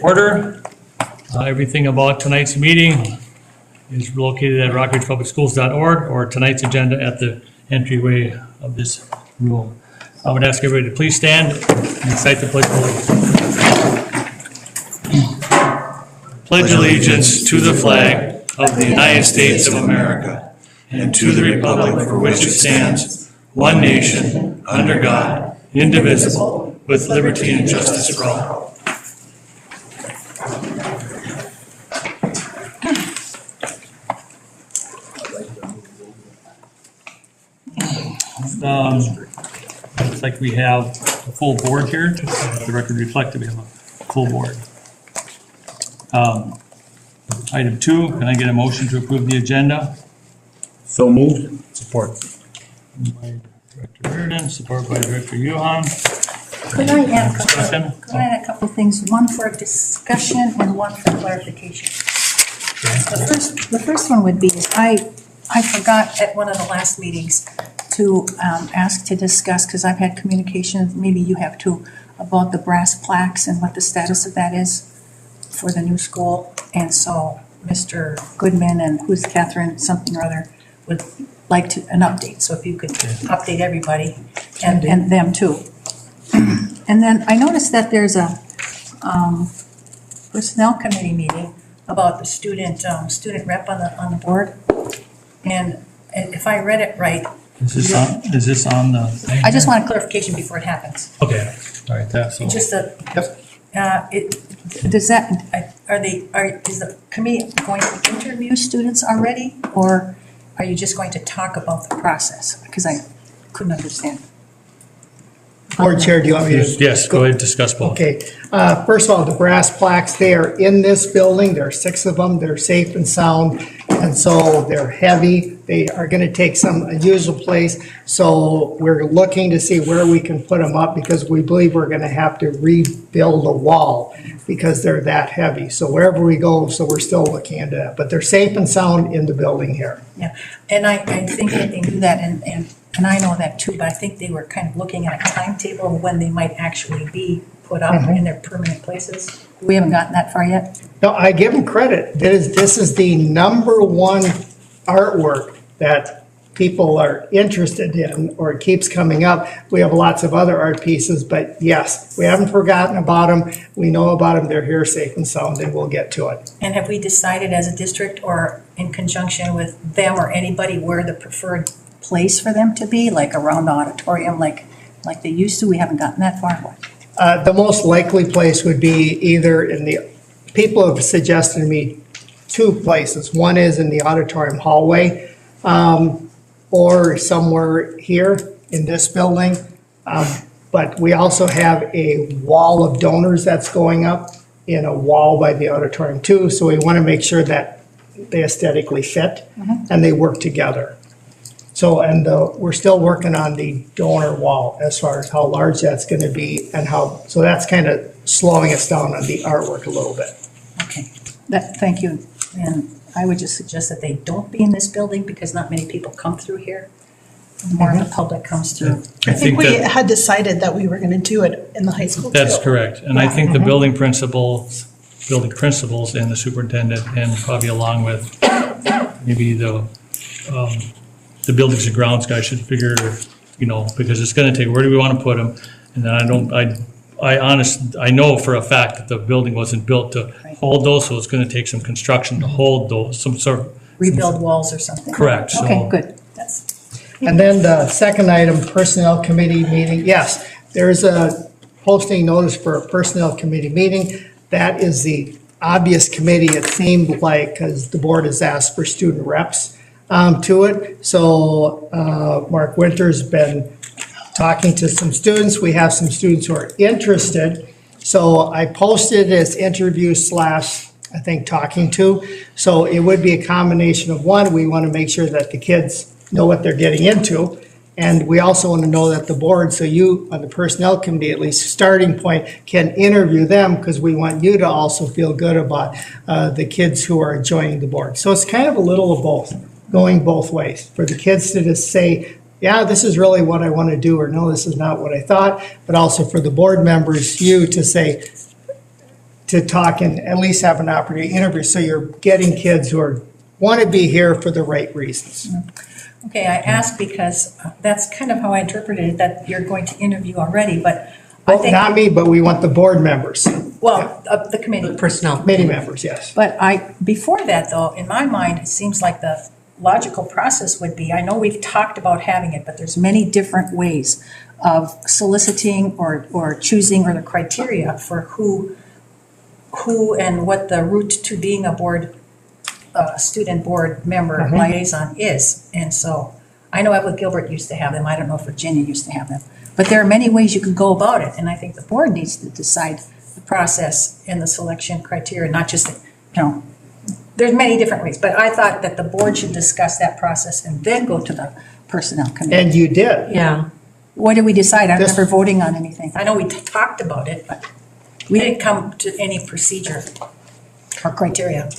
Order. Everything about tonight's meeting is located at rockridgepublicschools.org or tonight's agenda at the entryway of this room. I would ask everybody to please stand and cite the pledge of allegiance. Pledge allegiance to the flag of the United States of America and to the republic for which it stands, one nation, under God, indivisible, with liberty and justice for all. Looks like we have a full board here. Let the record reflect that we have a full board. Item 2, can I get a motion to approve the agenda? So moved. Support. By Director Reardon, support by Director Johan. Could I add Discussion? a couple of things, one for discussion and one for clarification? The first one would be, I forgot at one of the last meetings to ask to discuss, because I've had communication, maybe you have too, about the brass plaques and what the status of that is for the new school. And so Mr. Goodman and who's Catherine something or other would like to an update. So if you could update everybody and them too. And then I noticed that there's a personnel committee meeting about the student rep on the board. And if I read it right, Is this on the thing? I just want a clarification before it happens. Okay, all right, that's all. Just is the committee going to interview students already? Or are you just going to talk about the process? Because I couldn't understand. Board Chair, do you want me to? Yes, go ahead, discuss both. Okay, first of all, the brass plaques, they are in this building, there are 6 of them, they're safe and sound, and so they're heavy, they are gonna take some unusual place, so we're looking to see where we can put them up, because we believe we're gonna have to rebuild a wall, because they're that heavy, so wherever we go, so we're still looking into that, but they're safe and sound in the building here. Yeah, and I think that they do that, and I know that too, but I think they were kind of looking at a timetable of when they might actually be put up in their permanent places. We haven't gotten that far yet. No, I give them credit. This is the #1 artwork that people are interested in, or it keeps coming up. We have lots of other art pieces, but yes, we haven't forgotten about them. We know about them. They're here safe and sound, and we'll get to it. And have we decided as a district or in conjunction with them or anybody where the preferred place for them to be, like around the auditorium, like they used to? We haven't gotten that far. The most likely place would be either people have suggested to me 2 places. One is in the auditorium hallway, or somewhere here in this building. But we also have a wall of donors that's going up in a wall by the auditorium too. So we want to make sure that they aesthetically fit and they work together. So, and we're still working on the donor wall as far as how large that's going to be and so that's kind of slowing us down on the artwork a little bit. Okay, thank you. And I would just suggest that they don't be in this building because not many people come through here. More of the public comes through. I think we had decided that we were going to do it in the high school too. That's correct, and I think the building principals and the superintendent, and probably along with maybe the buildings and grounds guy should figure, because it's gonna take, where do we wanna put them? And then I know for a fact that the building wasn't built to hold those, so it's gonna take some construction to hold those, some sort of. Rebuild walls or something. Correct, so. Okay, good. And then the second item, personnel committee meeting. Yes, there's a posting notice for a personnel committee meeting. That is the obvious committee, it seemed like, because the board has asked for student reps to it. So Mark Winter's been talking to some students. We have some students who are interested. So I posted as interview / I think talking to. So it would be a combination of one, we want to make sure that the kids know what they're getting into. And we also want to know that the board, so you, on the personnel committee, at least starting point, can interview them, because we want you to also feel good about the kids who are joining the board. So it's kind of a little of both, going both ways. For the kids to just say, yeah, this is really what I want to do, or no, this is not what I thought. But also for the board members, you to say, to talk and at least have an opportunity to interview, so you're getting kids who want to be here for the right reasons. Okay, I asked because that's kind of how I interpreted it, that you're going to interview already, but I Well, think, not me, but we want the board members, well, the committee. Personnel. committee members, yes. But before that though, in my mind, it seems like the logical process would be, I know we've talked about having it, but there's many different ways of soliciting or choosing, or the criteria for who and what the route to being a student board member liaison is. And so, I know Evelyn Gilbert used to have them, I don't know if Virginia used to have them. But there are many ways you can go about it, and I think the board needs to decide the process and the selection criteria, not just, there's many different ways, but I thought that the board should discuss that process and then go to the personnel committee. And you did. Yeah. What did we decide? I'm This- never voting on anything. I know we talked about it, but we didn't come to any procedure or criteria.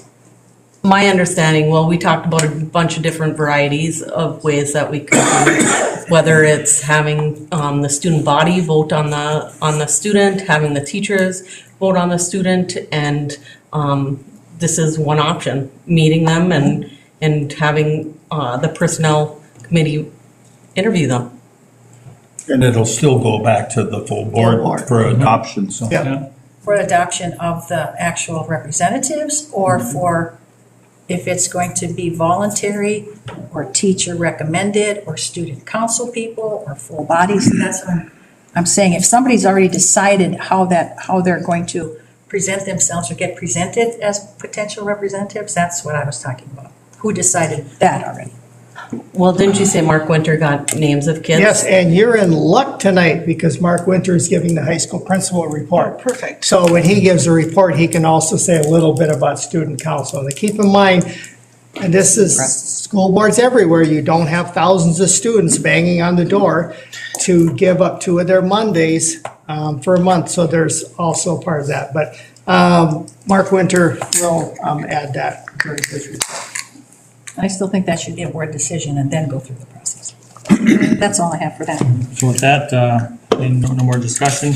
My understanding, well, we talked about a bunch of different varieties of ways that we could do, whether it's having the student body vote on the student, having the teachers vote on the student, and this is one option, meeting them and having the personnel committee interview them. And it'll still go back to the full board for adoption, so. Yeah. For adoption of the actual representatives, or for if it's going to be voluntary or teacher recommended or student council people or full bodies. That's what I'm saying. If somebody's already decided how they're going to present themselves or get presented as potential representatives, that's what I was talking about. Who decided that already? Well, didn't you say Mark Winter got names of kids? Yes, and you're in luck tonight because Mark Winter is giving the high school principal report. Perfect. So when he gives a report, he can also say a little bit about student council. And keep in mind, and this is school boards everywhere, you don't have thousands of students banging on the door to give up 2 of their Mondays for a month. So there's also part of that. But Mark Winter will add that during his report. I still think that should be a board decision and then go through the process. That's all I have for that. So with that, no more discussion.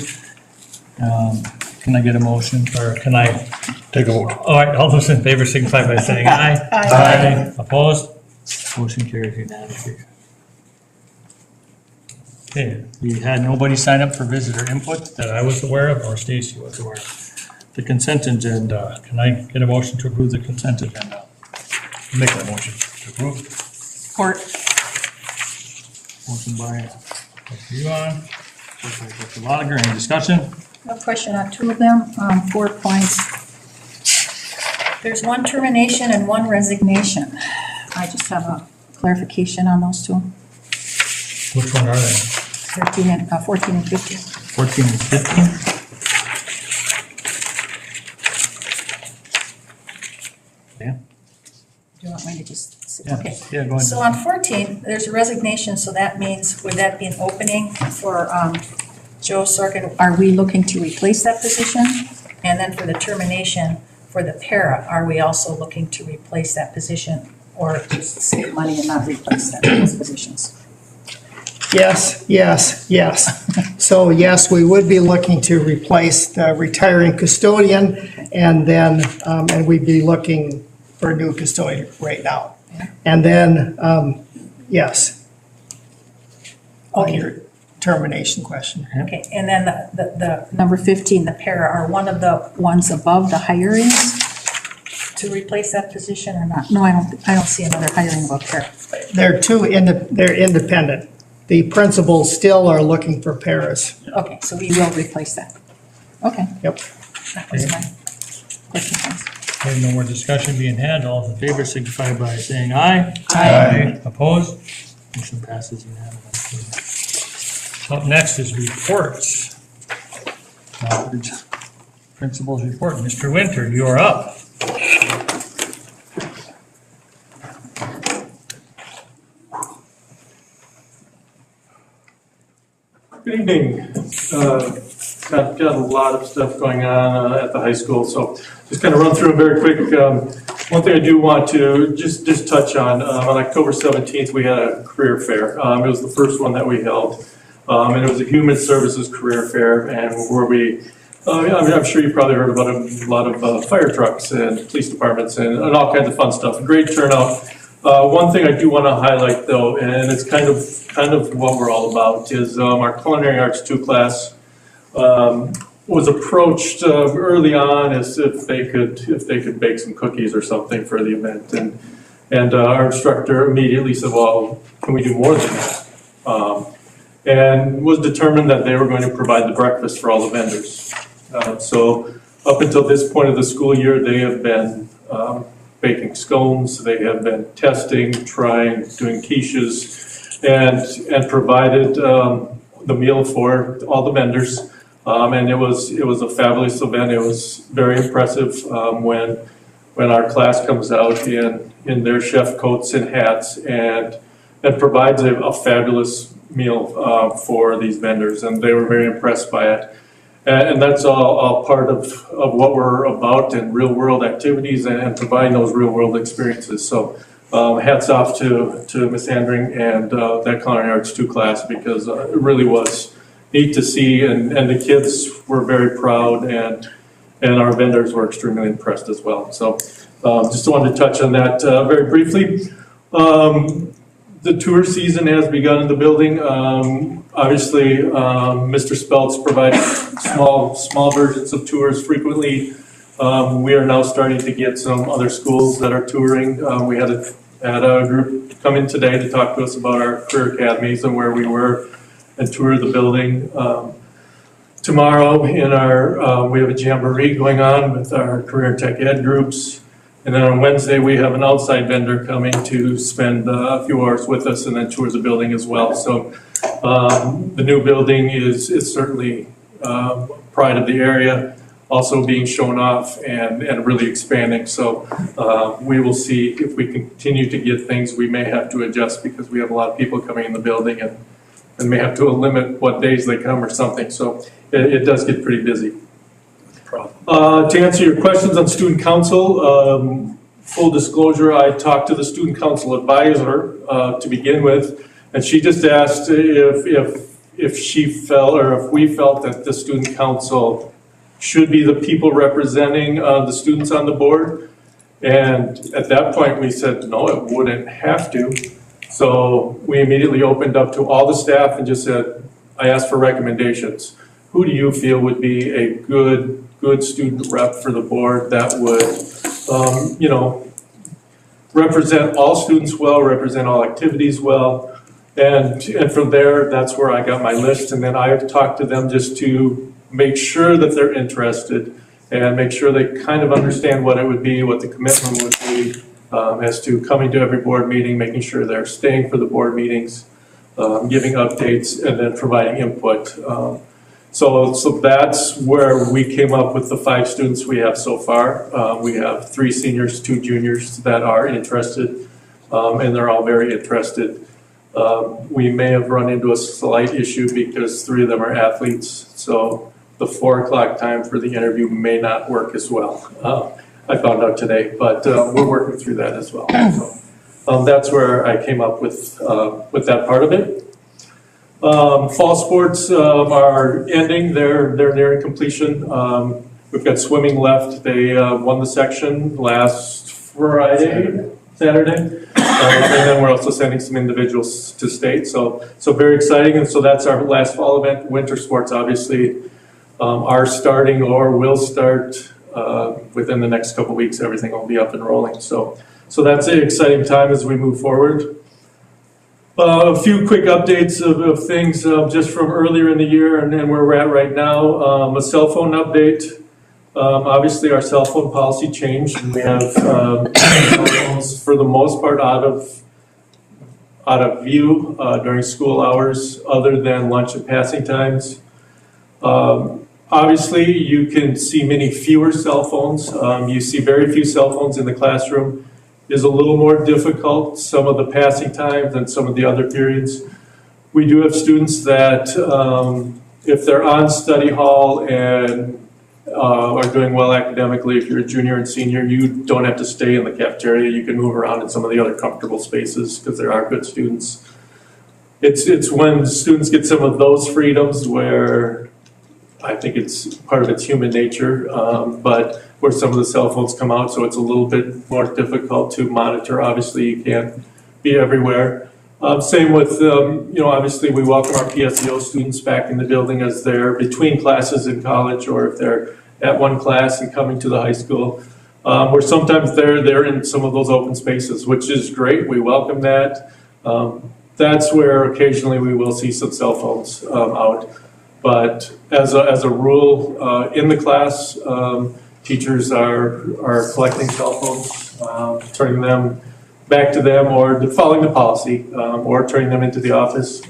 Can I get a motion, or can I? Take a vote. All right, all those in favor signify by saying aye. Aye. Opposed? Motion carries unanimously. Okay, we had nobody sign up for visitor input that I was aware of, or Stacy was aware of. The consent agenda, can I get a motion to approve the consent agenda? Make that motion to approve. Support. Motion by Dr. Yuan, second by Dr. Lotiger. Any discussion? No question on 2 of them, 4 points. There's 1 termination and 1 resignation. I just have a clarification on those 2, Which one are they? 14 and 15. 14 and 15? Yeah. Do you want me to just, Yeah. okay. Yeah, go ahead. So on 14, there's a resignation, so that means, would that be an opening for Joe Sorkin? Are we looking to replace that position? And then for the termination for the para, are we also looking to replace that position or just save money and not replace those positions? Yes, yes, yes. So yes, we would be looking to replace the retiring custodian, and then, and we'd be looking for a new custodian right now. And then, yes. On Okay. your termination question. Okay, and then the number 15, the para, are one of the ones above the hirings to replace that position or not? No, I don't see another hiring above para. They're they're independent. The principals still are looking for paras. Okay, so we will replace that. Okay, Yep. that was my question. Thanks. Okay, no more discussion being had. All in favor signify by saying aye. Aye. Opposed? Motion passes unanimously. Up next is reports. Principal's report. Mr. Winter, you are up. Good evening. Got a lot of stuff going on at the high school, so just kind of run through them very quick. One thing I do want to just touch on October 17th, we had a career fair. It was the first one that we held, and it was a human services career fair, and where we I'm sure you probably heard about a lot of fire trucks and police departments and all kinds of fun stuff. Great turnout. One thing I do want to highlight though, and it's kind of what we're all about, is our Culinary Arts 2 class was approached early on as if they could bake some cookies or something for the event, and our instructor immediately said, "Well, can we do more than that?" And was determined that they were going to provide the breakfast for all the vendors. So up until this point of the school year, they have been baking scones, they have been testing, trying, doing quiches, and provided the meal for all the vendors. And it was a fabulous event. It was very impressive when our class comes out in their chef coats and hats and provides a fabulous meal for these vendors, and they were very impressed by it. And that's all part of what we're about in real world activities and providing those real world experiences. So hats off to Ms. Andring and that Culinary Arts 2 class, because it really was neat to see, and the kids were very proud, and our vendors were extremely impressed as well. So just wanted to touch on that very briefly. The tour season has begun in the building. Obviously, Mr. Speltz provides small versions of tours frequently. We are now starting to get some other schools that are touring. We had a group come in today to talk to us about our career academies and where we were, and tour the building. Tomorrow we have a jamboree going on with our career tech ed groups. And then on Wednesday, we have an outside vendor coming to spend a few hours with us and then tour the building as well. So the new building is certainly pride of the area, also being shown off and really expanding. So we will see if we continue to get things. We may have to adjust because we have a lot of people coming in the building and may have to limit what days they come or something. So it does get pretty busy. To answer your questions on student council, full disclosure, I talked to the student council advisor to begin with, and she just asked if she felt, or if we felt, that the student council should be the people representing the students on the board. And at that point we said, no, it wouldn't have to. So we immediately opened up to all the staff and just said, I asked for recommendations. Who do you feel would be a good student rep for the board that would, represent all students well, represent all activities well, and from there, that's where I got my list, and then I talked to them just to make sure that they're interested and make sure they kind of understand what it would be, what the commitment would be as to coming to every board meeting, making sure they're staying for the board meetings, giving updates, and then providing input. So that's where we came up with the 5 students we have so far. We have 3 seniors, 2 juniors that are interested, and they're all very interested. We may have run into a slight issue because 3 of them are athletes, so the 4 o'clock time for the interview may not work as well. I found out today, but we're working through that as well. So that's where I came up with that part of it. Fall sports are ending. They're nearing completion. We've got swimming left. They won the section last Saturday. And then we're also sending some individuals to state. So very exciting. And so that's our last fall event. Winter sports obviously are starting or will start within the next couple weeks. Everything will be up and rolling. So that's an exciting time as we move forward. A few quick updates of things just from earlier in the year and where we're at right now. A cell phone update. Obviously, our cell phone policy changed, and we have cell phones for the most part out of view during school hours, other than lunch and passing times. Obviously, you can see many fewer cell phones. You see very few cell phones in the classroom. Is a little more difficult some of the passing times than some of the other periods. We do have students that if they're on study hall and are doing well academically, if you're a junior and senior, you don't have to stay in the cafeteria. You can move around in some of the other comfortable spaces because there are good students. It's when students get some of those freedoms where I think it's part of its human nature, but where some of the cell phones come out, so it's a little bit more difficult to monitor. Obviously, you can't be everywhere. Same with, obviously we welcome our PSEO students back in the building as they're between classes in college, or if they're at one class and coming to the high school. Or sometimes they're in some of those open spaces, which is great. We welcome that. That's where occasionally we will see some cell phones out. But as a rule, in the class, teachers are collecting cell phones, turning them back to them, or following the policy, or turning them into the office.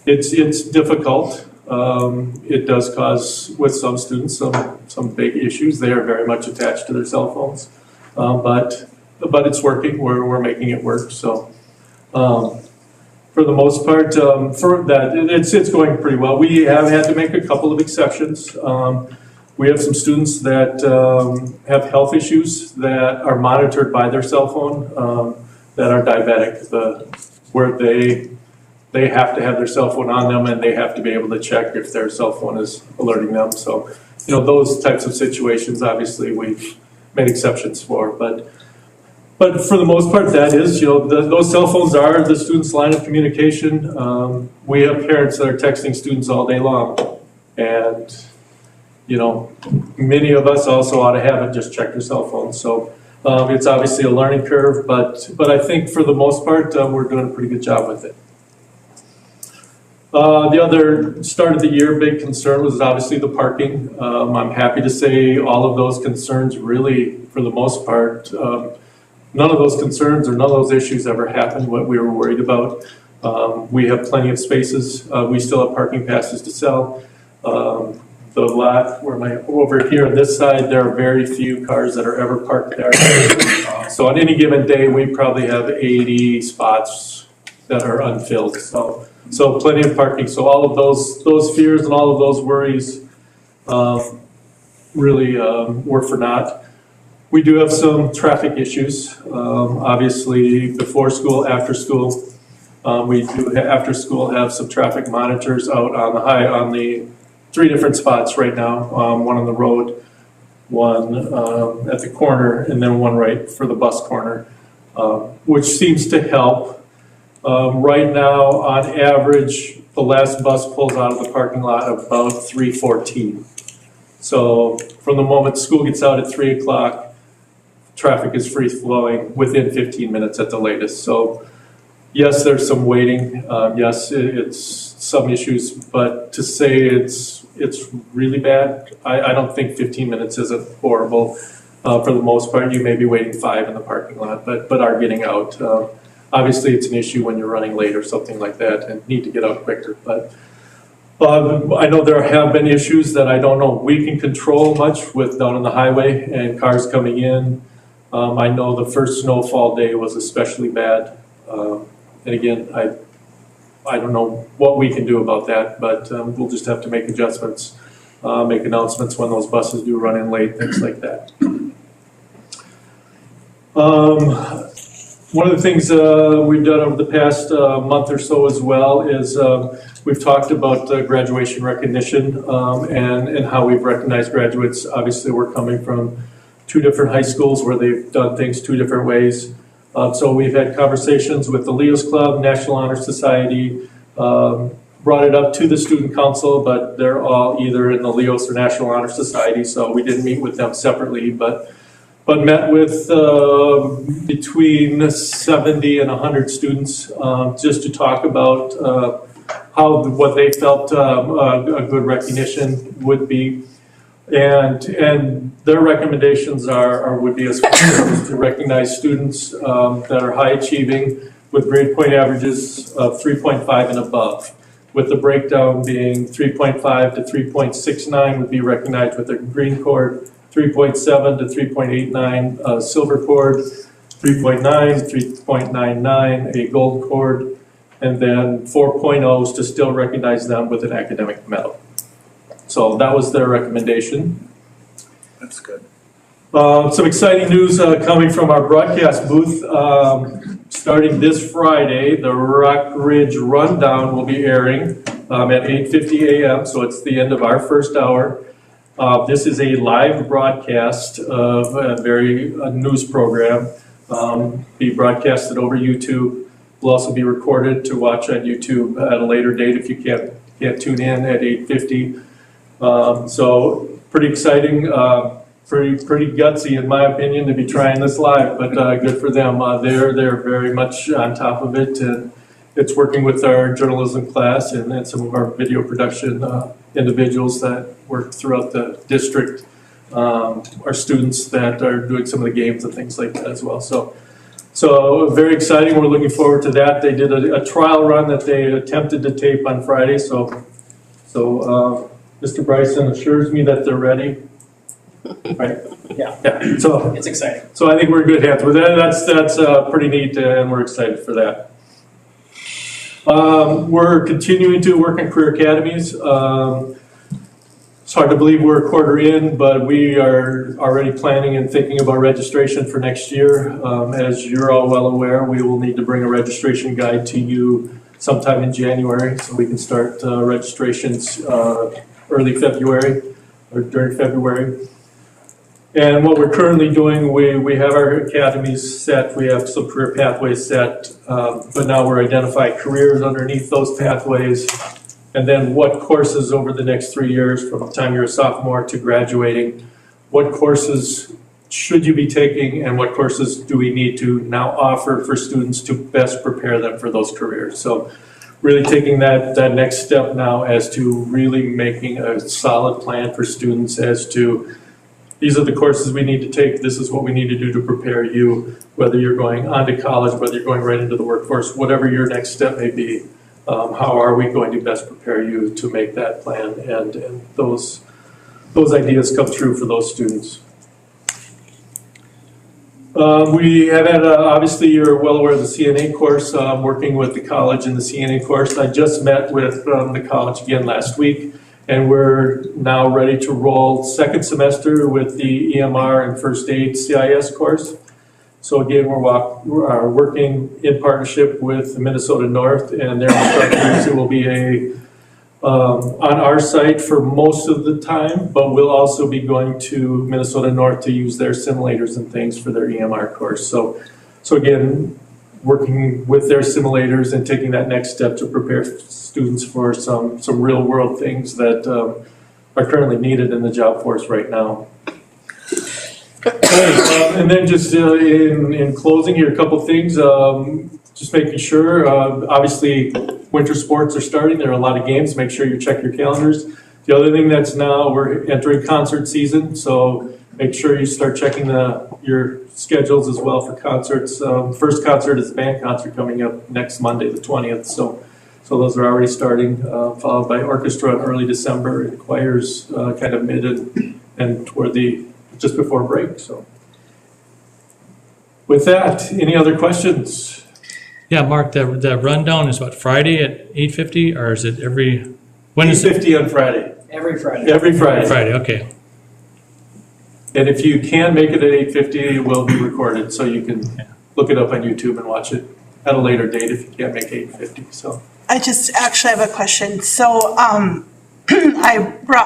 It's difficult. It does cause, with some students, some big issues. They are very much attached to their cell phones, but it's working. We're making it work. So for the most part, for that, it's going pretty well. We have had to make a couple of exceptions. We have some students that have health issues that are monitored by their cell phone, that are diabetic, where they have to have their cell phone on them, and they have to be able to check if their cell phone is alerting them. So, those types of situations, obviously, we've made exceptions for. But for the most part, that is, those cell phones are the students' line of communication. We have parents that are texting students all day long, and many of us also ought to have it, just check your cell phone. So it's obviously a learning curve, but I think for the most part, we're doing a pretty good job with it. The other start of the year big concern was obviously the parking. I'm happy to say all of those concerns really, for the most part, none of those concerns or none of those issues ever happened, what we were worried about. We have plenty of spaces. We still have parking passes to sell. The lot, over here on this side, there are very few cars that are ever parked there. So on any given day, we probably have 80 spots that are unfilled. So plenty of parking. So all of those fears and all of those worries really were for naught. We do have some traffic issues. Obviously, before school, after school. We do, after school, have some traffic monitors out on the 3 different spots right now. One on the road, one at the corner, and then one right for the bus corner, which seems to help. Right now, on average, the last bus pulls out of the parking lot about 3:14. So from the moment school gets out at 3 o'clock, traffic is free flowing within 15 minutes at the latest. So yes, there's some waiting. Yes, it's some issues, but to say it's really bad, I don't think 15 minutes isn't horrible. For the most part, you may be waiting 5 in the parking lot, but are getting out. Obviously, it's an issue when you're running late or something like that and need to get out quicker. But I know there have been issues that I don't know we can control much with down on the highway and cars coming in. I know the first snowfall day was especially bad. And again, I don't know what we can do about that, but we'll just have to make adjustments, make announcements when those buses do run in late, things like that. One of the things we've done over the past month or so as well is we've talked about graduation recognition and how we've recognized graduates. Obviously, we're coming from 2 different high schools where they've done things 2 different ways. So we've had conversations with the Leos Club, National Honor Society, brought it up to the student council, but they're all either in the Leos or National Honor Society, so we didn't meet with them separately, but met with between 70 and 100 students just to talk about what they felt a good recognition would be. And their recommendations would be as follows: to recognize students that are high achieving with grade point averages of 3.5 and above, with the breakdown being 3.5 to 3.69 would be recognized with a green cord, 3.7 to 3.89 silver cord, 3.9, 3.99 a gold cord, and then 4.0s to still recognize them with an academic medal. So that was their recommendation. That's good. Some exciting news coming from our broadcast booth. Starting this Friday, the Rock Ridge Rundown will be airing at 8:50 a.m., so it's the end of our first hour. This is a live broadcast of a news program, be broadcasted over YouTube. Will also be recorded to watch on YouTube at a later date if you can't tune in at 8:50. So pretty exciting, pretty gutsy in my opinion to be trying this live, but good for them. They're very much on top of it, and it's working with our journalism class and some of our video production individuals that work throughout the district, our students that are doing some of the games and things like that as well. So very exciting. We're looking forward to that. They did a trial run that they attempted to tape on Friday. So Mr. Bryson assures me that they're ready. Right? Yeah. So It's exciting. So I think we're in good hands with that. That's pretty neat, and we're excited for that. We're continuing to work on career academies. It's hard to believe we're a quarter in, but we are already planning and thinking about registration for next year. As you're all well aware, we will need to bring a registration guide to you sometime in January, so we can start registrations early February or during February. And what we're currently doing, we have our academies set, we have some career pathways set, but now we're identifying careers underneath those pathways. And then what courses over the next 3 years, from the time you're a sophomore to graduating, what courses should you be taking and what courses do we need to now offer for students to best prepare them for those careers. So really taking that next step now as to really making a solid plan for students as to these are the courses we need to take, this is what we need to do to prepare you, whether you're going on to college, whether you're going right into the workforce, whatever your next step may be. How are we going to best prepare you to make that plan and those ideas come true for those students? We have had, obviously you're well aware of the CNA course, working with the college in the CNA course. I just met with the college again last week, and we're now ready to roll second semester with the EMR and First Aid CIS course. So again, we're working in partnership with Minnesota North and their instructors. It will be on our site for most of the time, but we'll also be going to Minnesota North to use their simulators and things for their EMR course. So again, working with their simulators and taking that next step to prepare students for some real world things that are currently needed in the job force right now. And then just in closing here, a couple things, just making sure, obviously winter sports are starting, there are a lot of games, make sure you check your calendars. The other thing that's now, we're entering concert season, so make sure you start checking your schedules as well for concerts. First concert is a band concert coming up next Monday, the 20th, so those are already starting, followed by orchestra in early December, and choirs kind of mid and toward just before break. So with that, any other questions? Yeah, Mark, the rundown is what, Friday at 8:50, or is it when is it? 8:50 on Friday. Every Friday. Every Friday. Friday, okay. And if you can make it at 8:50, it will be recorded, so you can look it up on YouTube and watch it at a later date if you can't make 8:50. So I just actually have a question. So I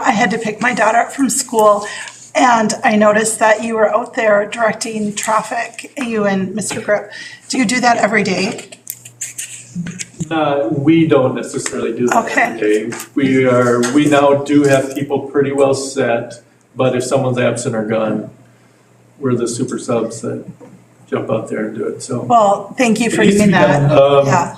had to pick my daughter up from school, and I noticed that you were out there directing traffic, you and Mr. Grip. Do you do that every day? we don't necessarily do that Okay. every day. We now do have people pretty well set, but if someone's absent or gone, we're the super subs that jump out there and do it. So Well, thank you for It needs to doing be that. done. Yeah.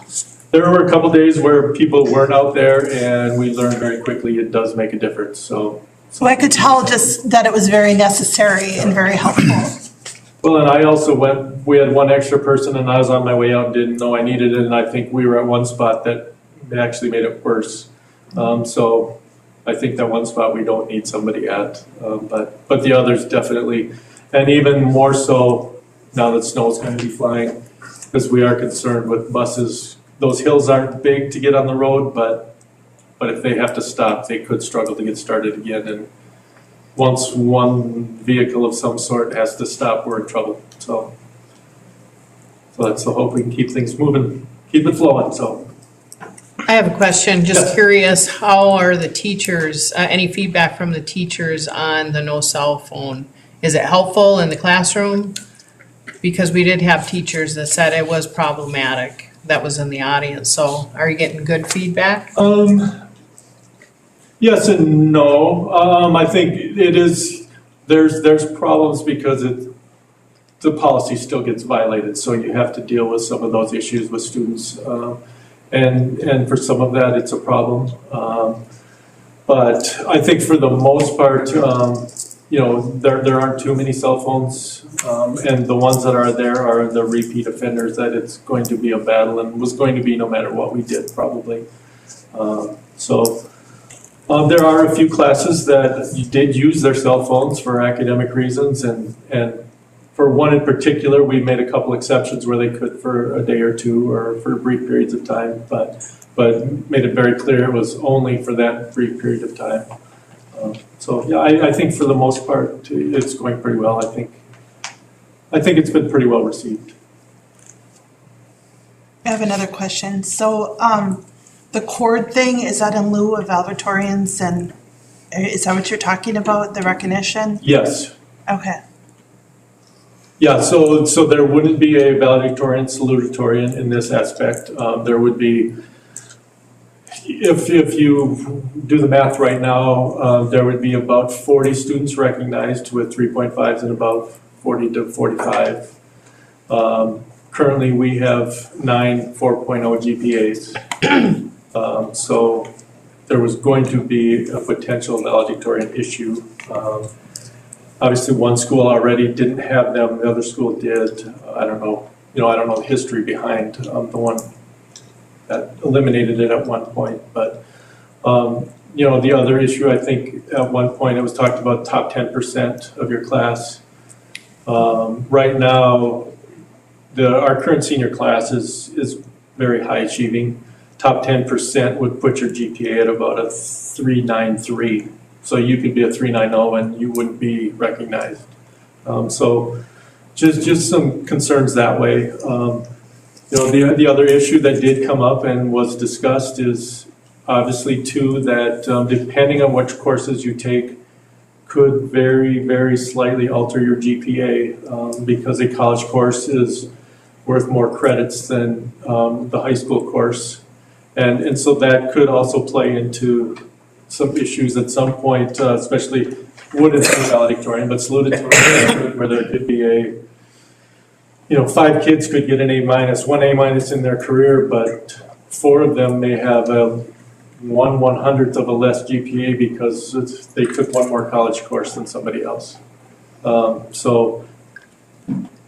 There were a couple days where people weren't out there, and we learned very quickly it does make a difference. So I could tell just that it was very necessary and very helpful. well, and I also we had one extra person, and I was on my way out and didn't know I needed it, and I think we were at one spot that actually made it worse. So I think that one spot we don't need somebody at, but the others definitely, and even more so now that snow's going to be flying, because we are concerned with buses. Those hills aren't big to get on the road, but if they have to stop, they could struggle to get started again. And once one vehicle of some sort has to stop, we're in trouble. So that's the hope, we can keep things moving, keep it flowing. So I have a question, just curious, how are the teachers, any feedback from the teachers on the no cell phone? Is it helpful in the classroom? Because we did have teachers that said it was problematic, that was in the audience, so are you getting good feedback? Yes and no. I think it is, there's problems because the policy still gets violated, so you have to deal with some of those issues with students. And for some of that, it's a problem. But I think for the most part, there aren't too many cell phones. And the ones that are there are the repeat offenders that it's going to be a battle and was going to be no matter what we did, probably. There are a few classes that did use their cell phones for academic reasons, and for one in particular, we made a couple exceptions where they could for a day or two or for brief periods of time, but made it very clear it was only for that brief period of time. I think for the most part, it's going pretty well. I think it's been pretty well received. I have another question. So, the cord thing, is that in lieu of valedictorians, and is that what you're talking about, the recognition? Yes. Okay. Yeah, so there wouldn't be a valedictorian, salutatorian in this aspect. There would be, if you do the math right now, there would be about 40 students recognized with 3.5s and above, 40 to 45. Currently, we have 9 4.0 GPAs. So there was going to be a potential valedictorian issue. Obviously, one school already didn't have them, the other school did. I don't know the history behind the one that eliminated it at one point. But, the other issue, I think at one point it was talked about top 10% of your class. Right now, our current senior class is very high achieving. Top 10% would put your GPA at about a 3.93. So you could be a 3.90 and you wouldn't be recognized. So just some concerns that way. The other issue that did come up and was discussed is obviously too that depending on which courses you take could very, very slightly alter your GPA because a college course is worth more credits than the high school course. And so that could also play into some issues at some point, especially wouldn't be valedictorian, but salutatorian, where there could be 5 kids could get an A-, 1 A- in their career, but 4 of them may have a 1/100th of a less GPA because they took one more college course than somebody else. So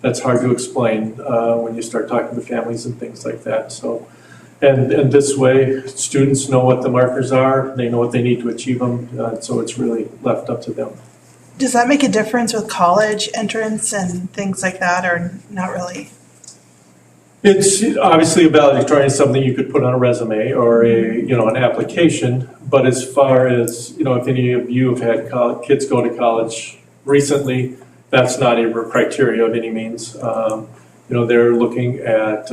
that's hard to explain when you start talking to families and things like that. So. And this way, students know what the markers are, they know what they need to achieve them, so it's really left up to them. Does that make a difference with college entrance and things like that, or not really? It's obviously a valedictorian is something you could put on a resume or an application, but as far as, if any of you have had kids go to college recently, that's not a criteria of any means. They're looking at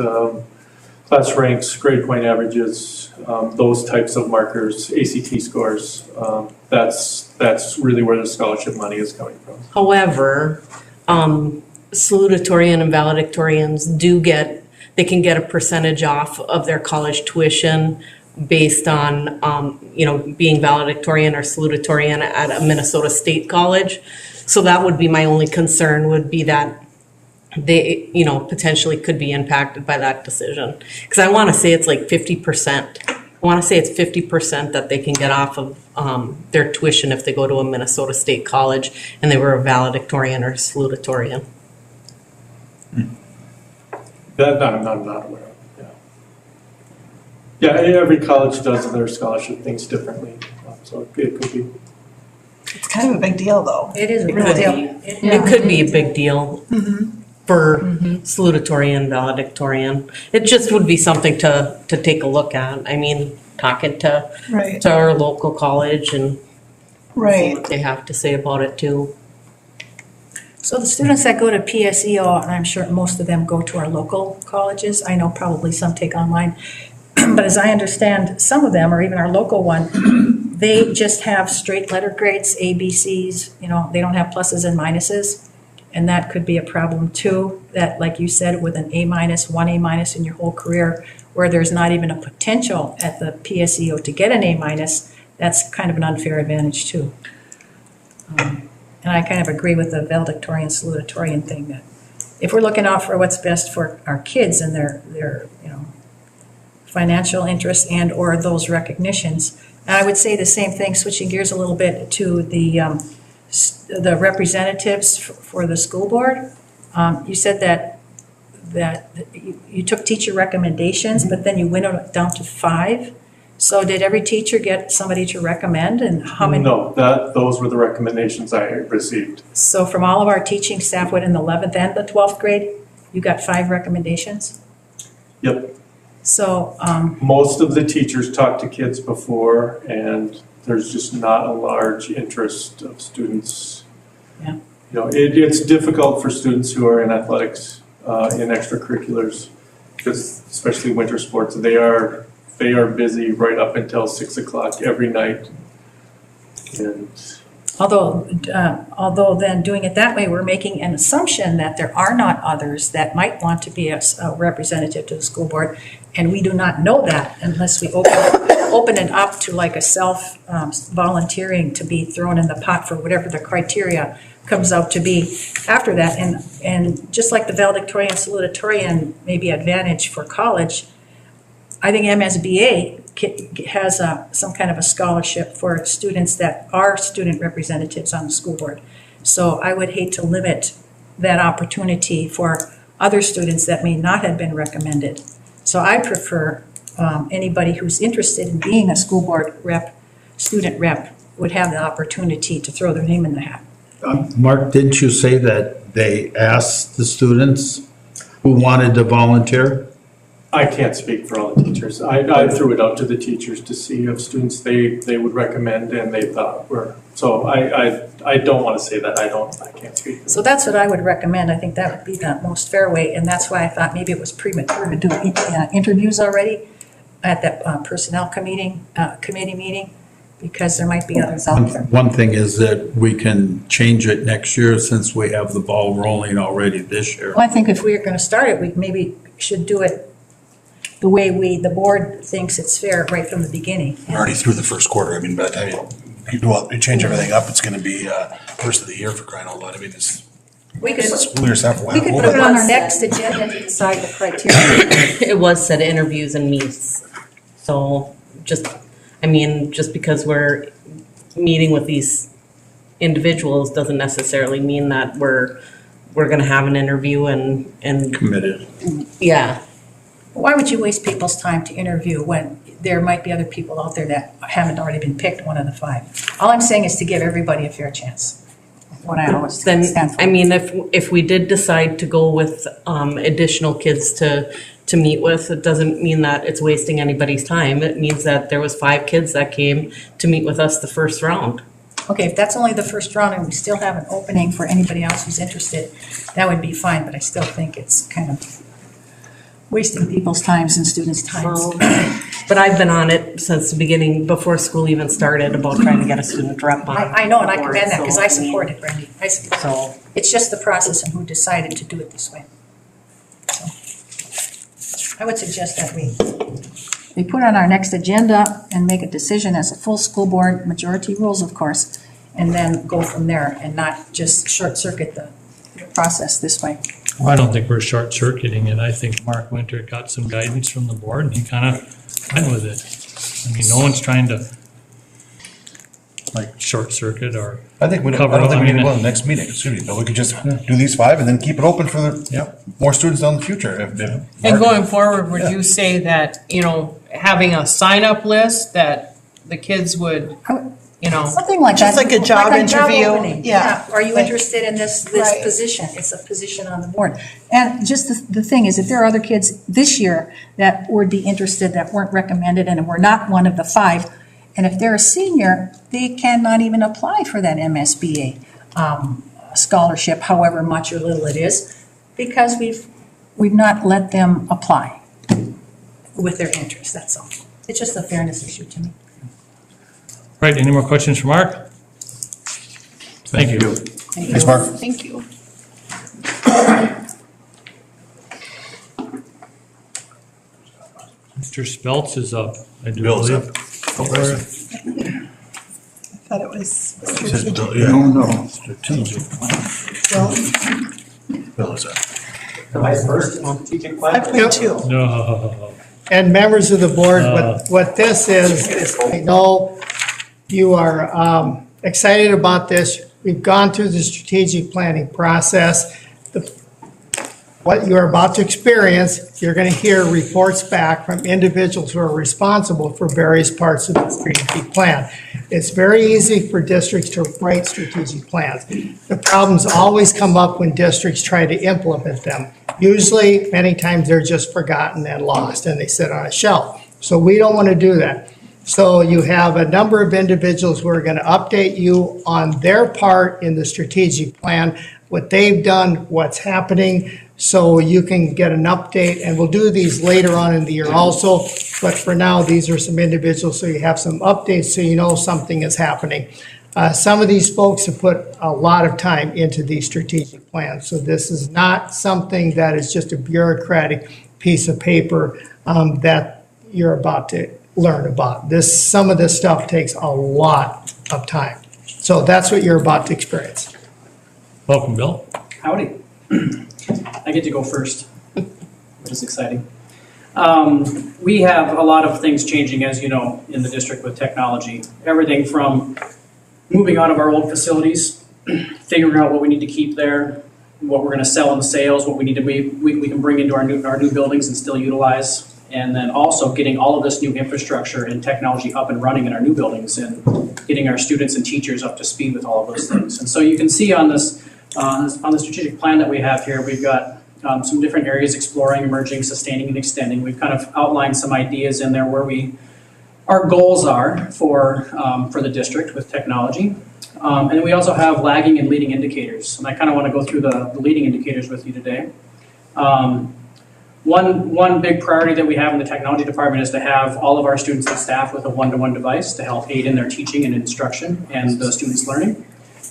class ranks, grade point averages, those types of markers, ACT scores. That's really where the scholarship money is coming from. However, salutatorian and valedictorians they can get a percentage off of their college tuition based on, being valedictorian or salutatorian at a Minnesota State College. So that would be my only concern, would be that they, potentially could be impacted by that decision. Because I want to say it's like 50%. I want to say it's 50% that they can get off of their tuition if they go to a Minnesota State College and they were a valedictorian or salutatorian. That I'm not aware of. Yeah, every college does their scholarship things differently, so it could be. It's kind of a big deal, though. It is a It real could deal. be. It could be a big deal for salutatorian, valedictorian. It just would be something to take a look at. I mean, talking to our local college and see what they have to say about it too. So the students that go to PSEO, and I'm sure most of them go to our local colleges, I know probably some take online, But as I understand, some of them, or even our local one, they just have straight letter grades, A, B, Cs, you know, they don't have pluses and minuses. And that could be a problem too, that, like you said, with an A minus, one A minus in your whole career, where there's not even a potential at the PSEO to get an A minus, that's kind of an unfair advantage too. And I kind of agree with the valedictorian, salutatorian thing, that if we're looking out for what's best for our kids and their you know, financial interests and or those recognitions, and I would say the same thing, switching gears a little bit, to the representatives for the school board. You said that you took teacher recommendations, but then you went down to 5. So did every teacher get somebody to recommend, and how many? No, those were the recommendations I received. So from all of our teaching staff, what, in the 11th and the 12th grade, you got 5 recommendations? Yep. So, Most of the teachers talked to kids before, and there's just not a large interest of students. Yeah. You know, it's difficult for students who are in athletics, in extracurriculars, because especially winter sports, they are busy right up until 6 o'clock every night. And although then doing it that way, we're making an assumption that there are not others that might want to be a representative to the school board, and we do not know that unless we open it up to like a self volunteering to be thrown in the pot for whatever the criteria comes out to be after that. And just like the valedictorian, salutatorian may be advantage for college, I think MSBA has some kind of a scholarship for students that are student representatives on the school board. So I would hate to limit that opportunity for other students that may not have been recommended. So I prefer anybody who's interested in being a school board rep, student rep, would have the opportunity to throw their name in the hat. Mark, didn't you say that they asked the students who wanted to volunteer? I can't speak for all the teachers. I threw it out to the teachers to see if students they would recommend and they thought were. So I don't want to say that. I can't speak. So that's what I would recommend. I think that would be the most fair way, and that's why I thought maybe it was premature to do interviews already at that personnel committee meeting, because there might be others out there. One thing is that we can change it next year since we have the ball rolling already this year. Well, I think if we are going to start it, we maybe should do it the way the board thinks it's fair right from the beginning. We're already through the first quarter. I mean, by the time you change everything up, it's going to be first of the year for crying out loud. I mean, We could school year's half. put it on our next agenda to decide the criteria. It was said interviews and meets. So just because we're meeting with these individuals doesn't necessarily mean that we're gonna have an interview and Committed. yeah. Why would you waste people's time to interview when there might be other people out there that haven't already been picked, one of the 5? All I'm saying is to give everybody a fair chance. What I always Then, stand for. I mean, if we did decide to go with additional kids to meet with, it doesn't mean that it's wasting anybody's time. It means that there was 5 kids that came to meet with us the first round. Okay, if that's only the first round and we still have an opening for anybody else who's interested, that would be fine, but I still think it's kind of wasting people's times and students' times. But I've been on it since the beginning, before school even started, about trying to get a student rep on. I know, and I board, commend that, because so, I mean, support it, Brandy. I support it. So, It's just the process and who decided to do it this way. So I would suggest that we put on our next agenda and make a decision as a full school board, majority rules, of course, and then go from there and not just short circuit the process this way. Well, I don't think we're short circuiting it. I think Mark Winter got some guidance from the board and he kind of went with it. I mean, no one's trying to like short circuit or I think we don't. cover I don't think up. we I need mean, to go to the next meeting. Excuse me, but we could just do these 5 and then keep it open for more students down the future. And going forward, would you say that, having a sign-up list that the kids would, Something like that. Just like a job interview, opening. yeah. Are you Like- interested in this Right. position? It's a position on the board. And just the thing is, if there are other kids this year that would be interested that weren't recommended and were not one of the 5, and if they're a senior, they cannot even apply for that MSBA scholarship, however much or little it is, because we've not let them apply. with their interests, that's all. It's just a fairness issue to me. Right, any more questions for Mark? Thank you. Thanks, Mark. Thank you. Mr. Speltz is up, I do Bill's believe. up. Or- I thought it was Says Bill, yeah. No, strategic. Bill is up. Am I first in strategic plan? 5.2. No, And members of the board, what this is I know you are excited about this. We've gone through the strategic planning process. What you're about to experience, you're going to hear reports back from individuals who are responsible for various parts of the strategic plan. It's very easy for districts to write strategic plans. The problems always come up when districts try to implement them. Usually, many times they're just forgotten and lost and they sit on a shelf. So we don't want to do that. So you have a number of individuals who are going to update you on their part in the strategic plan, what they've done, what's happening, so you can get an update. And we'll do these later on in the year also. But for now, these are some individuals, so you have some updates so you know something is happening. Some of these folks have put a lot of time into these strategic plans. So this is not something that is just a bureaucratic piece of paper that you're about to learn about. Some of this stuff takes a lot of time. So that's what you're about to experience. welcome, Bill. Howdy. I get to go first, which is exciting. We have a lot of things changing, as you know, in the district with technology. Everything from moving out of our old facilities, figuring out what we need to keep there, what we're going to sell in the sales, what we need to we can bring into our new buildings and still utilize, and then also getting all of this new infrastructure and technology up and running in our new buildings and getting our students and teachers up to speed with all of those things. And so you can see on this on the strategic plan that we have here, we've got some different areas: exploring, emerging, sustaining, and extending. We've kind of outlined some ideas in there where our goals are for the district with technology. And then we also have lagging and leading indicators. And I kind of want to go through the leading indicators with you today. One big priority that we have in the technology department is to have all of our students and staff with a one-to-one device to help aid in their teaching and instruction and the students' learning.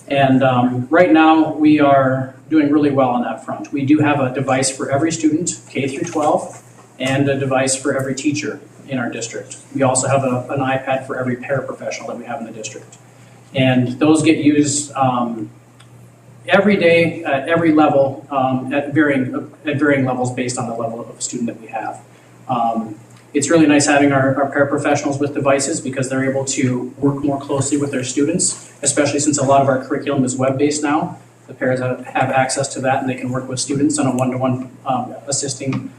And right now, we are doing really well on that front. We do have a device for every student, K through 12, and a device for every teacher in our district. We also have an iPad for every paraprofessional that we have in the district. And those get used every day at every level at varying levels based on the level of student that we have. It's really nice having our paraprofessionals with devices because they're able to work more closely with their students, especially since a lot of our curriculum is web-based now. The paras have access to that and they can work with students on a one-to-one assisting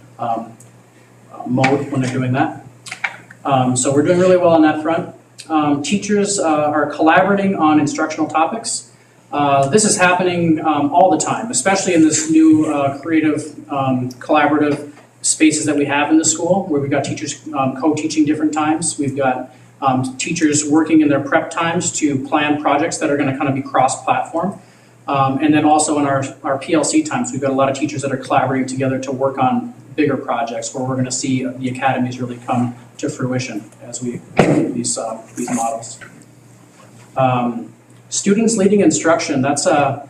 mode when they're doing that. So we're doing really well on that front. Teachers are collaborating on instructional topics. This is happening all the time, especially in this new creative collaborative spaces that we have in the school, where we've got teachers co-teaching different times. We've got teachers working in their prep times to plan projects that are going to kind of be cross-platform. And then also in our PLC times, we've got a lot of teachers that are collaborating together to work on bigger projects where we're going to see the academies really come to fruition as we do these models. Students leading instruction, that's a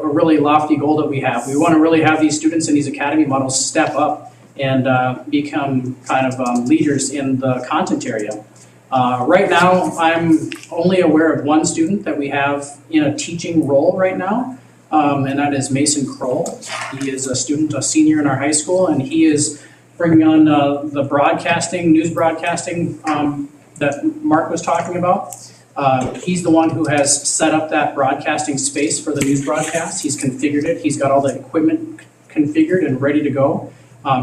really lofty goal that we have. We want to really have these students in these academy models step up and become kind of leaders in the content area. Right now, I'm only aware of one student that we have in a teaching role right now, and that is Mason Kroll. He is a student, a senior in our high school, and he is bringing on the broadcasting, news broadcasting that Mark was talking about. He's the one who has set up that broadcasting space for the news broadcast. He's configured it. He's got all the equipment configured and ready to go.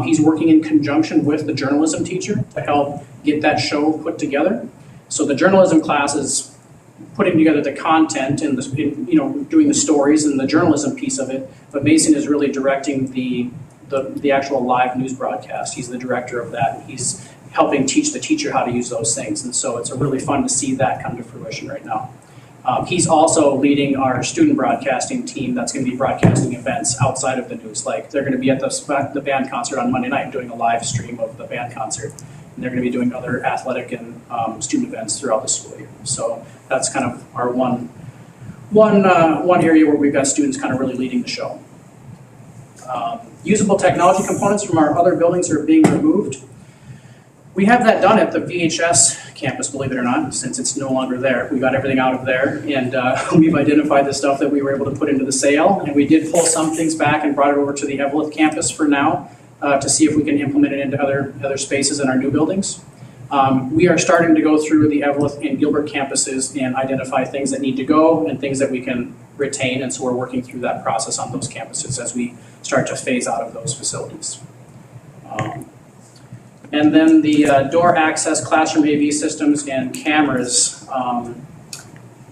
He's working in conjunction with the journalism teacher to help get that show put together. So the journalism class is putting together the content and doing the stories and the journalism piece of it. But Mason is really directing the actual live news broadcast. He's the director of that. He's helping teach the teacher how to use those things. And so it's really fun to see that come to fruition right now. He's also leading our student broadcasting team that's going to be broadcasting events outside of the news. Like they're going to be at the band concert on Monday night doing a live stream of the band concert. And they're going to be doing other athletic and student events throughout the school year. So that's kind of our one area where we've got students kind of really leading the show. Usable technology components from our other buildings are being removed. We have that done at the VHS campus, believe it or not, since it's no longer there. We got everything out of there, and we've identified the stuff that we were able to put into the sale, and we did pull some things back and brought it over to the Evelyn campus for now to see if we can implement it into other spaces in our new buildings. We are starting to go through the Evelyn and Gilbert campuses and identify things that need to go and things that we can retain, and so we're working through that process on those campuses as we start to phase out of those facilities. And then the door access, classroom AV systems, and cameras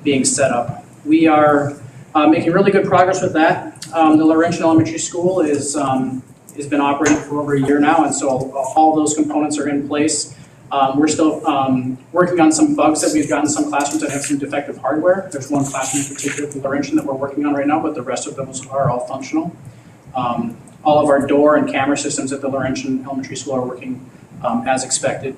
being set up. We are making really good progress with that. The Laurentian Elementary School has been operating for over a year now, and so all those components are in place. We're still working on some bugs that we've gotten in some classrooms that have some defective hardware. There's one classroom in particular, the Laurentian, that we're working on right now, but the rest of those are all functional. All of our door and camera systems at the Laurentian Elementary School are working as expected,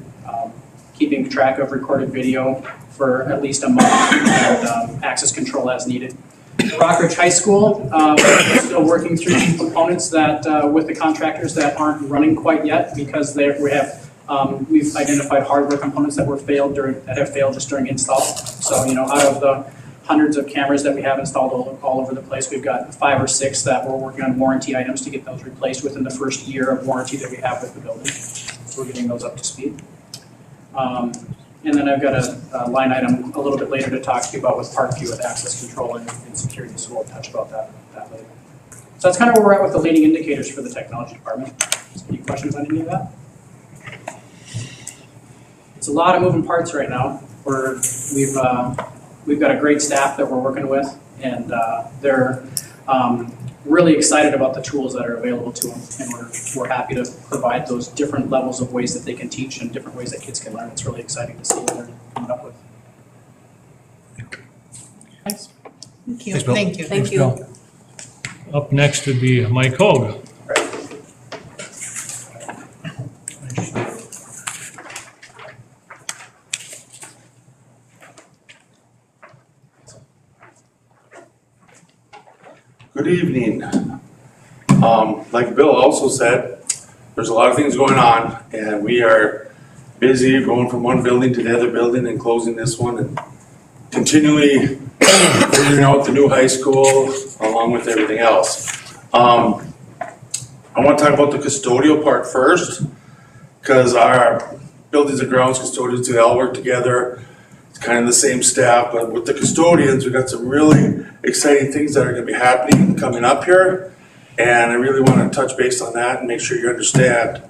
keeping track of recorded video for at least a month and access control as needed. Rockridge High School, we're still working through some components that with the contractors that aren't running quite yet because we've identified hardware components that have failed just during install. So out of the hundreds of cameras that we have installed all over the place, we've got 5 or 6 that we're working on warranty items to get those replaced within the first year of warranty that we have with the building. So we're getting those up to speed. And then I've got a line item a little bit later to talk to you about with Parkview with access control and security, so we'll touch about that later. So that's kind of where we're at with the leading indicators for the technology department. Any questions on any of that? It's a lot of moving parts right now. We've got a great staff that we're working with, and they're really excited about the tools that are available to them, and we're happy to provide those different levels of ways that they can teach and different ways that kids can learn. It's really exciting to see what they're coming up with. Thanks. Thank you. Thanks, Bill. Thank you. Thank you. Up next would be Mike Hogue. Good evening. Like Bill also said, there's a lot of things going on, and we are busy going from one building to the other building and closing this one and continually figuring out the new high school along with everything else. I want to talk about the custodial part first, because our buildings and grounds custodians, they all work together. It's kind of the same staff, but with the custodians, we've got some really exciting things that are going to be happening coming up here, and I really want to touch base on that and make sure you understand.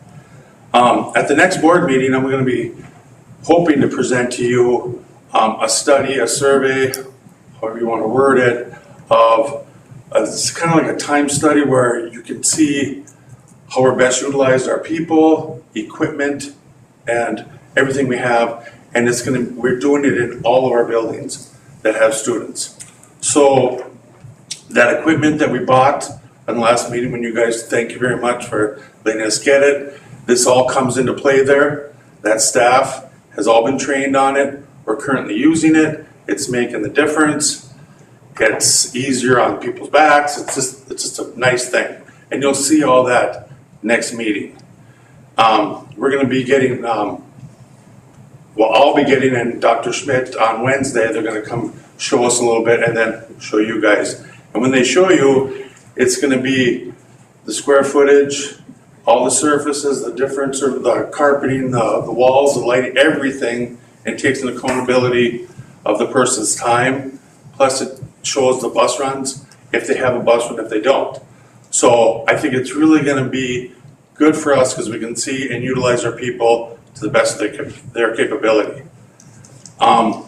At the next board meeting, I'm going to be hoping to present to you a study, a survey, however you want to word it, of it's kind of like a time study where you can see how we're best utilized our people, equipment, and everything we have. And we're doing it in all of our buildings that have students. So that equipment that we bought in the last meeting, when you guys, thank you very much for letting us get it. This all comes into play there. That staff has all been trained on it. We're currently using it. It's making the difference. It's easier on people's backs. It's just a nice thing. And you'll see all that next meeting. We're going to be getting, I'll be getting in Dr. Schmidt on Wednesday. They're going to come show us a little bit and then show you guys. And when they show you, it's going to be the square footage, all the surfaces, the difference of the carpeting, the walls, the lighting, everything. It takes an accountability of the person's time. Plus it shows the bus runs, if they have a bus run, if they don't. So I think it's really going to be good for us because we can see and utilize our people to the best of their capability. Also,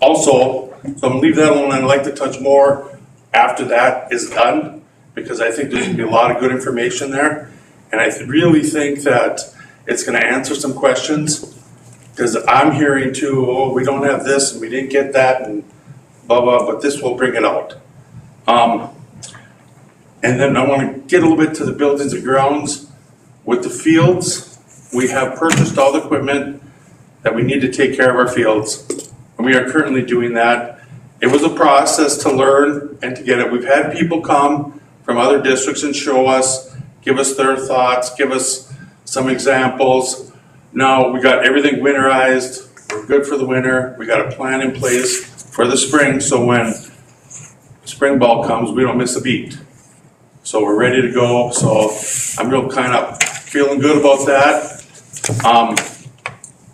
so I'm going to leave that alone. I'd like to touch more after that is done, because I think there's going to be a lot of good information there. And I really think that it's going to answer some questions, because I'm hearing too, oh, we don't have this and we didn't get that. And blah, blah, but this will bring it out. And then I want to get a little bit to the buildings and grounds. With the fields, we have purchased all the equipment that we need to take care of our fields. And we are currently doing that. It was a process to learn and to get it. We've had people come from other districts and show us, give us their thoughts, give us some examples. Now we got everything winterized. We're good for the winter. We got a plan in place for the spring, so when spring ball comes, we don't miss a beat. So we're ready to go. So I'm real kind of feeling good about that.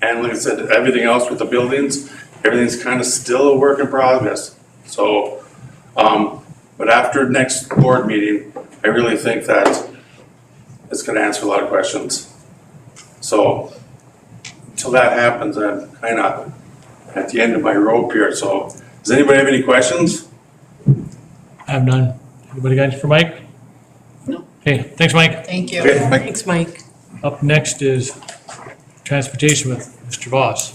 And like I said, everything else with the buildings, everything's kind of still a work in progress. So, but after next board meeting, I really think that it's going to answer a lot of questions. So until that happens, I'm kind of at the end of my rope here. So does anybody have any questions? I have none. Anybody got any for Mike? No. Okay, thanks, Mike. Thank you. Okay, Mike. Thanks, Mike. Up next is transportation with Mr. Voss.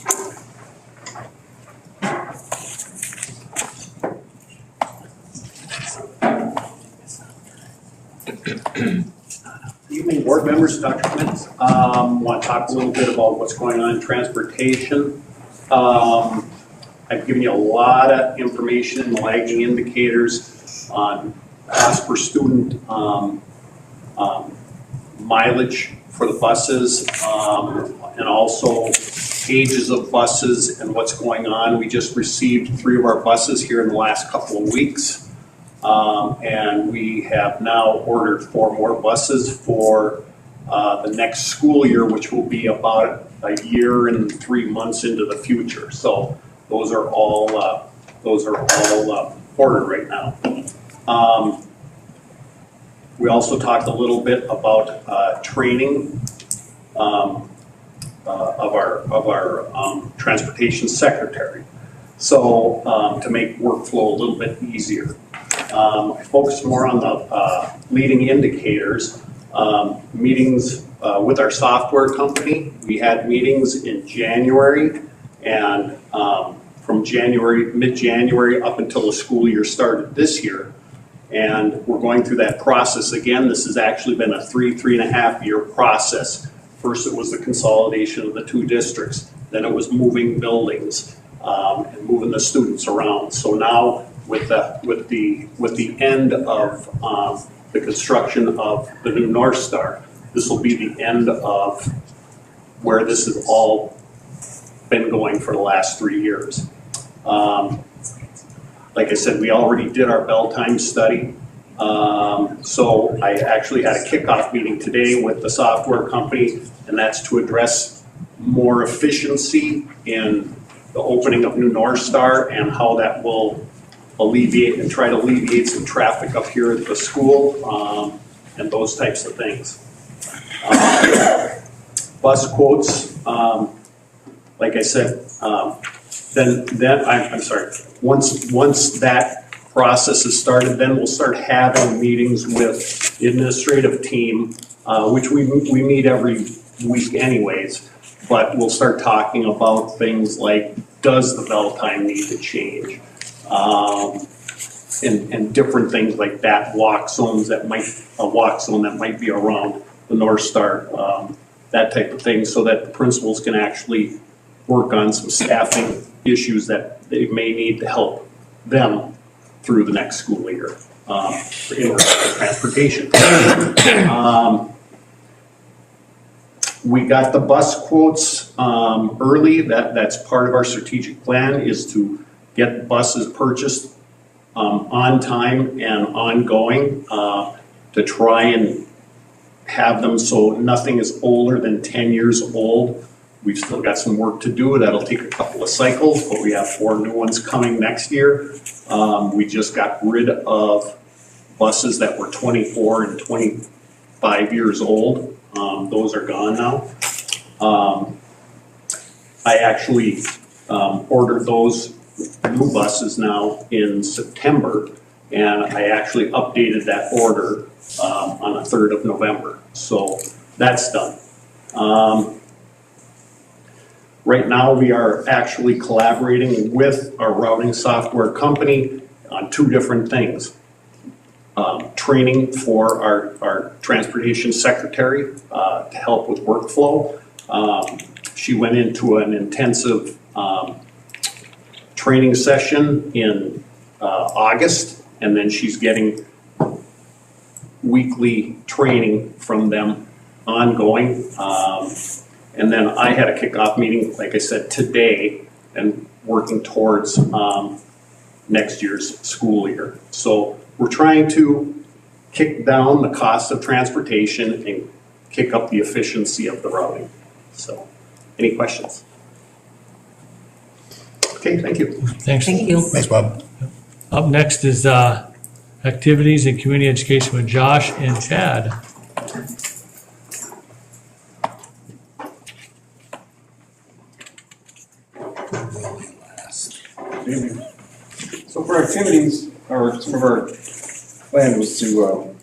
Evening, board members, Dr. Clements. Want to talk a little bit about what's going on in transportation. I've given you a lot of information and lagging indicators on cost per student, mileage for the buses, and also ages of buses and what's going on. We just received 3 of our buses here in the last couple of weeks. And we have now ordered 4 more buses for the next school year, which will be about a year and 3 months into the future. So those are all ordered right now. We also talked a little bit about training of our transportation secretary. So to make workflow a little bit easier. I focused more on the leading indicators. Meetings with our software company. We had meetings in January, and from mid-January up until the school year started this year. And we're going through that process again. This has actually been a 3.5 year process. First, it was the consolidation of the 2 districts. Then it was moving buildings and moving the students around. So now, with the end of the construction of the new North Star, this will be the end of where this has all been going for the last 3 years. Like I said, we already did our bell time study. So I actually had a kickoff meeting today with the software company, and that's to address more efficiency in the opening of New North Star and how that will alleviate and try to alleviate some traffic up here at the school and those types of things. Bus quotes, like I said, I'm sorry. Once that process is started, then we'll start having meetings with the administrative team, which we meet every week anyways. But we'll start talking about things like, does the bell time need to change? And different things like that, a walk zone that might be around the North Star, that type of thing, so that the principals can actually work on some staffing issues that they may need to help them through the next school year in transportation. We got the bus quotes early. That's part of our strategic plan, is to get buses purchased on time and ongoing to try and have them so nothing is older than 10 years old. We've still got some work to do. That'll take a couple of cycles, but we have 4 new ones coming next year. We just got rid of buses that were 24 and 25 years old. Those are gone now. I actually ordered those new buses now in September, and I actually updated that order on the 3rd of November. So that's done. Right now, we are actually collaborating with our routing software company on two different things. Training for our transportation secretary to help with workflow. She went into an intensive training session in August, and then she's getting weekly training from them ongoing. And then I had a kickoff meeting, like I said, today, and working towards next year's school year. So we're trying to kick down the cost of transportation and kick up the efficiency of the routing. So, any questions? Okay, thank you. Thanks. Thank you. Thanks, Bob. Up next is activities and community education with Josh and Chad. So for activities, some of our plan was to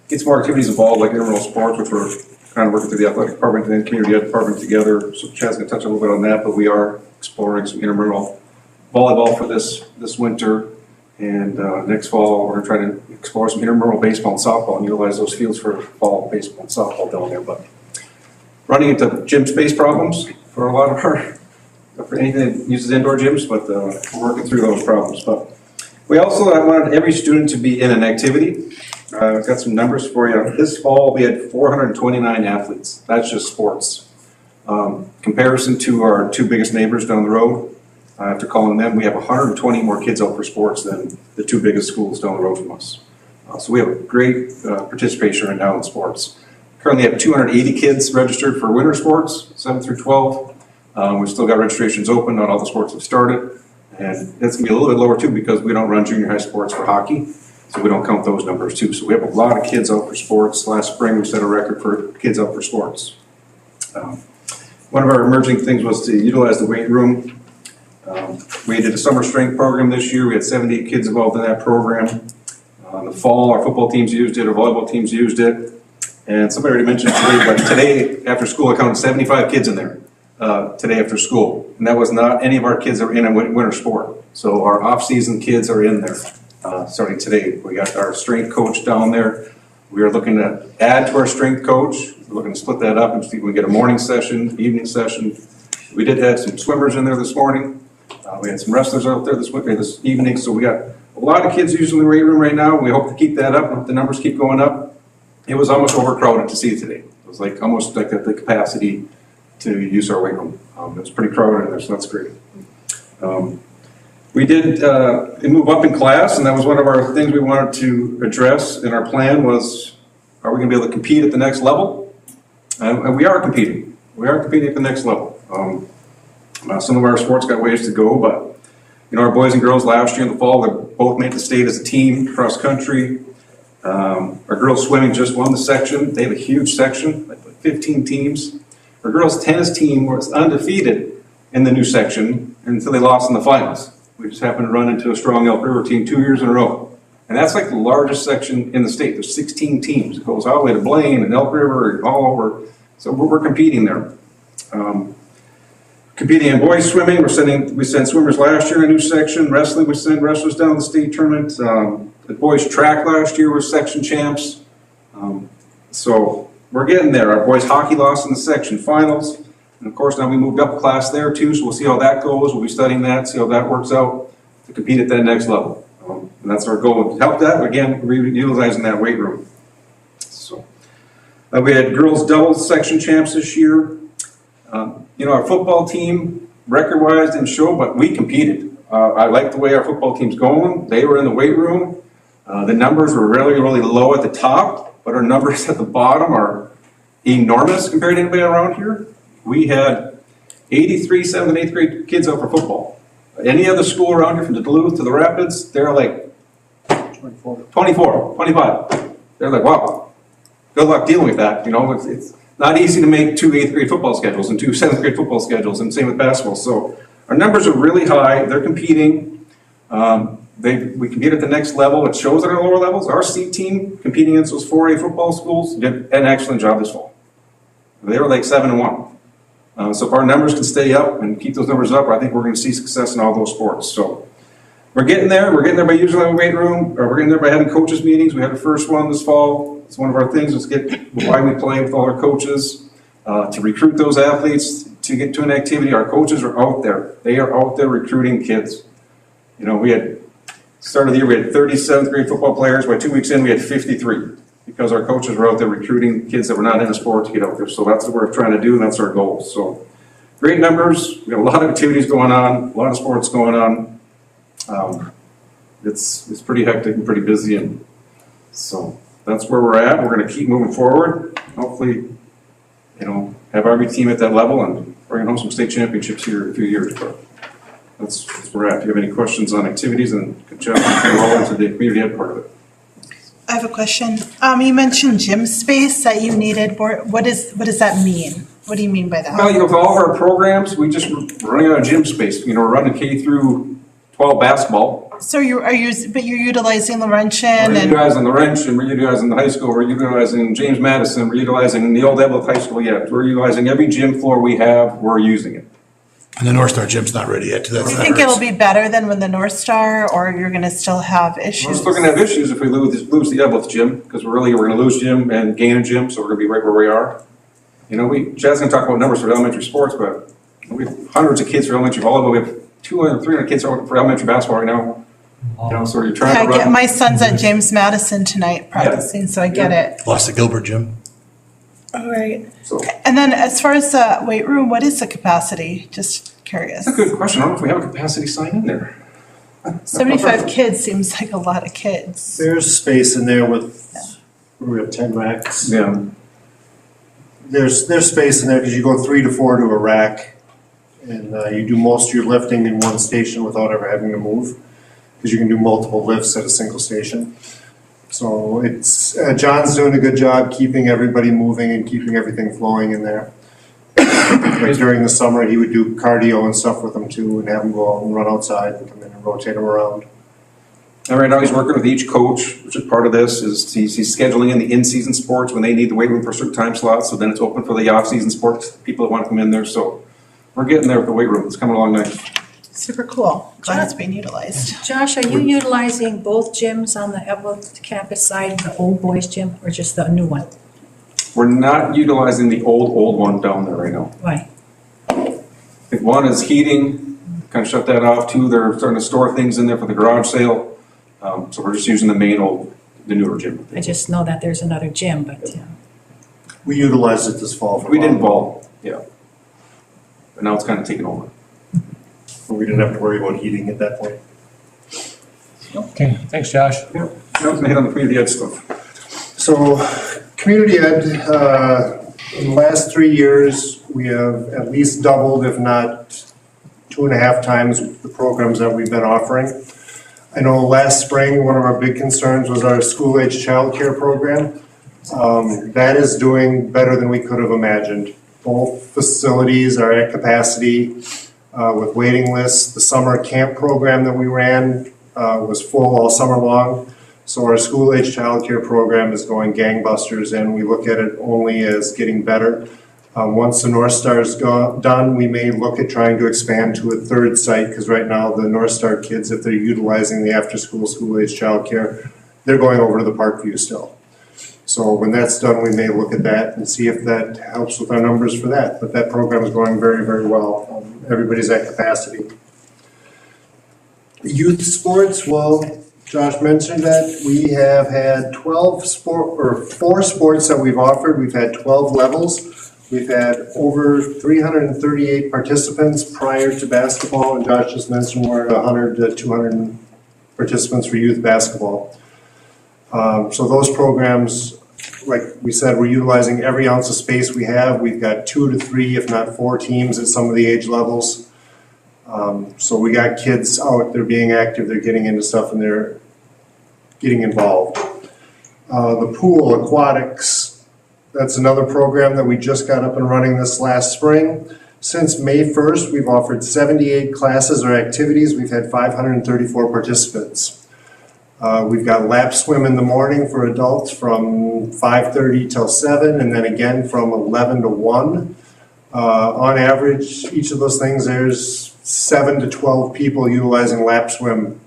get some more activities involved, like intramural sports, which we're kind of working through the athletic department and community ed department together. So Chad's gonna touch a little bit on that, but we are exploring some intramural volleyball for this winter. And next fall, we're gonna try to explore some intramural baseball and softball and utilize those fields for fall baseball and softball down there. But running into gym space problems for a lot of for anything that uses indoor gyms, but we're working through those problems. But we also wanted every student to be in an activity. I've got some numbers for you. This fall, we had 429 athletes. That's just sports. Comparison to our two biggest neighbors down the road, after calling them, we have 120 more kids out for sports than the two biggest schools down the road from us. So we have a great participation right now in sports. Currently have 280 kids registered for winter sports, 7 through 12. We've still got registrations open, not all the sports have started. And it's gonna be a little bit lower too because we don't run junior high sports for hockey, so we don't count those numbers too. So we have a lot of kids out for sports. Last spring, we set a record for kids out for sports. One of our emerging things was to utilize the weight room. We did a summer strength program this year. We had 78 kids involved in that program. In the fall, our football teams used it, our volleyball teams used it. And somebody already mentioned today, but today after school, I counted 75 kids in there. Today after school, and that was not any of our kids that were in a winter sport. So our off-season kids are in there starting today. We got our strength coach down there. We are looking to add to our strength coach. We're looking to split that up and see if we can get a morning session, evening session. We did have some swimmers in there this morning. We had some wrestlers out there this evening. So we got a lot of kids using the weight room right now. We hope to keep that up. If the numbers keep going up, it was almost overcrowded to see today. It was like almost like at the capacity to use our weight room. It was pretty crowded in there, so that's great. We did move up in class, and that was one of our things we wanted to address in our plan was, are we gonna be able to compete at the next level? And we are competing. We are competing at the next level. Some of our sports got ways to go, but you know, our boys and girls last year in the fall, they both made the state as a team, cross country. Our girls swimming just won the section. They have a huge section, like 15 teams. Our girls' tennis team was undefeated in the new section until they lost in the finals. We just happened to run into a strong Elk River team 2 years in a row. And that's like the largest section in the state. There's 16 teams. It goes all the way to Blaine and Elk River and all over. So we're competing there. Competing in boys swimming, we sent swimmers last year in a new section. Wrestling, we sent wrestlers down to the state tournament. The boys track last year was section champs. So we're getting there. Our boys hockey lost in the section finals. And of course, now we moved up a class there too, so we'll see how that goes. We'll be studying that, see how that works out to compete at that next level. And that's our goal. To help that, again, we're utilizing that weight room. So we had girls doubles section champs this year. You know, our football team, record-wise, didn't show, but we competed. I like the way our football team's going. They were in the weight room. The numbers were really, really low at the top, but our numbers at the bottom are enormous compared to anybody around here. We had 83 7th and 8th grade kids out for football. Any other school around here, from the Duluth to the Rapids, they're like 24, 25. They're like, wow, good luck dealing with that. You know, it's not easy to make 2 8th grade football schedules and 2 7th grade football schedules, and same with basketball. So our numbers are really high. They're competing. We compete at the next level. It shows at our lower levels. Our C team competing against those 4A football schools did an excellent job this fall. They were like 7-1. So if our numbers can stay up and keep those numbers up, I think we're going to see success in all those sports. So we're getting there. We're getting there by using the weight room, or we're getting there by having coaches meetings. We had the first one this fall. It's one of our things. Let's get why we play with all our coaches, to recruit those athletes to get to an activity. Our coaches are out there. They are out there recruiting kids. You know, we had, start of the year, we had 30 7th grade football players. By 2 weeks in, we had 53 because our coaches were out there recruiting kids that were not in a sport to get out there. So that's what we're trying to do, and that's our goal. So great numbers. We got a lot of activities going on, a lot of sports going on. It's pretty hectic and pretty busy, and so that's where we're at. We're going to keep moving forward. Hopefully, have every team at that level and bring home some state championships here in a few years. But that's where we're at. If you have any questions on activities, and Jeff can roll into the community ed part of it. I have a question. You mentioned gym space that you needed. What does that mean? What do you mean by that? Well, with all of our programs, we just running out of gym space. We're running K through 12 basketball. So you're utilizing Laurentian We're and utilizing Laurentian, we're utilizing the high school, we're utilizing James Madison, we're utilizing the old Evelyn High School yet. We're utilizing every gym floor we have, we're using it. And the North Star gym's not ready yet. do you think it'll be better than when the North Star, or you're going to still have We're issues? still gonna have issues if we lose the Evelyn gym, because we're gonna lose gym and gain a gym, so we're gonna be right where we are. Chad's gonna talk about numbers for elementary sports, but we have hundreds of kids for elementary volleyball, we have 200, 300 kids for elementary basketball right now. So you're trying to run. My son's at James Madison tonight practicing, so I get it. Lost the Gilbert gym. All right. So And then as far as the weight room, what is the capacity? Just curious. that's a good question. I don't know if we have a capacity sign in there. 75 kids seems like a lot of kids. There's space in there we have 10 racks. Yeah. There's space in there because you go 3 to 4 to a rack, and you do most of your lifting in one station without ever having to move, because you can do multiple lifts at a single station. So it's John's doing a good job keeping everybody moving and keeping everything flowing in there. Like during the summer, he would do cardio and stuff with them too, and have them go out and run outside and come in and rotate them around. And right now he's working with each coach, which is part of this, is he's scheduling in the in-season sports when they need the weight room for certain time slots, so then it's open for the off-season sports, people that want to come in there. So we're getting there with the weight room. It's coming along nice. Super cool. Glad it's being utilized. Josh, are you utilizing both gyms on the Evelyn campus side, the old boys gym, or just the new one? We're not utilizing the old one down there right now. Why? I think one is heating, kind of shut that off. Two, they're starting to store things in there for the garage sale. So we're just using the newer gym. I just know that there's another gym, but. We utilized it this fall. We didn't ball, yeah. But now it's kind of taken over. We didn't have to worry about heating at that point. Okay, thanks, Josh. Yeah, I was gonna hit on the community ed stuff. So, community ed, in the last 3 years, we have at least doubled, if not 2.5 times, the programs that we've been offering. I know last spring, one of our big concerns was our school-age childcare program. That is doing better than we could have imagined. Both facilities are at capacity with waiting lists. The summer camp program that we ran was full all summer long. So our school-age childcare program is going gangbusters, and we look at it only as getting better. Once the North Star is done, we may look at trying to expand to a third site, because right now the North Star kids, if they're utilizing the after-school school-age childcare, they're going over to the Parkview still. So when that's done, we may look at that and see if that helps with our numbers for that. But that program is going very, very well. Everybody's at capacity. Youth sports, well, Josh mentioned that we have had 4 sports that we've offered. We've had 12 levels. We've had over 338 participants prior to basketball, and Josh just mentioned we're at 100 to 200 participants for youth basketball. So those programs, like we said, we're utilizing every ounce of space we have. We've got 2 to 3, if not 4 teams at some of the age levels. So we got kids out, they're being active, they're getting into stuff, and they're getting involved. The pool aquatics, that's another program that we just got up and running this last spring. Since May 1st, we've offered 78 classes or activities. We've had 534 participants. We've got lap swim in the morning for adults from 5:30 till 7, and then again from 11 to 1. On average, each of those things, there's 7 to 12 people utilizing lap swim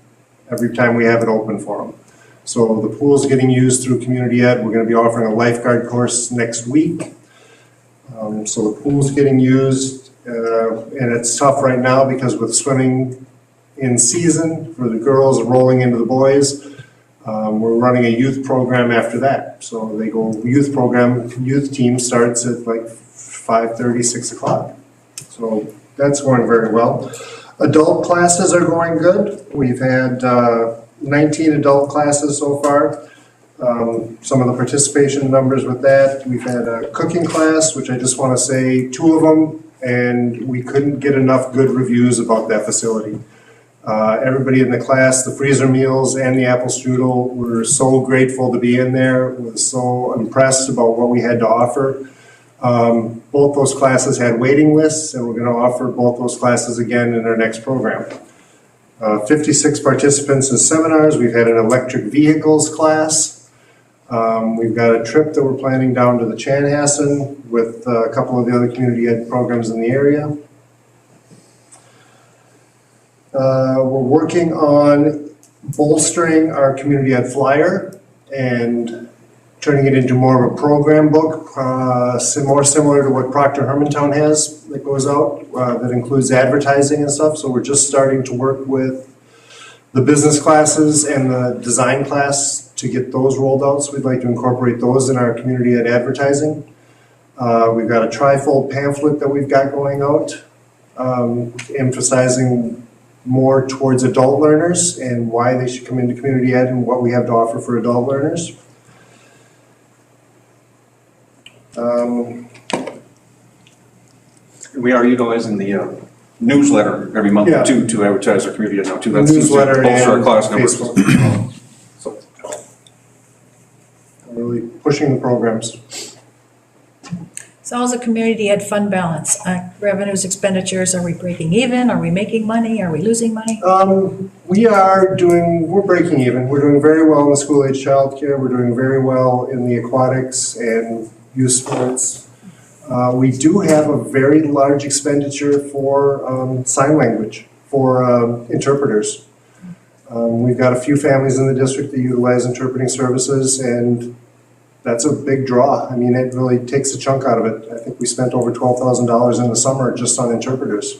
every time we have it open for them. So the pool's getting used through Community Ed. We're going to be offering a lifeguard course next week. So the pool's getting used, and it's tough right now because with swimming in season for the girls rolling into the boys, we're running a youth program after that. So they go youth team starts at like 5:30, 6 o'clock. So that's going very well. Adult classes are going good. We've had 19 adult classes so far. Some of the participation numbers with that, we've had a cooking class, which I just want to say 2 of them, and we couldn't get enough good reviews about that facility. Everybody in the class, the freezer meals and the apple strudel, were so grateful to be in there, was so impressed about what we had to offer. Both those classes had waiting lists, and we're going to offer both those classes again in our next program. 56 participants in seminars. We've had an electric vehicles class. We've got a trip that we're planning down to the Chanhassen with a couple of the other community ed programs in the area. We're working on bolstering our community ed flyer and turning it into more of a program book, more similar to what Proctor Hermantown has that goes out, that includes advertising and stuff. So we're just starting to work with the business classes and the design class to get those rolled out. So we'd like to incorporate those in our community ed advertising. We've got a trifold pamphlet that we've got going out, emphasizing more towards adult learners and why they should come into community ed and what we have to offer for adult learners. We are utilizing the newsletter every month Yeah. to advertise our community now too. That's Newsletter to bolster our and class numbers. Facebook. So, Really pushing the programs. So how's the community ed fund balance? Revenues, expenditures, are we breaking even? Are we making money? Are we losing money? We're breaking even. We're doing very well in the school age childcare. We're doing very well in the aquatics and youth sports. We do have a very large expenditure for sign language, for interpreters. We've got a few families in the district that utilize interpreting services, and that's a big draw. I mean, it really takes a chunk out of it. I think we spent over $12,000 in the summer just on interpreters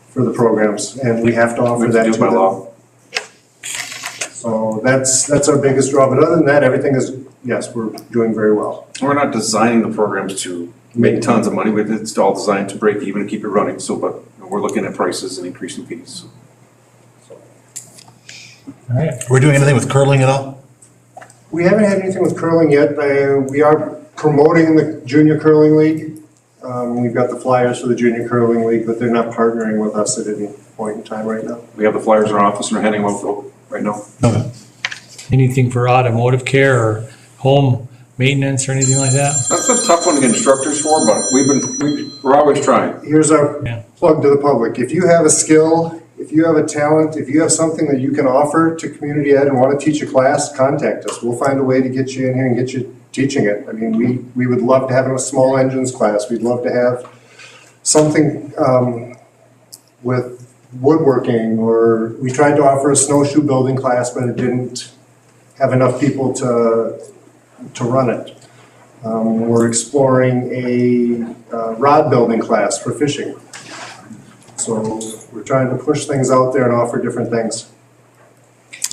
for the programs, and we have to offer that to them. Law. So that's our biggest draw. But other than that, everything is, yes, we're doing very well. we're not designing the programs to make tons of money. It's all designed to break even and keep it running. So, but we're looking at prices and increasing fees. All right. Are we doing anything with curling at all? We haven't had anything with curling yet. We are promoting the Junior Curling League. We've got the flyers for the Junior Curling League, but they're not partnering with us at any point in time right now. We have the flyers in our office and we're handing them out right now. Okay. Anything for automotive care or home maintenance or anything like that? That's a tough one to get instructors for, but we're always trying. Here's our plug to the public. If you have a skill, if you have a talent, if you have something that you can offer to community ed and want to teach a class, contact us. We'll find a way to get you in here and get you teaching it. I mean, we would love to have a small engines class. We'd love to have something with woodworking, or we tried to offer a snowshoe building class, but it didn't have enough people to run it. We're exploring a rod building class for fishing. So we're trying to push things out there and offer different things.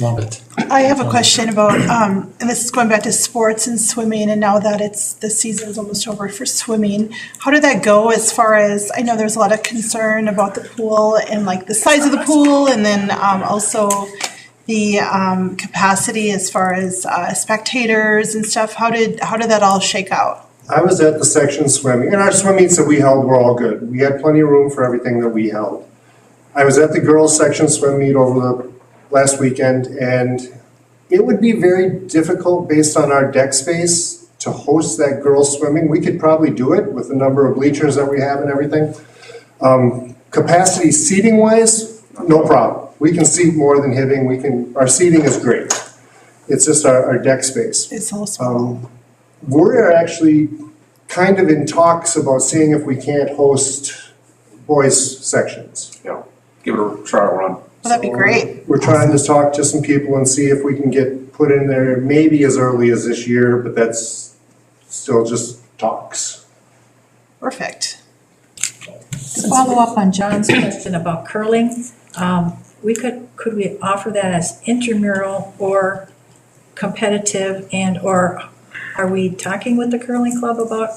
Love it. I have a question about, and this is going back to sports and swimming, and now that the season's almost over for swimming, how did that go as far as, I know there's a lot of concern about the pool and like the size of the pool, and then also the capacity as far as spectators and stuff. How did that all shake out? I was at the section swimming, and our swim meets that we held were all good. We had plenty of room for everything that we held. I was at the girls section swim meet over the last weekend, and it would be very difficult based on our deck space to host that girls swimming. We could probably do it with the number of bleachers that we have and everything. Capacity seating wise, no problem. We can seat more than Hibbing. Our seating is great. It's just our deck space. It's so small. We're actually kind of in talks about seeing if we can't host boys sections. Yeah, give it a trial run. Well, that'd be great. We're trying to talk to some people and see if we can get put in there maybe as early as this year, but that's still just talks. Perfect. To follow up on John's question about curling, could we offer that as intramural or competitive, and or are we talking with the curling club about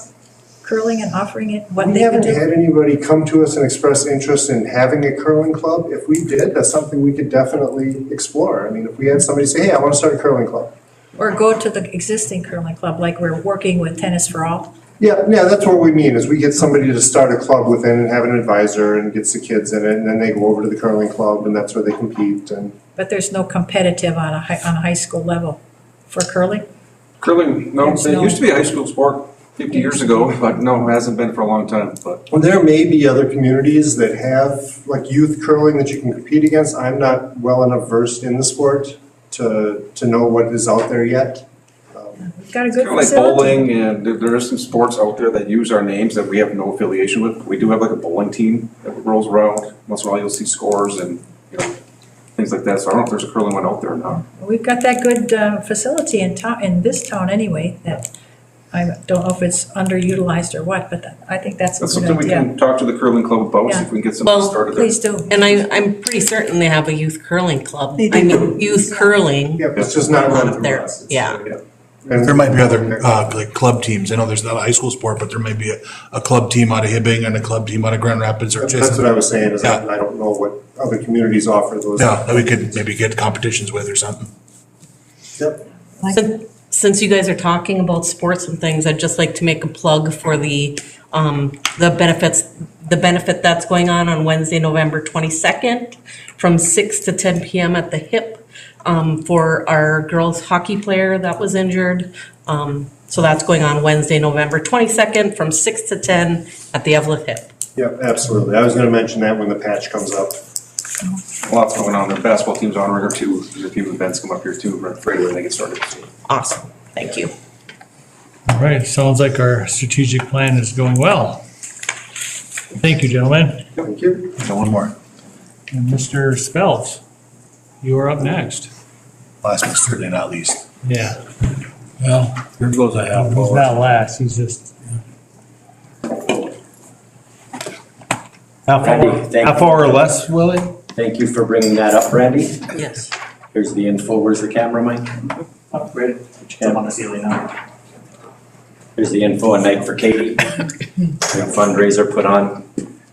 curling and offering it, what We they would haven't do? had anybody come to us and express interest in having a curling club. If we did, that's something we could definitely explore. I mean, if we had somebody say, hey, I want to start a curling club. Or go to the existing curling club, like we're working with Tennis for All? Yeah, that's what we mean, is we get somebody to start a club within and have an advisor and gets the kids in it, and then they go over to the curling club, and that's where they compete. And But there's no competitive on a high school level for curling? Curling, no, There's it no- used to be a high school sport 50 years ago, but no, it hasn't been for a long time, but. Well, there may be other communities that have like youth curling that you can compete against. I'm not well enough versed in the sport to know what is out there yet. We've got a good Kind of like facility. bowling, and there are some sports out there that use our names that we have no affiliation with. We do have like a bowling team that rolls around. Once in a while, you'll see scores and, things like that. So I don't know if there's a curling one out there or not. We've got that good facility in town, in this town anyway, that I don't know if it's underutilized or what, but I think that's a That's good something we idea. can talk to the curling club about, see if we can get something Well, started there. Please do. And I'm pretty certain they have a youth curling club. They I do. mean, youth curling. Yeah, but it's just not run through There, us. yeah. And There might be other, like club teams. I know there's not a high school sport, but there might be a club team out of Hibbing and a club team out of Grand Rapids or just. That's what I was saying, is Yeah. I don't know what other communities offer those. Yeah, that we could maybe get competitions with or something. Yep. Since you guys are talking about sports and things, I'd just like to make a plug for the benefit that's going on Wednesday, November 22nd, from 6 to 10 p.m. at the HIP, for our girls hockey player that was injured. So that's going on Wednesday, November 22nd, from 6 to 10 at the Evelyn HIP. Yep, absolutely. I was gonna mention that when the patch comes up. Lots going on. Their basketball team's on rigor too. There's a few events come up here too, right away when they get started. Awesome, thank you. All right, sounds like our strategic plan is going well. Thank you, gentlemen. Thank you. So one more. And Mr. Speltz, you are up next. Last but certainly not least. Yeah. Well, Here goes a half he's hour. not last, he's just. Randy, thank Half you. hour or less, Willie? Thank you for bringing that up, Randy. Yes. Here's the info. Where's the camera, Mike? Upgraded. It's up on the ceiling now. Here's the info, a night for Katie. Big fundraiser put on.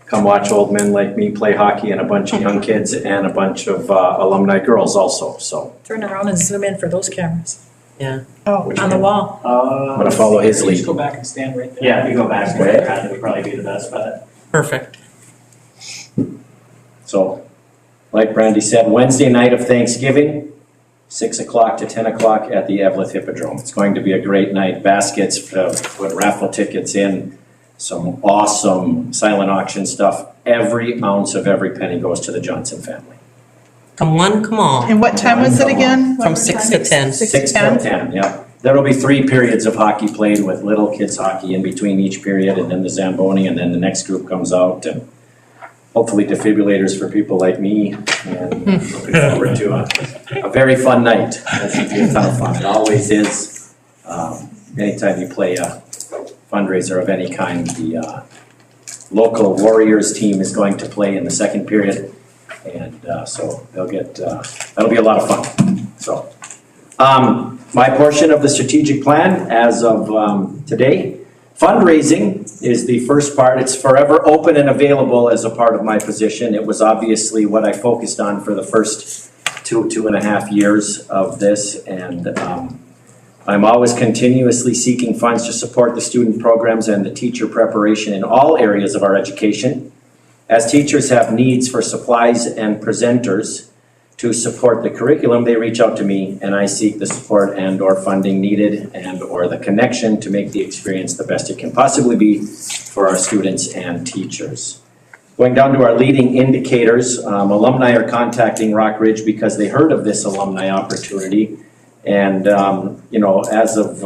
Come watch old men like me play hockey, and a bunch of young kids and a bunch of alumni girls also, so. Turn around and zoom in for those cameras Yeah. on the wall. I'm gonna follow his Just lead. go back and stand right there. Yeah, if you go back Right there. That would probably be the best bet. Perfect. So, like Brandy said, Wednesday night of Thanksgiving, 6 o'clock to 10 o'clock at the Evelyn Hippodrome. It's going to be a great night. Baskets, put raffle tickets in, some awesome silent auction stuff. Every ounce of every penny goes to the Johnson family. Come one, come all. And what time was it again? From 6 to 10. 6 to 10, yeah. There'll be 3 periods of hockey played with little kids hockey in between each period, and then the Zamboni, and then the next group comes out, and hopefully defibrillators for people like me, and looking forward to a very fun night. It's gonna be a ton of fun. It always is. Anytime you play a fundraiser of any kind, the local Warriors team is going to play in the second period, and so they'll get, that'll be a lot of fun. So, my portion of the strategic plan as of today, fundraising is the first part. It's forever open and available as a part of my position. It was obviously what I focused on for the first 2.5 years of this, and I'm always continuously seeking funds to support the student programs and the teacher preparation in all areas of our education. As teachers have needs for supplies and presenters to support the curriculum, they reach out to me, and I seek the support and or funding needed and or the connection to make the experience the best it can possibly be for our students and teachers. Going down to our leading indicators, alumni are contacting Rock Ridge because they heard of this alumni opportunity. And, as of,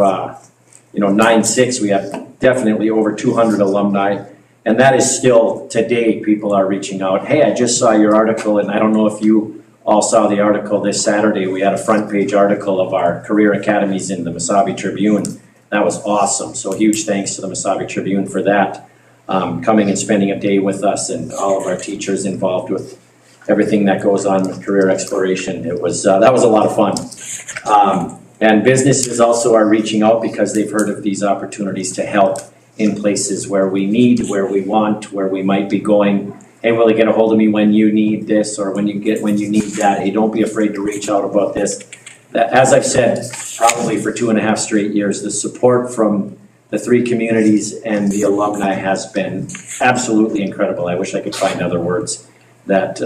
9/6, we have definitely over 200 alumni. And that is still, today, people are reaching out. Hey, I just saw your article, and I don't know if you all saw the article this Saturday. We had a front page article of our career academies in the Mesabi Tribune. That was awesome. So huge thanks to the Mesabi Tribune for that. Coming and spending a day with us and all of our teachers involved with everything that goes on with career exploration. It was, that was a lot of fun. And businesses also are reaching out because they've heard of these opportunities to help in places where we need, where we want, where we might be going. Hey, will you get a hold of me when you need this or when you need that? Hey, don't be afraid to reach out about this. As I've said, probably for 2.5 straight years, the support from the 3 communities and the alumni has been absolutely incredible. I wish I could find other words. That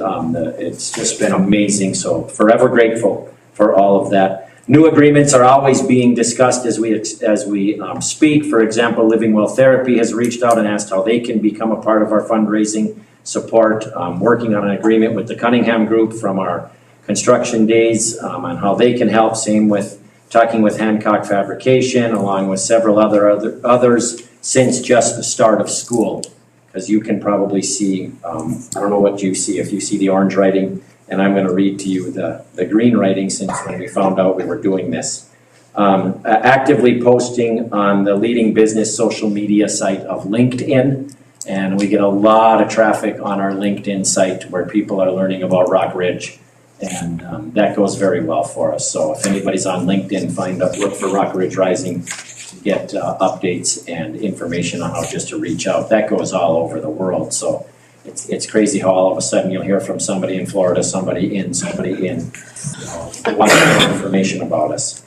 it's just been amazing. So forever grateful for all of that. New agreements are always being discussed as we speak. For example, Living Well Therapy has reached out and asked how they can become a part of our fundraising support. Working on an agreement with the Cunningham Group from our construction days on how they can help. Same with talking with Hancock Fabrication, along with several others since just the start of school. Because you can probably see, I don't know what you see, if you see the orange writing, and I'm going to read to you the green writing since when we found out we were doing this. Actively posting on the leading business social media site of LinkedIn, and we get a lot of traffic on our LinkedIn site where people are learning about Rock Ridge, and that goes very well for us. So if anybody's on LinkedIn, look for Rock Ridge Rising to get updates and information on how just to reach out. That goes all over the world, so it's crazy how all of a sudden you'll hear from somebody in Florida, somebody in. They want to know information about us.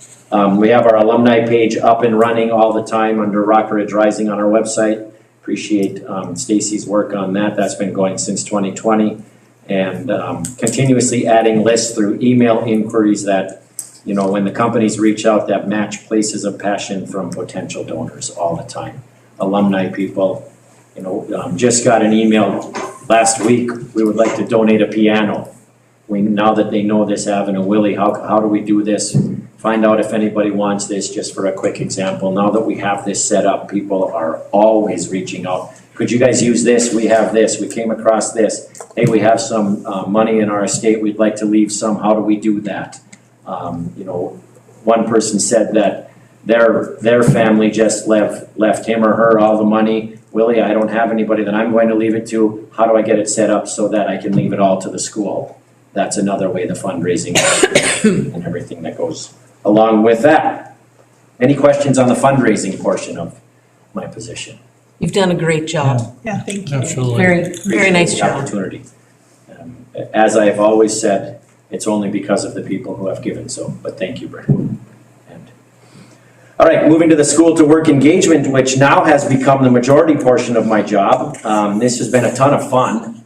We have our alumni page up and running all the time under Rock Ridge Rising on our website. Appreciate Stacy's work on that. That's been going since 2020. And continuously adding lists through email inquiries that, when the companies reach out, that match places of passion from potential donors all the time. Alumni people, just got an email last week, we would like to donate a piano. Now that they know this avenue, Willie, how do we do this? Find out if anybody wants this, just for a quick example. Now that we have this set up, people are always reaching out. Could you guys use this? We have this. We came across this. Hey, we have some money in our estate. We'd like to leave some. How do we do that? One person said that their family just left him or her all the money. Willie, I don't have anybody that I'm going to leave it to. How do I get it set up so that I can leave it all to the school? That's another way the fundraising and everything that goes along with that. Any questions on the fundraising portion of my position? You've done a great job. Yeah, thank you. Absolutely. Very nice the job. Opportunity. As I've always said, it's only because of the people who have given so, but thank you, Brent. All right, moving to the school to work engagement, which now has become the majority portion of my job. This has been a ton of fun.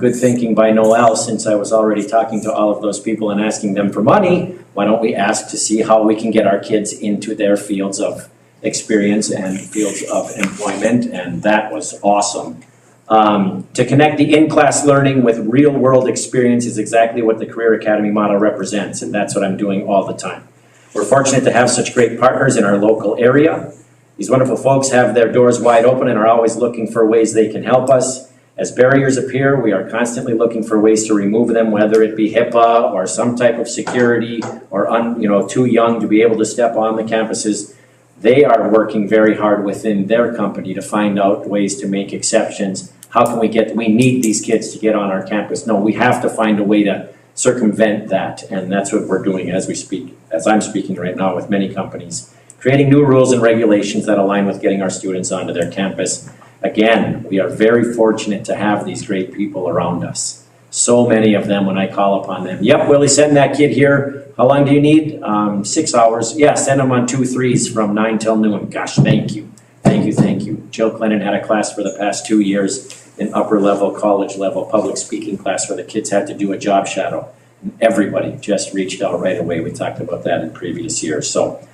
Good thinking by Noel, since I was already talking to all of those people and asking them for money. Why don't we ask to see how we can get our kids into their fields of experience and fields of employment, and that was awesome. To connect the in-class learning with real-world experience is exactly what the Career Academy model represents, and that's what I'm doing all the time. We're fortunate to have such great partners in our local area. These wonderful folks have their doors wide open and are always looking for ways they can help us. As barriers appear, we are constantly looking for ways to remove them, whether it be HIPAA or some type of security or too young to be able to step on the campuses. They are working very hard within their company to find out ways to make exceptions. How can we need these kids to get on our campus? No, we have to find a way to circumvent that, and that's what we're doing as we speak, as I'm speaking right now with many companies, creating new rules and regulations that align with getting our students onto their campus. Again, we are very fortunate to have these great people around us. So many of them, when I call upon them, yep, Willie, send that kid here. How long do you need? 6 hours. Yeah, send them on 2 3s from 9 till noon. Gosh, thank you. Thank you, thank you. Jill Clennon had a class for the past 2 years, an upper level, college level public speaking class where the kids had to do a job shadow. And everybody just reached out right away. We talked about that in previous years. So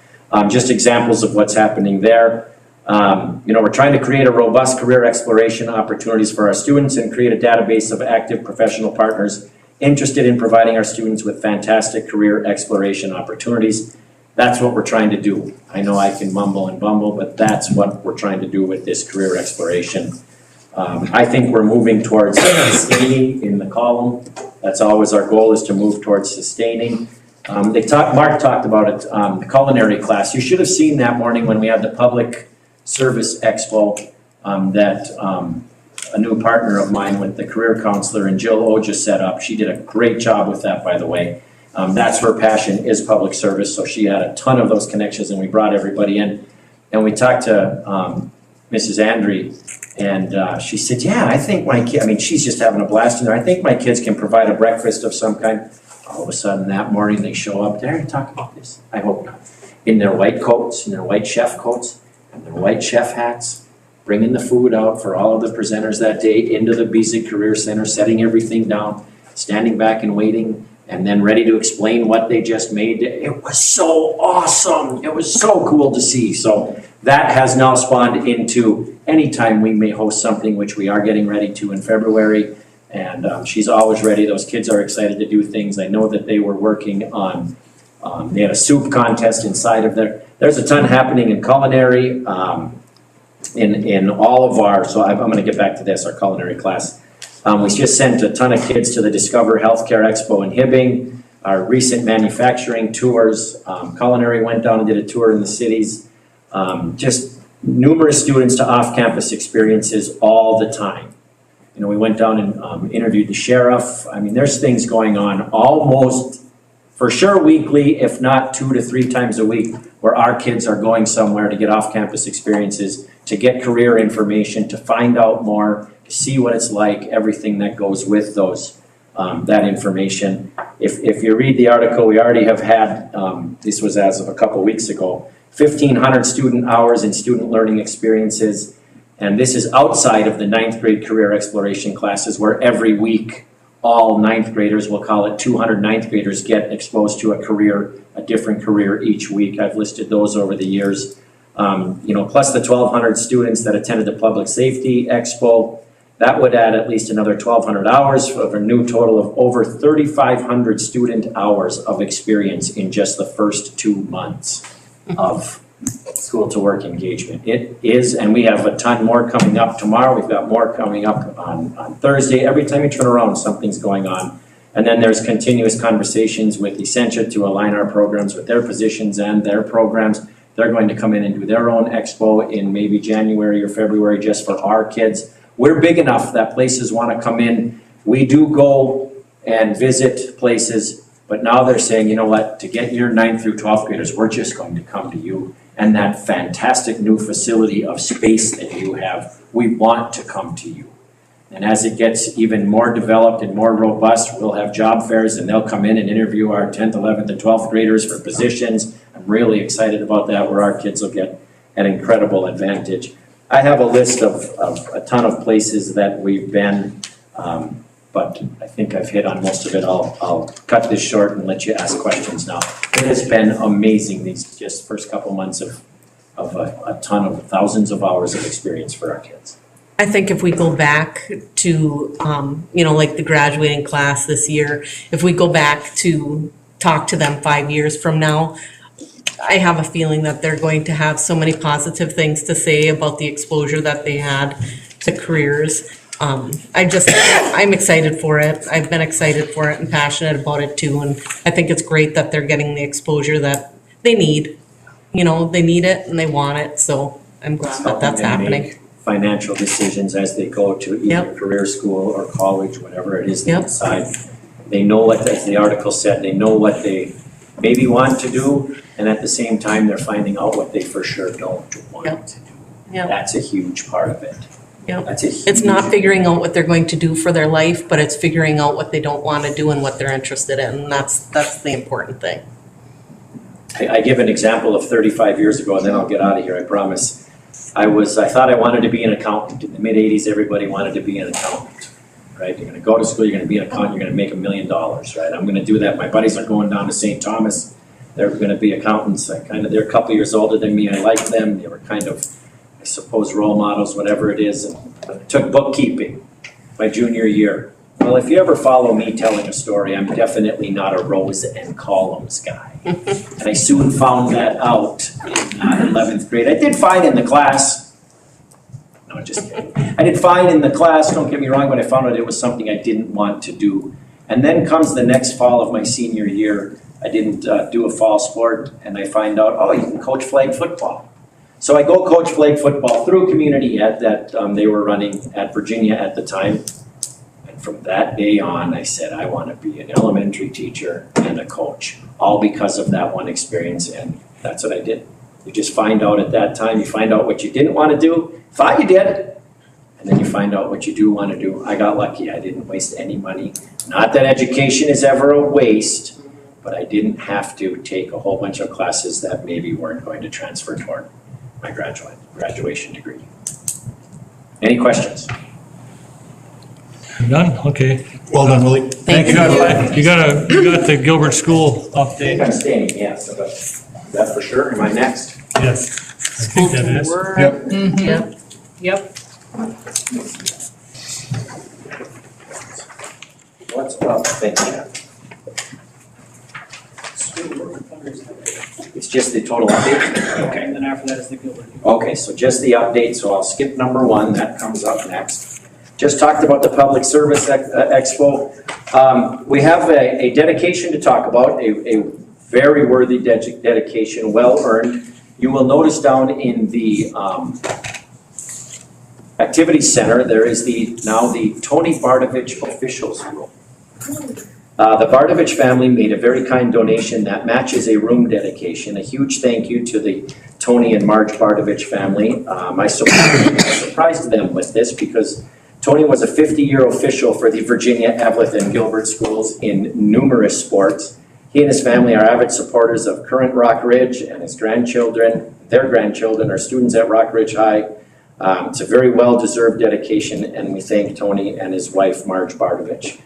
just examples of what's happening there. We're trying to create a robust career exploration opportunities for our students and create a database of active professional partners interested in providing our students with fantastic career exploration opportunities. That's what we're trying to do. I know I can mumble and bumble, but that's what we're trying to do with this career exploration. I think we're moving towards sustaining in the column. That's always our goal, is to move towards sustaining. Mark talked about it, the culinary class. You should have seen that morning when we had the public service expo, that a new partner of mine with the career counselor and Jill Oja set up. She did a great job with that, by the way. That's her passion, is public service, so she had a ton of those connections, and we brought everybody in. And we talked to Mrs. Andre, and she said, yeah, I think my kid, I mean, she's just having a blast in there. I think my kids can provide a breakfast of some kind. All of a sudden that morning they show up there and talk about this. I hope not. In their white coats, in their white chef coats, and their white chef hats, bringing the food out for all of the presenters that day into the BZ Career Center, setting everything down, standing back and waiting, and then ready to explain what they just made. It was so awesome. It was so cool to see. So that has now spawned into any time we may host something, which we are getting ready to in February. And she's always ready. Those kids are excited to do things. I know that they were working on, they had a soup contest inside of there. There's a ton happening in culinary, in all of our, so I'm going to get back to this, our culinary class. We just sent a ton of kids to the Discover Healthcare Expo in Hibbing, our recent manufacturing tours. Culinary went down and did a tour in the cities. Just numerous students to off-campus experiences all the time. You know, we went down and interviewed the sheriff. I mean, there's things going on almost, for sure weekly, if not 2 to 3 times a week, where our kids are going somewhere to get off-campus experiences, to get career information, to find out more, to see what it's like, everything that goes with those, that information. If you read the article, we already have had, this was as of a couple weeks ago, 1,500 student hours in student learning experiences. And this is outside of the 9th grade career exploration classes, where every week all 9th graders, we'll call it 200 9th graders, get exposed to a career, a different career each week. I've listed those over the years. You know, plus the 1,200 students that attended the Public Safety Expo, that would add at least another 1,200 hours for a new total of over 3,500 student hours of experience in just the first 2 months of school to work engagement. It is, and we have a ton more coming up tomorrow. We've got more coming up on Thursday. Every time you turn around, something's going on. And then there's continuous conversations with Essentia to align our programs with their positions and their programs. They're going to come in and do their own expo in maybe January or February just for our kids. We're big enough that places want to come in. We do go and visit places, but now they're saying, you know what, to get your 9th through 12th graders, we're just going to come to you. And that fantastic new facility of space that you have, we want to come to you. And as it gets even more developed and more robust, we'll have job fairs and they'll come in and interview our 10th, 11th, and 12th graders for positions. I'm really excited about that, where our kids will get an incredible advantage. I have a list of a ton of places that we've been, but I think I've hit on most of it. I'll cut this short and let you ask questions now. It has been amazing, these just first couple months of a ton of thousands of hours of experience for our kids. I think if we go back to, you know, like the graduating class this year, if we go back to talk to them 5 years from now, I have a feeling that they're going to have so many positive things to say about the exposure that they had to careers. I'm excited for it. I've been excited for it and passionate about it too. And I think it's great that they're getting the exposure that they need. You know, they need it and they want it. So I'm glad that that's happening. Financial decisions as they go to either career school or college, whatever it is they decide. They know what, as the article said, they know what they maybe want to do, and at the same time, they're finding out what they for sure don't want to do. That's a huge part of it. That's a huge, it's not figuring out what they're going to do for their life, but it's figuring out what they don't want to do and what they're interested in. And that's the important thing. I give an example of 35 years ago, and then I'll get out of here, I promise. I thought I wanted to be an accountant. In the mid-'80s, everybody wanted to be an accountant, right? You're going to go to school, you're going to be an accountant, you're going to make $1 million, right? I'm going to do that. My buddies are going down to St. Thomas. They're going to be accountants. They're a couple years older than me. I like them. They were kind of, I suppose, role models, whatever it is. And I took bookkeeping my junior year. Well, if you ever follow me telling a story, I'm definitely not a rows and columns guy. And I soon found that out in 11th grade. I did fine in the class. No, just kidding. I did fine in the class, don't get me wrong, but I found out it was something I didn't want to do. And then comes the next fall of my senior year. I didn't do a fall sport, and I find out, oh, you can coach flag football. So I go coach flag football through community ed that they were running at Virginia at the time. And from that day on, I said, I want to be an elementary teacher and a coach, all because of that one experience, and that's what I did. You just find out at that time, you find out what you didn't want to do, thought you did, and then you find out what you do want to do. I got lucky, I didn't waste any money. Not that education is ever a waste, but I didn't have to take a whole bunch of classes that maybe weren't going to transfer toward my graduation degree. Any questions? Done? Okay. Well done, Willie. Thank you. You got the Gilbert School I think I'm update? staying, yes, but is that for sure? Am I next? Yes, I think that is. Yep. Yep. What's up? Thank you. It's just the total update? Okay. And then after that is the Gilbert. Okay, so just the update, so I'll skip number 1, that comes up next. Just talked about the Public Service Expo. We have a dedication to talk about, a very worthy dedication, well earned. You will notice down in the Activities Center, there is now the Tony Bardovich Officials Room. The Bardovich family made a very kind donation that matches a room dedication. A huge thank you to the Tony and Marge Bardovich family. I surprised them with this because Tony was a 50-year official for the Virginia, Evelyn, and Gilbert schools in numerous sports. He and his family are avid supporters of current Rock Ridge, and his grandchildren, their grandchildren, are students at Rock Ridge High. It's a very well-deserved dedication, and we thank Tony and his wife, Marge Bardovich.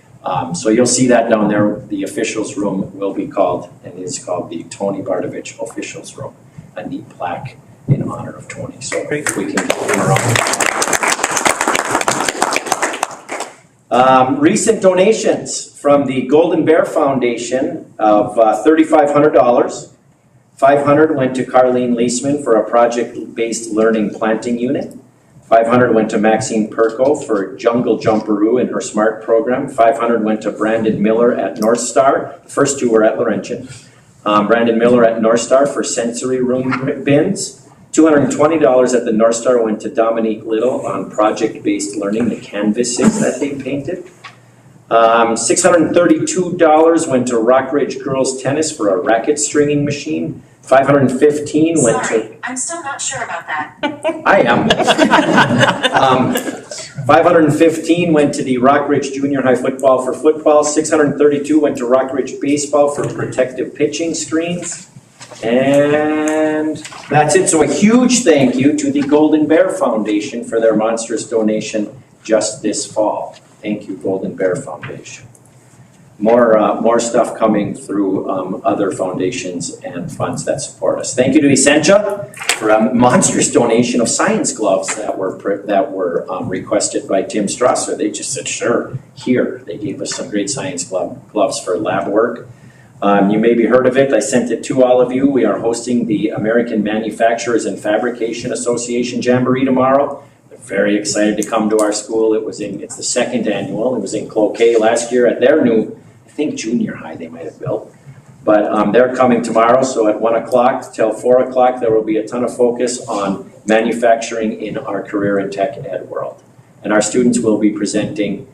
So you'll see that down there. The officials room will be called, and it is called the Tony Bardovich Officials Room, a neat plaque in honor of Tony. So if we can give him a round. Recent donations from the Golden Bear Foundation of $3,500. $500 went to Carlene Leisman for a project-based learning planting unit. $500 went to Maxine Perko for Jungle Jumperoo in her SMART program. $500 went to Brandon Miller at North Star. The first two were at Laurentian. Brandon Miller at North Star for sensory room bins. $220 at the North Star went to Dominique Little on project-based learning, the canvases that they painted. $632 went to Rock Ridge Girls Tennis for a racket stringing machine. $515 went to... I'm still not sure about that. I am. $515 went to the Rock Ridge Junior High football for football. $632 went to Rock Ridge baseball for protective pitching screens. And that's it. So a huge thank you to the Golden Bear Foundation for their monstrous donation just this fall. Thank you, Golden Bear Foundation. More stuff coming through other foundations and funds that support us. Thank you to Essentia for a monstrous donation of science gloves that were requested by Tim Strasser. They just said, sure, here. They gave us some great science gloves for lab work. You maybe heard of it. I sent it to all of you. We are hosting the American Manufacturers and Fabrication Association Jamboree tomorrow. They're very excited to come to our school. It's the second annual. It was in Cloquet last year at their new, I think, junior high they might have built. But they're coming tomorrow, so at 1 o'clock till 4 o'clock, there will be a ton of focus on manufacturing in our career and tech ed world. And our students will be presenting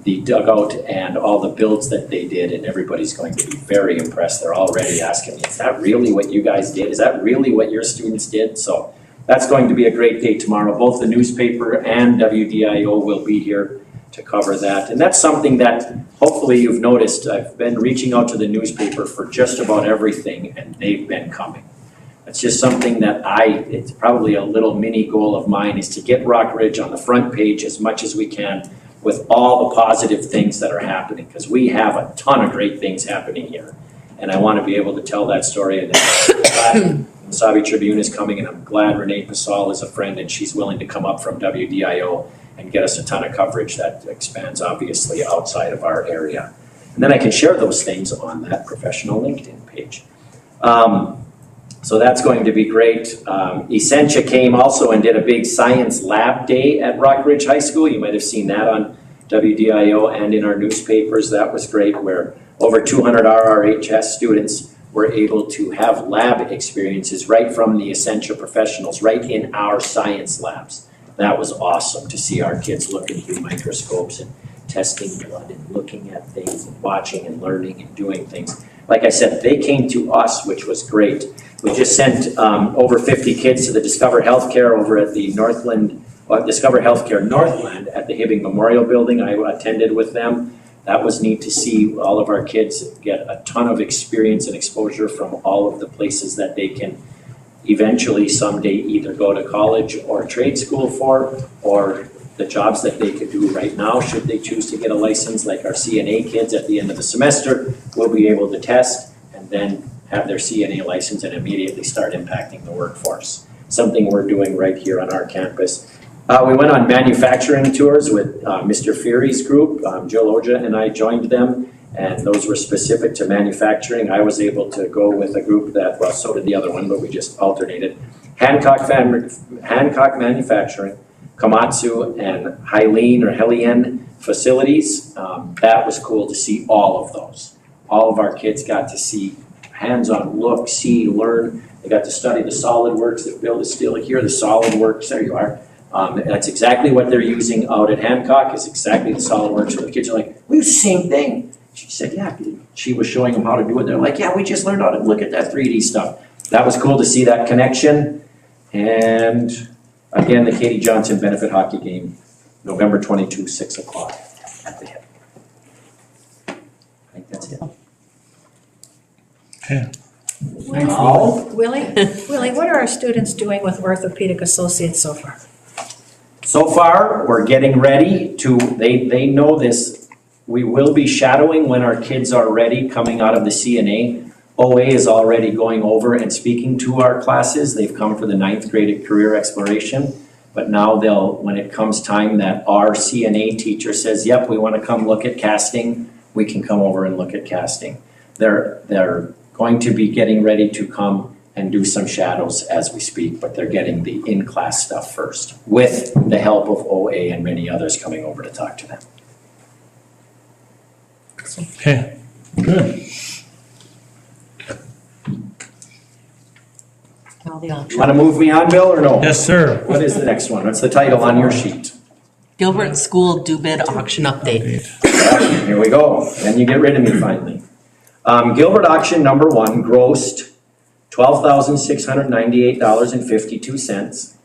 the dugout and all the builds that they did, and everybody's going to be very impressed. They're already asking me, is that really what you guys did? Is that really what your students did? So that's going to be a great day tomorrow. Both the newspaper and WDIO will be here to cover that. And that's something that hopefully you've noticed. I've been reaching out to the newspaper for just about everything, and they've been coming. It's just something that it's probably a little mini goal of mine, is to get Rock Ridge on the front page as much as we can with all the positive things that are happening, because we have a ton of great things happening here. And I want to be able to tell that story. And I'm glad the Sabi Tribune is coming, and I'm glad Renee Pasal is a friend and she's willing to come up from WDIO and get us a ton of coverage that expands obviously outside of our area. And then I can share those things on that professional LinkedIn page. So that's going to be great. Essentia came also and did a big science lab day at Rockridge High School. You might have seen that on WDIO and in our newspapers. That was great, where over 200 RRHS students were able to have lab experiences right from the Essentia professionals, right in our science labs. That was awesome to see our kids looking through microscopes and testing blood and looking at things and watching and learning and doing things. Like I said, they came to us, which was great. We just sent over 50 kids to the Discover Healthcare over at the Discover Healthcare Northland at the Hibbing Memorial Building. I attended with them. That was neat to see all of our kids get a ton of experience and exposure from all of the places that they can eventually someday either go to college or trade school for, or the jobs that they could do right now should they choose to get a license. Like our CNA kids at the end of the semester will be able to test and then have their CNA license and immediately start impacting the workforce. Something we're doing right here on our campus. We went on manufacturing tours with Mr. Feary's group. Jill Oja and I joined them, and those were specific to manufacturing. I was able to go with a group that, well, so did the other one, but we just alternated. Hancock Manufacturing, Komatsu, and Helien facilities. That was cool to see all of those. All of our kids got to see hands-on look, see, learn. They got to study the SolidWorks that Bill is still here, the SolidWorks, there you are. That's exactly what they're using out at Hancock, is exactly the SolidWorks. So the kids are like, we use the same thing. She said, yeah. She was showing them how to do it. They're like, yeah, we just learned how to look at that 3D stuff. That was cool to see that connection. And again, the Katie Johnson benefit hockey game, November 22, 6 o'clock at the Hip. I think that's it. Okay. Willie, what are our students doing with Orthopedic Associates so far? So far, we're getting ready to, they know this. We will be shadowing when our kids are ready coming out of the CNA. OA is already going over and speaking to our classes. They've come for the 9th grade career exploration. But now when it comes time that our CNA teacher says, yep, we want to come look at casting, we can come over and look at casting. They're going to be getting ready to come and do some shadows as we speak, but they're getting the in-class stuff first with the help of OA and many others coming over to talk to them. Okay, good. Want to move me on, Bill, or no? Yes, sir. What is the next one? What's the title on your sheet? Gilbert School do bid auction update. Here we go. Then you get rid of me finally. Gilbert auction number 1 grossed $12,698.52,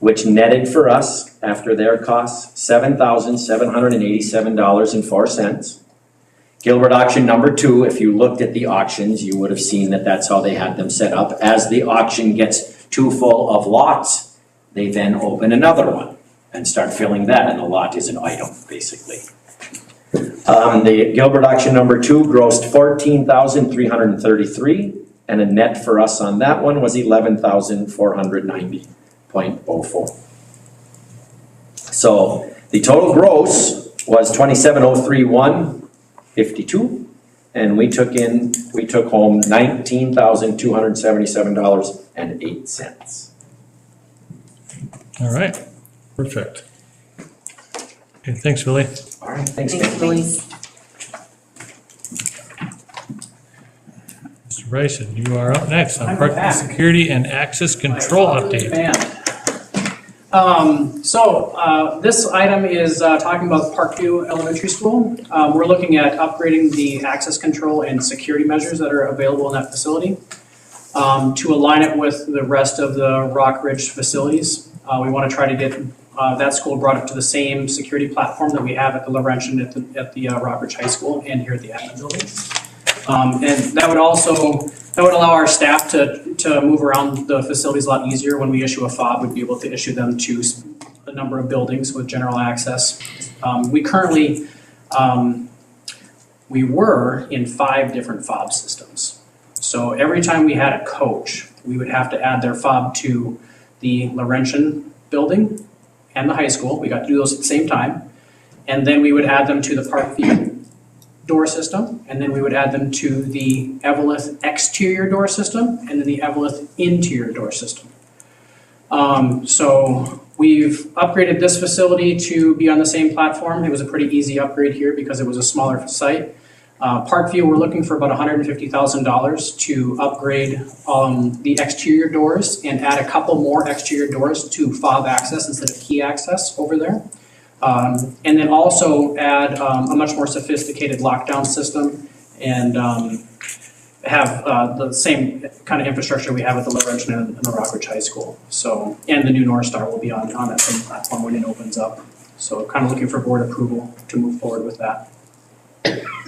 which netted for us after their costs $7,787.04. Gilbert auction number 2, if you looked at the auctions, you would have seen that that's how they had them set up. As the auction gets too full of lots, they then open another one and start filling that, and the lot is an item, basically. The Gilbert auction number 2 grossed $14,333, and a net for us on that one was $11,490.04. So the total gross was $27,031.52, and we took home $19,277.08. All right, perfect. Okay, thanks, Willie. All right, thanks, Thanks, Billy. Mr. Bryson, you are up next on parking security and access control update. This item is talking about Parkview Elementary School. We're looking at upgrading the access control and security measures that are available in that facility to align it with the rest of the Rockridge facilities. We want to try to get that school brought up to the same security platform that we have at the Laurentian at the Rockridge High School and here at the admin building. And that would allow our staff to move around the facilities a lot easier. When we issue a fob, we'd be able to issue them to a number of buildings with general access. We currently, we were in 5 different fob systems. So every time we had a coach, we would have to add their fob to the Laurentian building and the high school. We got to do those at the same time. And then we would add them to the Parkview door system, and then we would add them to the Evelyn exterior door system, and then the Evelyn interior door system. So we've upgraded this facility to be on the same platform. It was a pretty easy upgrade here because it was a smaller site. Parkview, we're looking for about $150,000 to upgrade the exterior doors and add a couple more exterior doors to fob access instead of key access over there. And then also add a much more sophisticated lockdown system and have the same kind of infrastructure we have at the Laurentian and the Rockridge High School. So, and the new North Star will be on that same platform when it opens up. So kind of looking for board approval to move forward with that.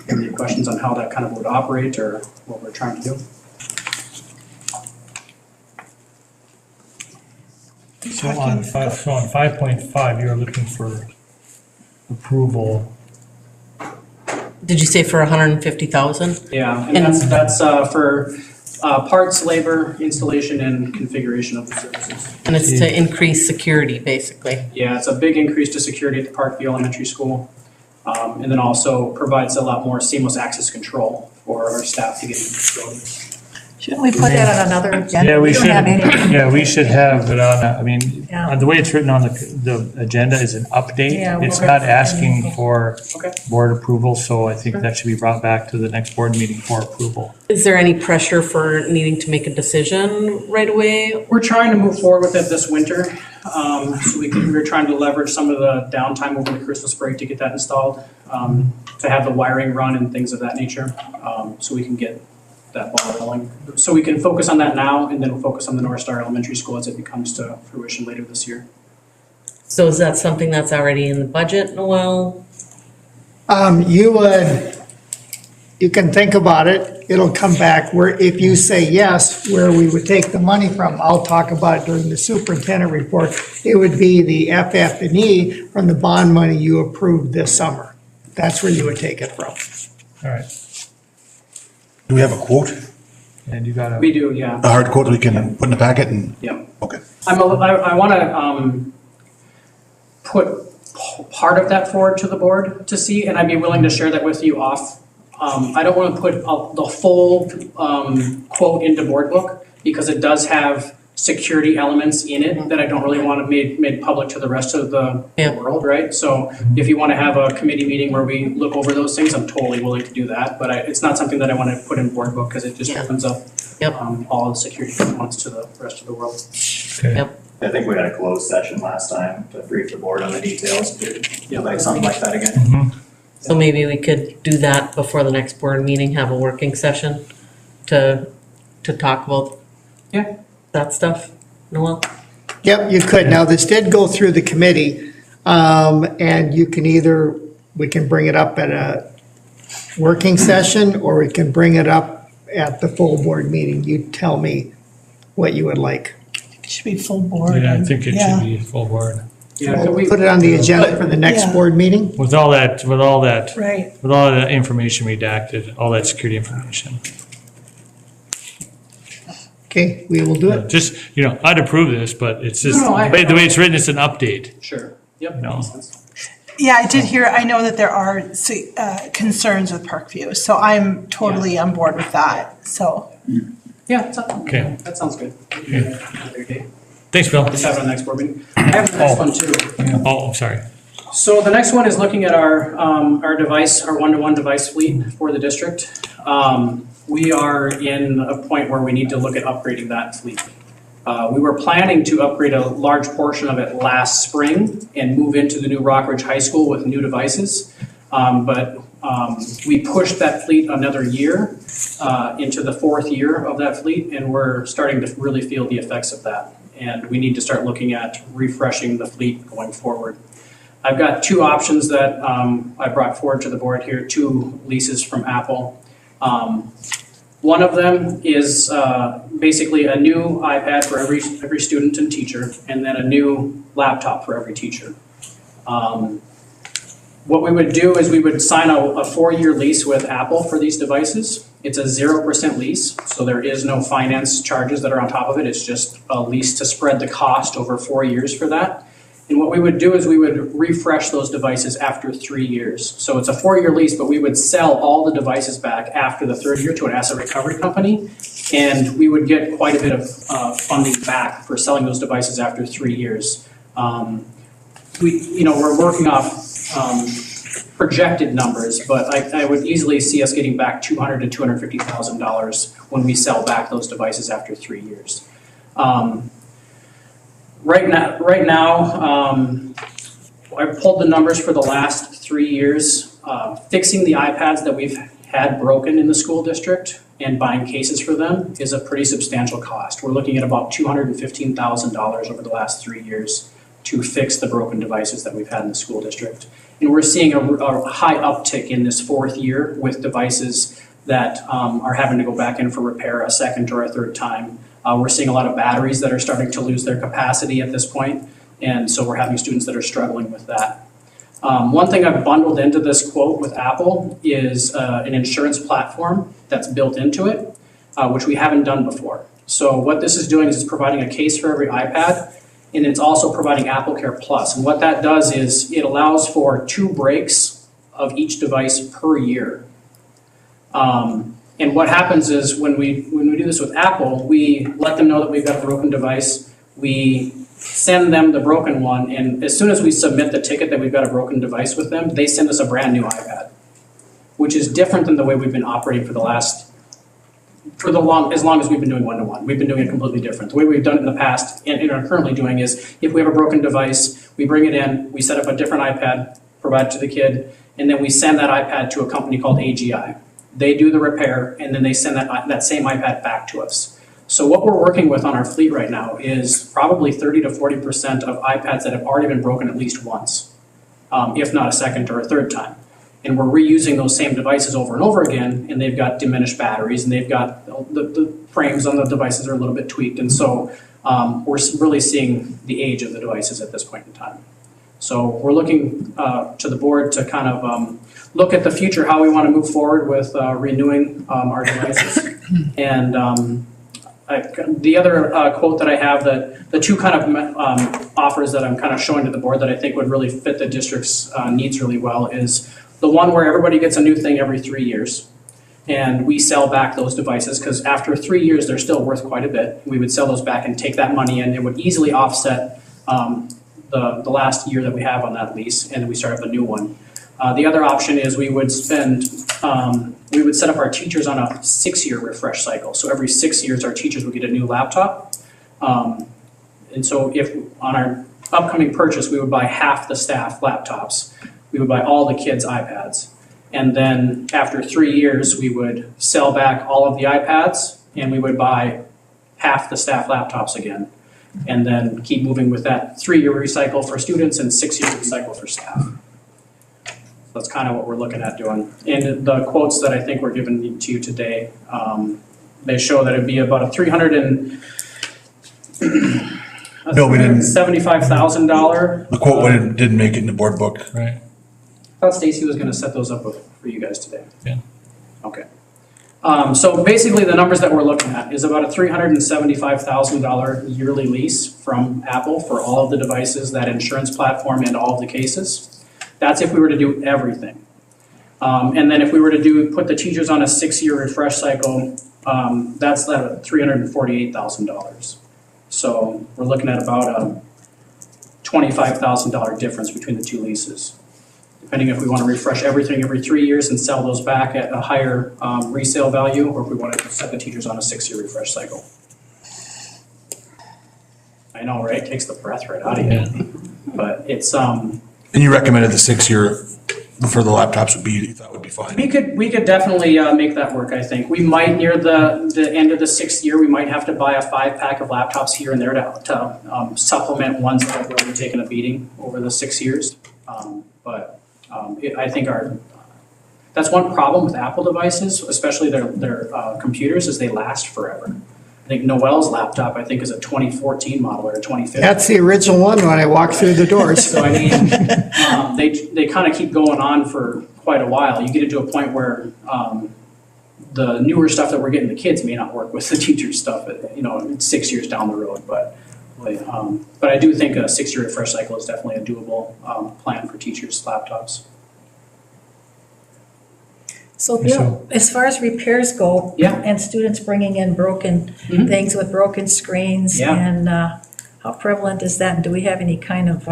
Any questions on how that kind of would operate or what we're trying to do? So on 5.5, you're looking for approval. Did you say for 150,000? Yeah, and that's for parts, labor, installation, and configuration of the services. And it's to increase security, basically. Yeah, it's a big increase to security at the Parkview Elementary School. And then also provides a lot more seamless access control for our staff to get into the facility. Shouldn't we put that on another agenda? Yeah, we don't should, have any. yeah, we should have it on, I mean, Yeah. the way it's written on the agenda is an update. Yeah, It's we're- not asking for Okay. board approval, so I think that should be brought back to the next board meeting for approval. Is there any pressure for needing to make a decision right away? We're trying to move forward with it this winter. So we're trying to leverage some of the downtime over the Christmas break to get that installed, to have the wiring run and things of that nature, so we can get that ball rolling. So we can focus on that now and then we'll focus on the North Star Elementary School as it becomes to fruition later this year. So is that something that's already in the budget, Noel? You can think about it, it'll come back, where if you say yes, where we would take the money from, I'll talk about it during the superintendent report. It would be the FF&E from the bond money you approved this summer. That's where you would take it from. All right, Do we have a quote, and you got We do, yeah. a hard quote we can put in the packet and? Yep. Okay. I want to put part of that forward to the board to see, and I'd be willing to share that with you off. I don't want to put the full quote into board book because it does have security elements in it that I don't really want to made public to the rest of the world, right? So if you want to have a committee meeting where we look over those things, I'm totally willing to do that. But it's not something that I want to put in board book because it just opens up all the security components to the rest of the world. Yep. I think we had a closed session last time to brief the board on the details. Could you like something like that again? So maybe we could do that before the next board meeting, have a working session to talk about that stuff, Noel? Yep, you could. Now, this did go through the committee, and you can we can bring it up at a working session, or we can bring it up at the full board meeting. You tell me what you would like. It should be full board. Yeah, I think it should be full board. Yeah, We'll put it on the agenda for the next board meeting. With all that Right. with all that information redacted, all that security information. Okay, we will do it. Just, I'd approve this, but it's just, No, the way it's written, it's an update. Sure. Yep. No. Makes sense. Yeah, I did hear, I know that there are concerns with Parkview, so I'm totally on board with that, so. Yeah, Okay. that sounds good. Okay. Okay. Thanks, Bill. Just have it on the next board meeting. I have the next one too. Oh, I'm sorry. So the next one is looking at our device, our one-to-one device fleet for the district. We are in a point where we need to look at upgrading that fleet. We were planning to upgrade a large portion of it last spring and move into the new Rockridge High School with new devices. But we pushed that fleet another year into the fourth year of that fleet, and we're starting to really feel the effects of that. And we need to start looking at refreshing the fleet going forward. I've got two options that I brought forward to the board here, two leases from Apple. One of them is basically a new iPad for every student and teacher, and then a new laptop for every teacher. What we would do is we would sign a 4-year lease with Apple for these devices. It's a 0% lease, so there is no finance charges that are on top of it. It's just a lease to spread the cost over 4 years for that. And what we would do is we would refresh those devices after 3 years. So it's a 4-year lease, but we would sell all the devices back after the 3rd year to an asset recovery company. And we would get quite a bit of funding back for selling those devices after 3 years. We're working off projected numbers, but I would easily see us getting back $200,000 to $250,000 when we sell back those devices after 3 years. Right now, I pulled the numbers for the last 3 years. Fixing the iPads that we've had broken in the school district and buying cases for them is a pretty substantial cost. We're looking at about $215,000 over the last 3 years to fix the broken devices that we've had in the school district. And we're seeing a high uptick in this 4th year with devices that are having to go back in for repair a 2nd or a 3rd time. We're seeing a lot of batteries that are starting to lose their capacity at this point, and so we're having students that are struggling with that. One thing I've bundled into this quote with Apple is an insurance platform that's built into it, which we haven't done before. So what this is doing is it's providing a case for every iPad, and it's also providing AppleCare Plus. And what that does is it allows for 2 breaks of each device per year. And what happens is when we do this with Apple, we let them know that we've got a broken device. We send them the broken one, and as soon as we submit the ticket that we've got a broken device with them, they send us a brand new iPad, which is different than the way we've been operating as long as we've been doing one-to-one. We've been doing it completely different. The way we've done it in the past and are currently doing is if we have a broken device, we bring it in, we set up a different iPad, provide it to the kid, and then we send that iPad to a company called AGI. They do the repair, and then they send that same iPad back to us. So what we're working with on our fleet right now is probably 30 to 40% of iPads that have already been broken at least once, if not a 2nd or a 3rd time. And we're reusing those same devices over and over again, and they've got diminished batteries, and they've got the frames on the devices are a little bit tweaked. And so we're really seeing the age of the devices at this point in time. So we're looking to the board to kind of look at the future, how we want to move forward with renewing our devices. And the other quote that I have, the 2 kind of offers that I'm kind of showing to the board that I think would really fit the district's needs really well is the one where everybody gets a new thing every 3 years. And we sell back those devices because after 3 years, they're still worth quite a bit. We would sell those back and take that money in. It would easily offset the last year that we have on that lease, and we start up a new one. The other option is we would set up our teachers on a 6-year refresh cycle. So every 6 years, our teachers would get a new laptop. And so if on our upcoming purchase, we would buy half the staff laptops. We would buy all the kids' iPads. And then after 3 years, we would sell back all of the iPads, and we would buy half the staff laptops again. And then keep moving with that 3-year recycle for students and 6-year recycle for staff. That's kind of what we're looking at doing. And the quotes that I think were given to you today, they show that it'd be about a $375,000. The quote didn't make it in the board book. Right. I thought Stacy was going to set those up for you guys today. Yeah. Okay. So basically the numbers that we're looking at is about a $375,000 yearly lease from Apple for all of the devices, that insurance platform, and all of the cases. That's if we were to do everything. And then if we were to put the teachers on a 6-year refresh cycle, that's that $348,000. So we're looking at about a $25,000 difference between the 2 leases, depending if we want to refresh everything every 3 years and sell those back at a higher resale value, or if we want to set the teachers on a 6-year refresh cycle. I know, right? It takes the breath right out of you. But it's And you recommended the 6-year for the laptops you thought would be fine. We could definitely make that work, I think. We might, near the end of the 6th year, we might have to buy a 5-pack of laptops here and there to supplement ones that have really taken a beating over the 6 years. I think that's one problem with Apple devices, especially their computers, is they last forever. I think Noel's laptop, I think, is a 2014 model or a 2015. That's the original one when I walked through the doors. So I mean, they kind of keep going on for quite a while. You get it to a point where the newer stuff that we're getting the kids may not work with the teacher stuff, 6 years down the road. But Really. But I do think a 6-year refresh cycle is definitely a doable plan for teachers' laptops. So Bill, as far as repairs go, Yeah. and students bringing in broken Mhm. things with broken screens, Yeah. and how prevalent is that? And do we have any kind of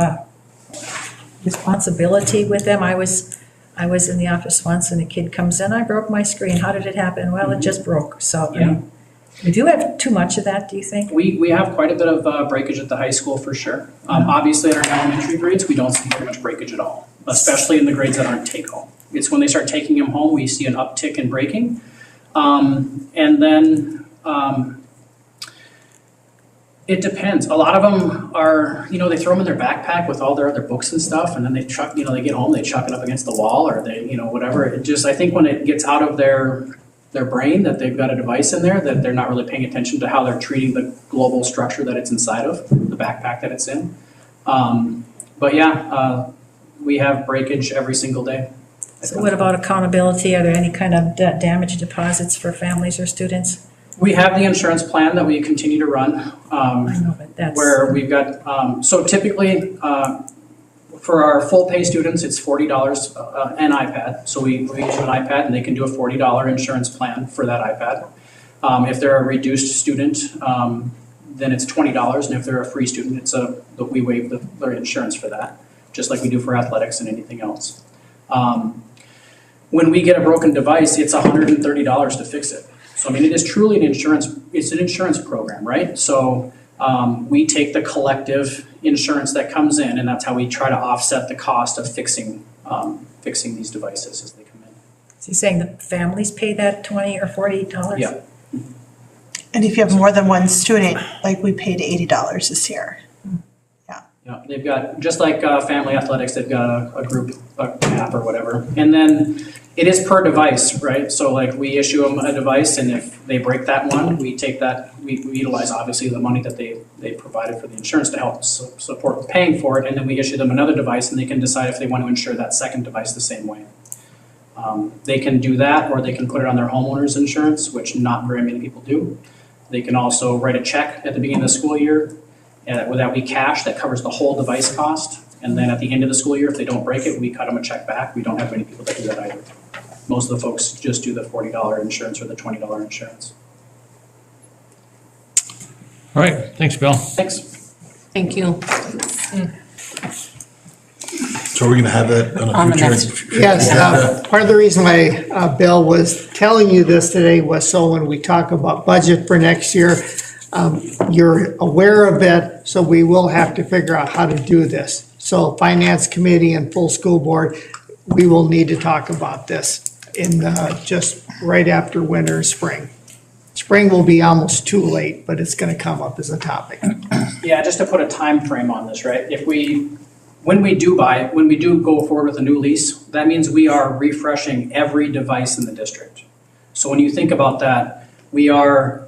responsibility with them? I was in the office once and a kid comes in, I broke my screen. How did it happen? Well, it just broke. So, Yeah. we do have too much of that, do you think? We have quite a bit of breakage at the high school for sure. Obviously, in our elementary grades, we don't see very much breakage at all, especially in the grades that aren't take-home. It's when they start taking them home, we see an uptick in breaking. And then it depends. A lot of them are, they throw them in their backpack with all their other books and stuff, and then they chuck, they get home, they chuck it up against the wall, or they, whatever. It just, I think when it gets out of their brain that they've got a device in there, that they're not really paying attention to how they're treating the global structure that it's inside of, the backpack that it's in. But yeah, we have breakage every single day. So what about accountability? Are there any kind of damage deposits for families or students? We have the insurance plan that we continue to run. I know, but that's. Where we've got, so typically, for our full pay students, it's $40 an iPad. So we issue an iPad and they can do a $40 insurance plan for that iPad. If they're a reduced student, then it's $20. And if they're a free student, we waive their insurance for that, just like we do for athletics and anything else. When we get a broken device, it's $130 to fix it. So I mean, it is truly an insurance program, right? So we take the collective insurance that comes in, and that's how we try to offset the cost of fixing these devices as they come in. So you're saying the families pay that $20 or $40? Yeah. And if you have more than one student, like we paid $80 this year. Yeah, they've got, just like family athletics, they've got a group app or whatever. And then it is per device, right? So like we issue them a device, and if they break that one, we take that, we utilize obviously the money that they provided for the insurance to help support paying for it, and then we issue them another device, and they can decide if they want to insure that second device the same way. They can do that, or they can put it on their homeowner's insurance, which not very many people do. They can also write a check at the beginning of the school year, that we cash, that covers the whole device cost. And then at the end of the school year, if they don't break it, we cut them a check back. We don't have many people that do that either. Most of the folks just do the $40 insurance or the $20 insurance. All right, thanks, Bill. Thanks. Thank you. So we're gonna have that on a future. Yes, part of the reason why Bill was telling you this today was so when we talk about budget for next year, you're aware of it, so we will have to figure out how to do this. So Finance Committee and full school board, we will need to talk about this in just right after winter, spring. Spring will be almost too late, but it's gonna come up as a topic. Yeah, just to put a time frame on this, right? When we do go forward with a new lease, that means we are refreshing every device in the district. So when you think about that, we are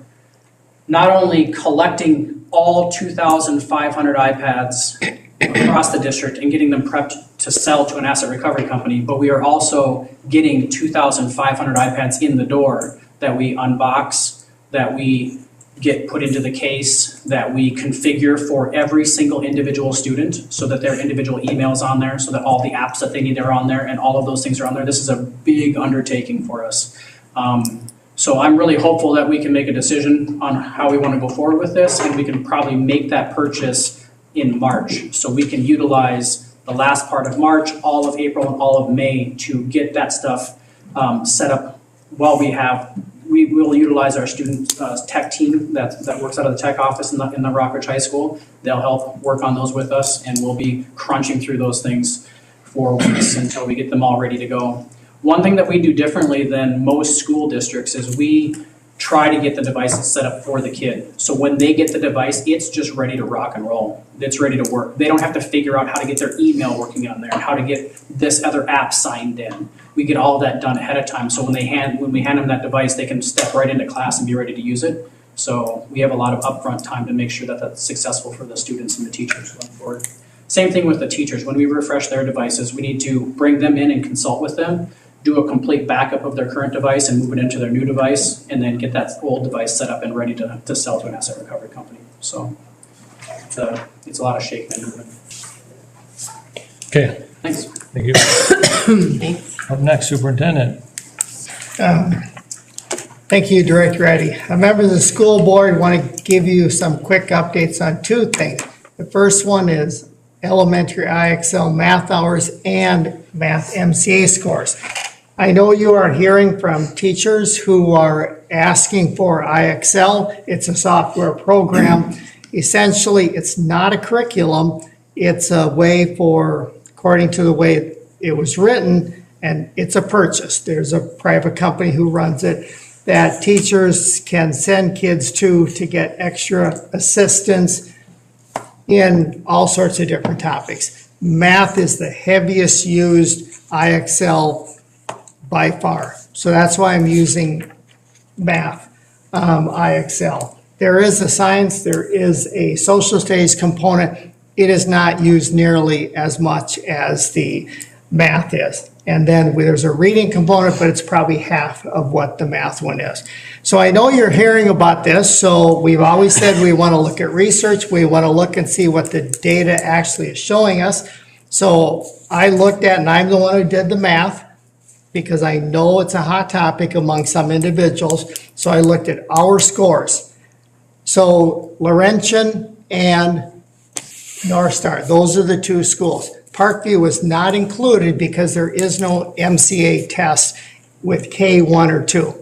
not only collecting all 2,500 iPads across the district and getting them prepped to sell to an asset recovery company, but we are also getting 2,500 iPads in the door that we unbox, that we get put into the case, that we configure for every single individual student so that their individual emails on there, so that all the apps that they need are on there, and all of those things are on there. This is a big undertaking for us. So I'm really hopeful that we can make a decision on how we want to go forward with this, and we can probably make that purchase in March. So we can utilize the last part of March, all of April, and all of May to get that stuff set up while we will utilize our student tech team that works out of the tech office in the Rockridge High School. They'll help work on those with us, and we'll be crunching through those things for weeks until we get them all ready to go. One thing that we do differently than most school districts is we try to get the devices set up for the kid. So when they get the device, it's just ready to rock and roll. It's ready to work. They don't have to figure out how to get their email working on there, how to get this other app signed in. We get all that done ahead of time. So when we hand them that device, they can step right into class and be ready to use it. So we have a lot of upfront time to make sure that that's successful for the students and the teachers going forward. Same thing with the teachers. When we refresh their devices, we need to bring them in and consult with them, do a complete backup of their current device and move it into their new device, and then get that old device set up and ready to sell to an asset recovery company. So it's a lot of shaking and moving. Okay, Thanks. thank you. Up next, Superintendent. Thank you, Director Addy. Members of the school board want to give you some quick updates on two things. The first one is elementary IXL math hours and math MCA scores. I know you are hearing from teachers who are asking for IXL. It's a software program. Essentially, it's not a curriculum. It's a way for, according to the way it was written, and it's a purchase. There's a private company who runs it that teachers can send kids to get extra assistance in all sorts of different topics. Math is the heaviest used IXL by far. So that's why I'm using math, IXL. There is a science, there is a social studies component. It is not used nearly as much as the math is. And then there's a reading component, but it's probably half of what the math one is. So I know you're hearing about this. So we've always said we want to look at research. We want to look and see what the data actually is showing us. So I looked at, and I'm the one who did the math because I know it's a hot topic among some individuals. So I looked at our scores. So Laurentian and North Star, those are the two schools. Parkview was not included because there is no MCA test with K1 or 2.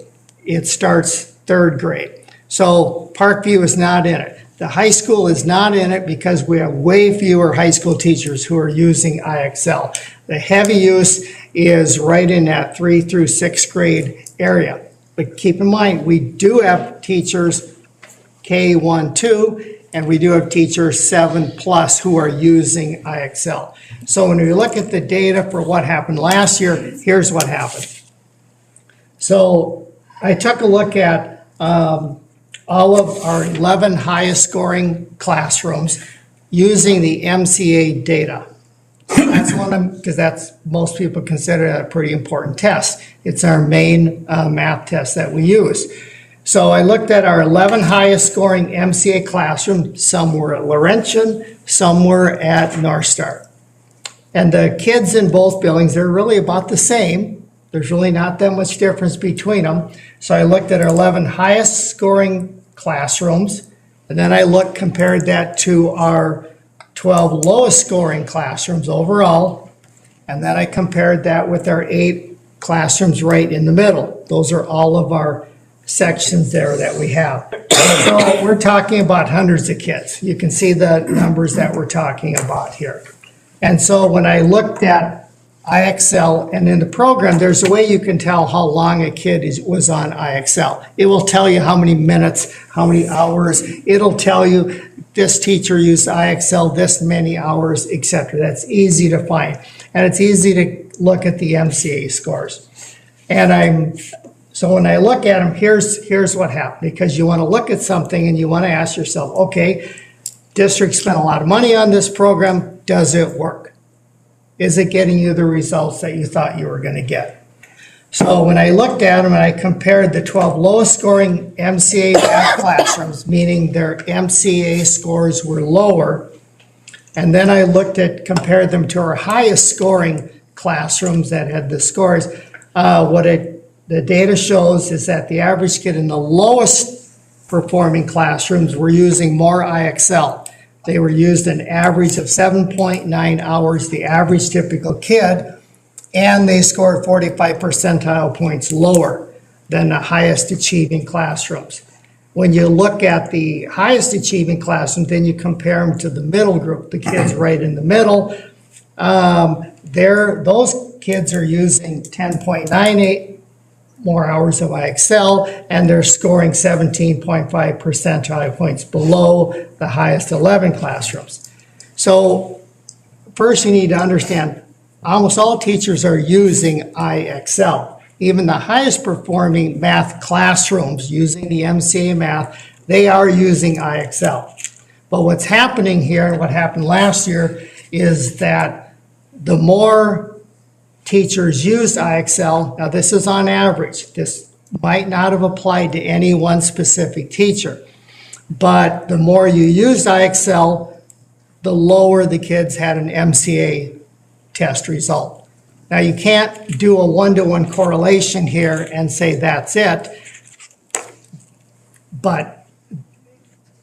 It starts third grade. So Parkview is not in it. The high school is not in it because we have way fewer high school teachers who are using IXL. The heavy use is right in that 3 through 6th grade area. But keep in mind, we do have teachers K1, 2, and we do have teachers 7+ who are using IXL. So when we look at the data for what happened last year, here's what happened. So I took a look at all of our 11 highest scoring classrooms using the MCA data. That's one of them, because that's, most people consider that a pretty important test. It's our main math test that we use. So I looked at our 11 highest scoring MCA classrooms. Some were at Laurentian, some were at North Star. And the kids in both buildings, they're really about the same. There's really not that much difference between them. So I looked at our 11 highest scoring classrooms, and then I compared that to our 12 lowest scoring classrooms overall. And then I compared that with our 8 classrooms right in the middle. Those are all of our sections there that we have. So we're talking about hundreds of kids. You can see the numbers that we're talking about here. And so when I looked at IXL and in the program, there's a way you can tell how long a kid was on IXL. It will tell you how many minutes, how many hours. It'll tell you this teacher used IXL this many hours, etc. That's easy to find. And it's easy to look at the MCA scores. And so when I look at them, here's what happened, because you want to look at something and you want to ask yourself, okay, district spent a lot of money on this program. Does it work? Is it getting you the results that you thought you were going to get? So when I looked at them and I compared the 12 lowest scoring MCA math classrooms, meaning their MCA scores were lower, and then I compared them to our highest scoring classrooms that had the scores, the data shows is that the average kid in the lowest performing classrooms were using more IXL. They were used an average of 7.9 hours, the average typical kid, and they scored 45 percentile points lower than the highest achieving classrooms. When you look at the highest achieving classrooms, then you compare them to the middle group, the kids right in the middle. Those kids are using 10.98 more hours of IXL, and they're scoring 17.5 percentile points below the highest 11 classrooms. So first you need to understand, almost all teachers are using IXL. Even the highest performing math classrooms using the MCA math, they are using IXL. But what's happening here, and what happened last year, is that the more teachers used IXL, now this is on average, this might not have applied to any one specific teacher, but the more you used IXL, the lower the kids had an MCA test result. Now, you can't do a one-to-one correlation here and say that's it, but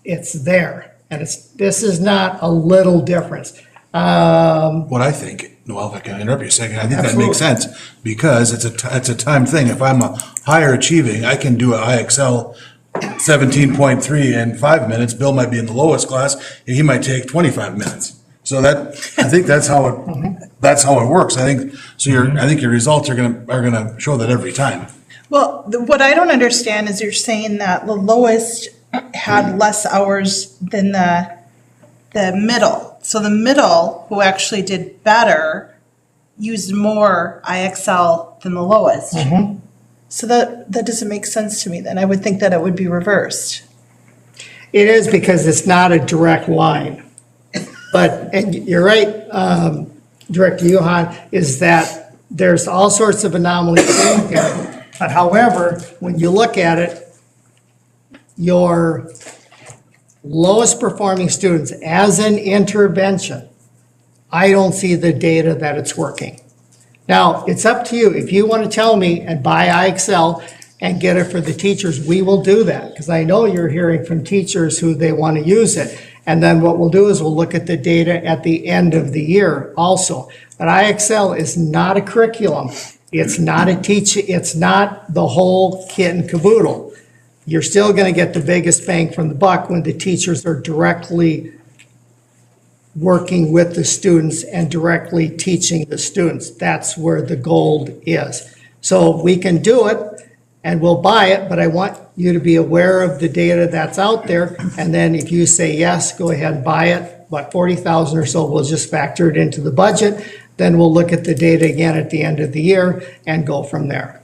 it's there. And this is not a little difference. What I think, Noel, if I can interrupt you a second, I think that makes sense, because it's a time thing. If I'm a higher achieving, I can do an IXL 17.3 in 5 minutes. Bill might be in the lowest class, and he might take 25 minutes. So I think that's how it works. I think your results are gonna show that every time. Well, what I don't understand is you're saying that the lowest had less hours than the middle. So the middle, who actually did better, used more IXL than the lowest. So that doesn't make sense to me then. I would think that it would be reversed. It is, because it's not a direct line. But, and you're right, Director Johan, is that there's all sorts of anomalies in here. But however, when you look at it, your lowest performing students as an intervention, I don't see the data that it's working. Now, it's up to you. If you want to tell me and buy IXL and get it for the teachers, we will do that, because I know you're hearing from teachers who they want to use it. And then what we'll do is we'll look at the data at the end of the year also. But IXL is not a curriculum. It's not a it's not the whole kit and caboodle. You're still going to get the biggest bang from the buck when the teachers are directly working with the students and directly teaching the students. That's where the gold is. So we can do it and we'll buy it, but I want you to be aware of the data that's out there. And then if you say yes, go ahead and buy it. What, 40,000 or so, we'll just factor it into the budget. Then we'll look at the data again at the end of the year and go from there.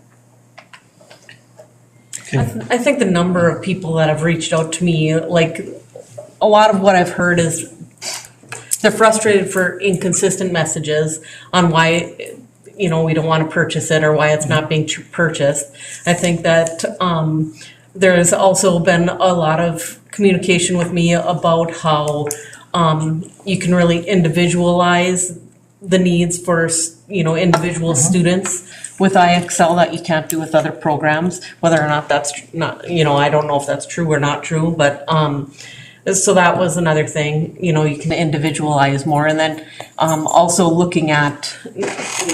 I think the number of people that have reached out to me, like, a lot of what I've heard is they're frustrated for inconsistent messages on why, we don't want to purchase it or why it's not being purchased. I think that there's also been a lot of communication with me about how you can really individualize the needs for, individual students with IXL that you can't do with other programs, whether or not that's not, I don't know if that's true or not true, but so that was another thing, you can individualize more. And then also looking at,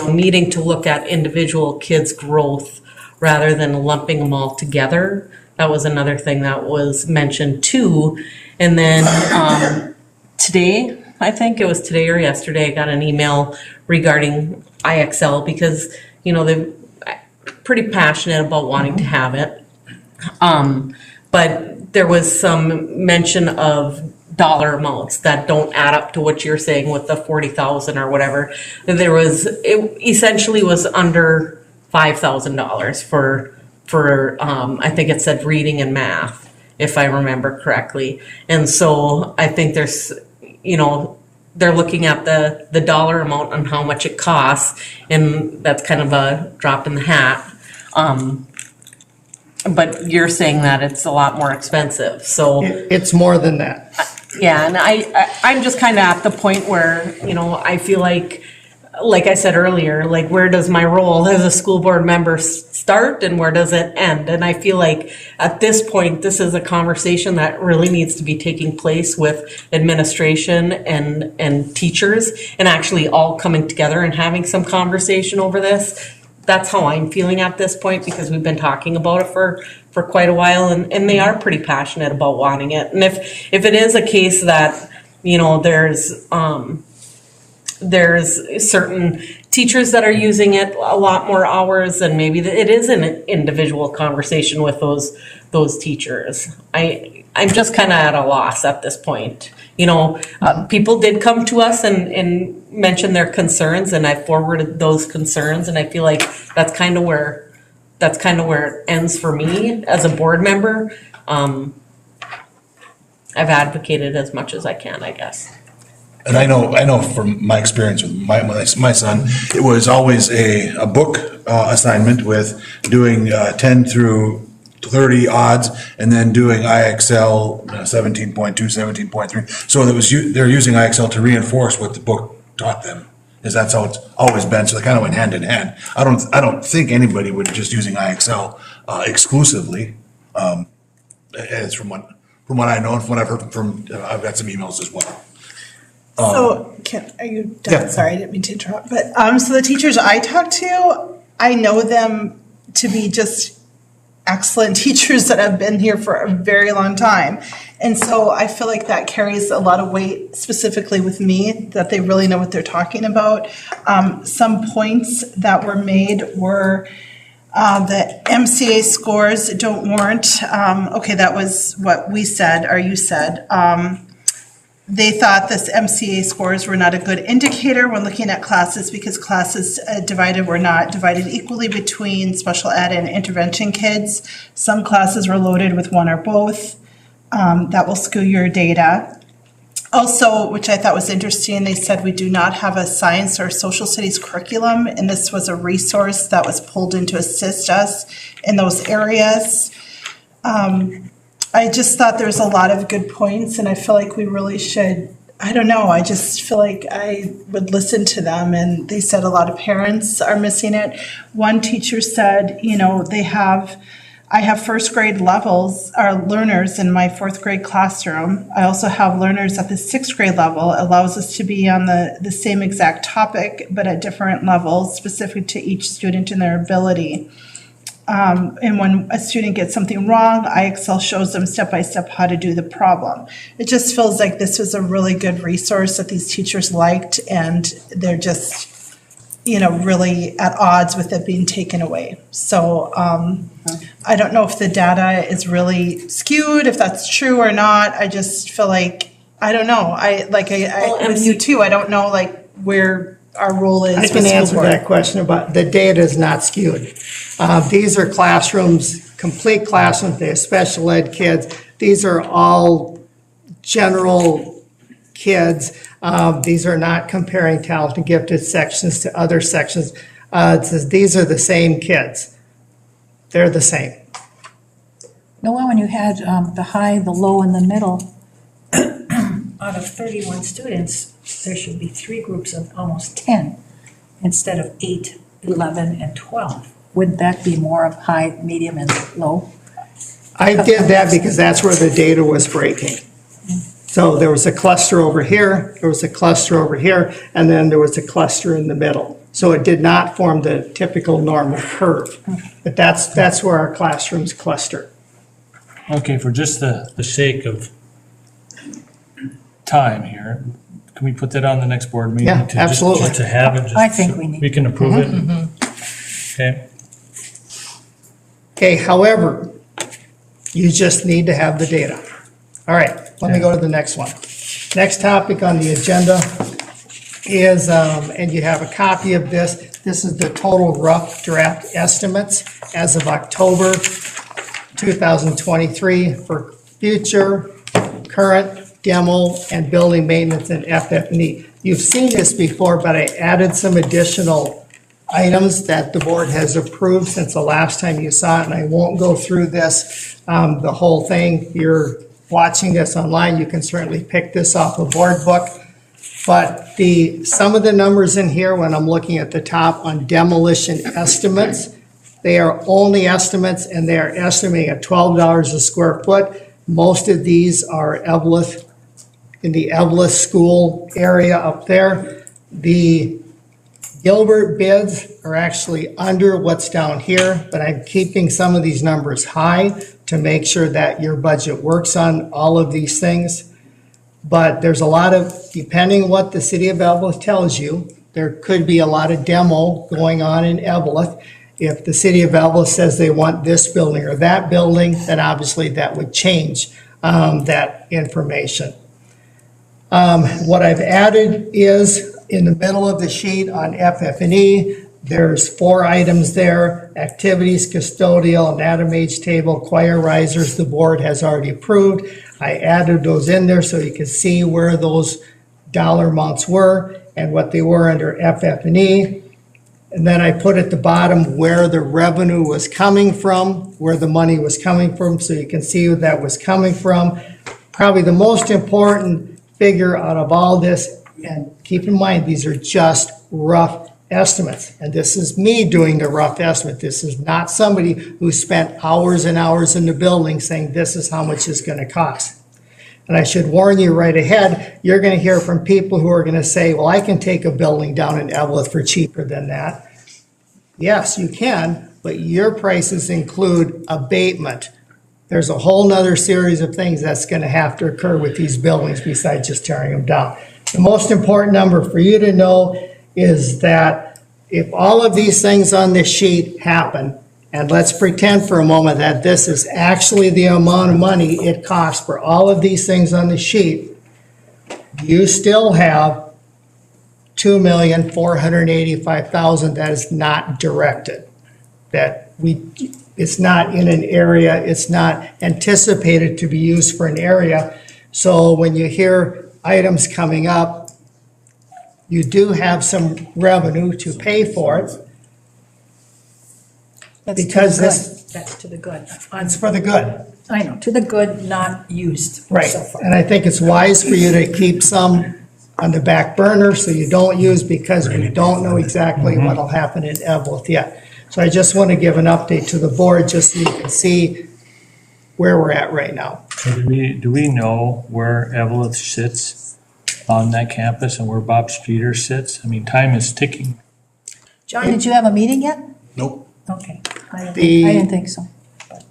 needing to look at individual kids' growth rather than lumping them all together. That was another thing that was mentioned too. And then today, I think it was today or yesterday, I got an email regarding IXL because, they're pretty passionate about wanting to have it. But there was some mention of dollar amounts that don't add up to what you're saying with the 40,000 or whatever. It essentially was under $5,000 for I think it said reading and math, if I remember correctly. And so I think there's, they're looking at the dollar amount and how much it costs, and that's kind of a drop in the hat. But you're saying that it's a lot more expensive, so. It's more than that. Yeah, and I'm just kind of at the point where, I feel like I said earlier, like, where does my role as a school board member start and where does it end? And I feel like at this point, this is a conversation that really needs to be taking place with administration and teachers, and actually all coming together and having some conversation over this. That's how I'm feeling at this point, because we've been talking about it for quite a while, and they are pretty passionate about wanting it. And if it is a case that, there's certain teachers that are using it a lot more hours, and maybe it is an individual conversation with those teachers. I'm just kind of at a loss at this point. People did come to us and mention their concerns, and I forwarded those concerns, and I feel like that's kind of where it ends for me as a board member. I've advocated as much as I can, I guess. And I know from my experience with my son, it was always a book assignment with doing 10 through 30 odds, and then doing IXL 17.2, 17.3. So they're using IXL to reinforce what the book taught them. Is that's how it's always been, so they kind of went hand in hand. I don't think anybody would just using IXL exclusively. It's from what I know and from what I've heard from, I've got some emails as well. So, are you done? Yeah. Sorry, I didn't mean to interrupt. But, so the teachers I talk to, I know them to be just excellent teachers that have been here for a very long time. And so I feel like that carries a lot of weight specifically with me, that they really know what they're talking about. Some points that were made were the MCA scores don't warrant, okay, that was what we said, or you said. They thought this MCA scores were not a good indicator when looking at classes because classes were not divided equally between special ed and intervention kids. Some classes were loaded with one or both. That will skew your data. Also, which I thought was interesting, they said we do not have a science or social studies curriculum, and this was a resource that was pulled in to assist us in those areas. I just thought there's a lot of good points, and I feel like we really should, I don't know, I just feel like I would listen to them, and they said a lot of parents are missing it. One teacher said, I have first grade levels, or learners in my fourth grade classroom. I also have learners at the sixth grade level. It allows us to be on the same exact topic, but at different levels, specific to each student and their ability. And when a student gets something wrong, IXL shows them step-by-step how to do the problem. It just feels like this was a really good resource that these teachers liked, and they're just, really at odds with it being taken away. So I don't know if the data is really skewed, if that's true or not. I just feel like, I don't know. With you too, I don't know where our role is. I can answer that question about the data is not skewed. These are classrooms, complete classrooms, they have special ed kids. These are all general kids. These are not comparing talented gifted sections to other sections. It says these are the same kids. They're the same. Noel, when you had the high, the low, and the middle, out of 31 students, there should be 3 groups of almost 10 instead of 8, 11, and 12. Wouldn't that be more of high, medium, and low? I did that because that's where the data was breaking. So there was a cluster over here, there was a cluster over here, and then there was a cluster in the middle. So it did not form the typical normal curve. But that's where our classrooms cluster. Okay, for just the sake of time here, can we put that on the next board meeting? Yeah, absolutely. Just to have it? I think we need. We can approve it? Okay. Okay, however, you just need to have the data. All right, let me go to the next one. Next topic on the agenda is, and you have a copy of this, this is the total rough draft estimates as of October 2023 for future, current, demo, and building maintenance and FF&E. You've seen this before, but I added some additional items that the board has approved since the last time you saw it, and I won't go through this, the whole thing. If you're watching this online, you can certainly pick this off a board book. But some of the numbers in here, when I'm looking at the top on demolition estimates, they are only estimates, and they are estimating at $12 a square foot. Most of these are Evelyn, in the Evelyn school area up there. The Gilbert bids are actually under what's down here, but I'm keeping some of these numbers high to make sure that your budget works on all of these things. But there's a lot of, depending what the city of Evelyn tells you, there could be a lot of demo going on in Evelyn. If the city of Evelyn says they want this building or that building, then obviously that would change that information. What I've added is in the middle of the sheet on FF&E, there's 4 items there: activities, custodial, Adam age table, choir risers, the board has already approved. I added those in there so you can see where those dollar amounts were and what they were under FF&E. And then I put at the bottom where the revenue was coming from, where the money was coming from, so you can see where that was coming from. Probably the most important figure out of all this, and keep in mind, these are just rough estimates. And this is me doing the rough estimate. This is not somebody who spent hours and hours in the building saying this is how much it's gonna cost. And I should warn you right ahead, you're gonna hear from people who are gonna say, well, I can take a building down in Evelyn for cheaper than that. Yes, you can, but your prices include abatement. There's a whole nother series of things that's gonna have to occur with these buildings besides just tearing them down. The most important number for you to know is that if all of these things on this sheet happen, and let's pretend for a moment that this is actually the amount of money it costs for all of these things on the sheet, you still have $2,485,000 that is not directed. It's not in an area, it's not anticipated to be used for an area. So when you hear items coming up, you do have some revenue to pay for it. That's Because to the this- good. That's to the good. It's for the good. I know, to the good, not used Right, so far. and I think it's wise for you to keep some on the back burner so you don't use, because we don't know exactly what'll happen in Evelyn yet. So I just want to give an update to the board, just so you can see where we're at right now. So do we know where Evelyn sits on that campus and where Bob Streeter sits? I mean, time is ticking. John, did you have a meeting yet? Nope. Okay, I The- didn't think so.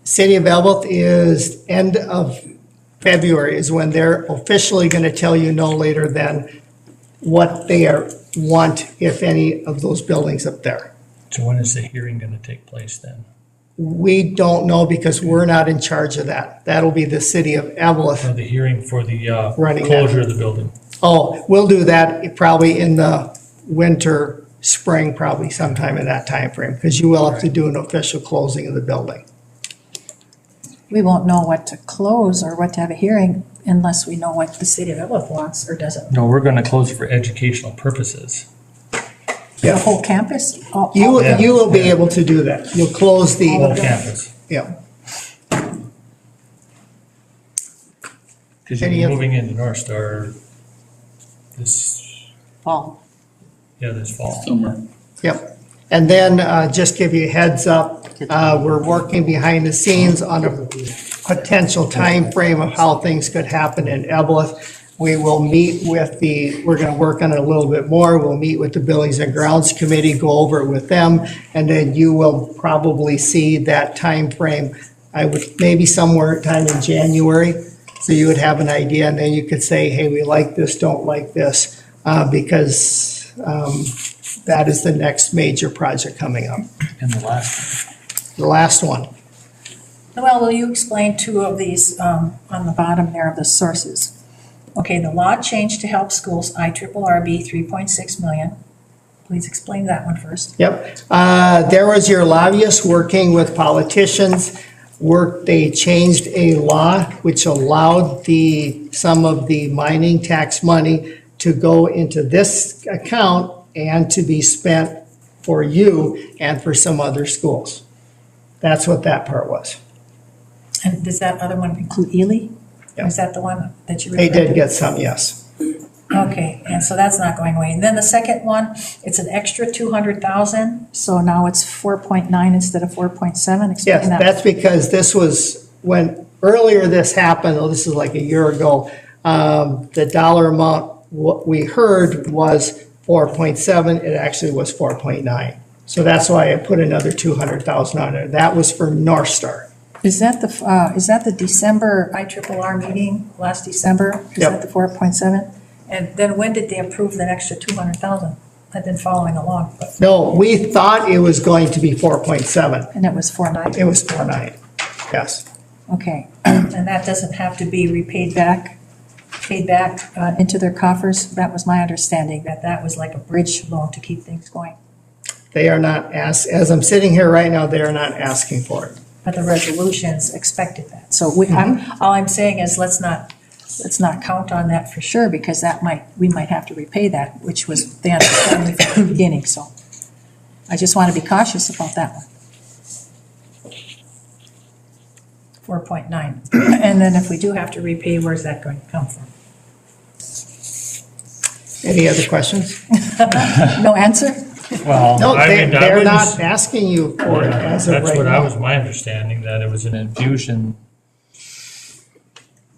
City of Evelyn is end of February is when they're officially going to tell you no later than what they want, if any, of those buildings up there. So when is the hearing gonna take place then? We don't know because we're not in charge of that. That'll be the City of Evelyn. Or the hearing for the Running that. closure of the building? Oh, we'll do that probably in the winter, spring, probably sometime in that time frame, because you will have to do an official closing of the building. We won't know what to close or what to have a hearing unless we know what the city of Evelyn wants or doesn't. No, we're gonna close it for educational purposes. The whole campus? All- You, all- you will be able to do that. You'll close The whole the, campus. yeah. Because you're Any of- moving into North Star this, Fall. this fall. Yep. And then, just give you a heads up, we're working behind the scenes on a potential time frame of how things could happen in Evelyn. We will meet with we're gonna work on it a little bit more. We'll meet with the Buildings and Grounds Committee, go over it with them, and then you will probably see that time frame. I would, maybe somewhere time in January, so you would have an idea, and then you could say, hey, we like this, don't like this, because, that is the next major project coming up. And the last, The last one. Noel, will you explain two of these on the bottom there of the sources? Okay, the law changed to help schools, IRRB 3.6 million. Please explain that one first. Yep. There was your lobbyists working with politicians. They changed a law which allowed some of the mining tax money to go into this account and to be spent for you and for some other schools. That's what that part was. And does that other one include Ely? Yeah. Is that the one that you They referred to? did get some, yes. Okay, and so that's not going away. And then the second one, it's an extra 200,000, so now it's 4.9 instead of 4.7. Yes, Explain that. that's because this was, when earlier this happened, this is like a year ago, the dollar amount, what we heard was 4.7, it actually was 4.9. So that's why I put another 200,000 on it. That was for North Star. Is that the December IRRR meeting, last December? Is Yep. that the 4.7? And then when did they approve that extra 200,000? I've been following along, but, No, we thought it was going to be 4.7. and it was 4.9. It was 4.9, yes. Okay, and that doesn't have to be paid back into their coffers? That was my understanding, that was like a bridge loan to keep things going. They are not as I'm sitting here right now, they are not asking for it. But the resolutions expected that. So all I'm saying is let's not count on that for sure, because we might have to repay that, which was the understanding from the beginning, so. I just want to be cautious about that one. 4.9. And then if we do have to repay, where's that going to come from? Any other questions? No answer? Well, No, I mean, I they're wouldn't not asking you for it as of That's right what I now. was, my understanding, that it was an infusion.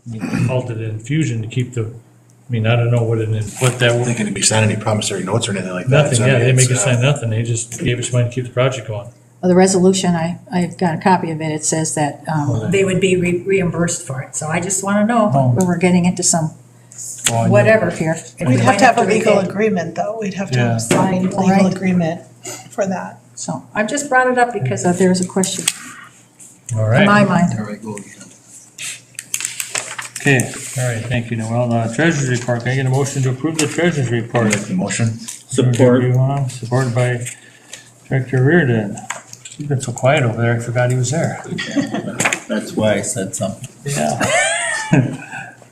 I mean, they called it an infusion to keep the, I mean, I don't know what that, I think it'd be signing any promissory notes or anything like that. nothing, So, I yeah, mean, they make it's, us sign nothing, they just gave us money to keep the project going. Well, the resolution, I've got a copy of it, it says that they would be reimbursed for it. So I just want to know when we're getting into some whatever here. We'd have to have a legal agreement, though. We'd have to Yeah. have a signed legal Right. agreement for that. So I've just brought it up because there's a question All in my right, mind. okay, all right, thank you, Noel. Treasurer's report, can I get a motion to approve the treasurer's report? Make the motion. Support. Supported by Director Reardon. He's been so quiet over there, I forgot he was there. That's why I said something. Yeah.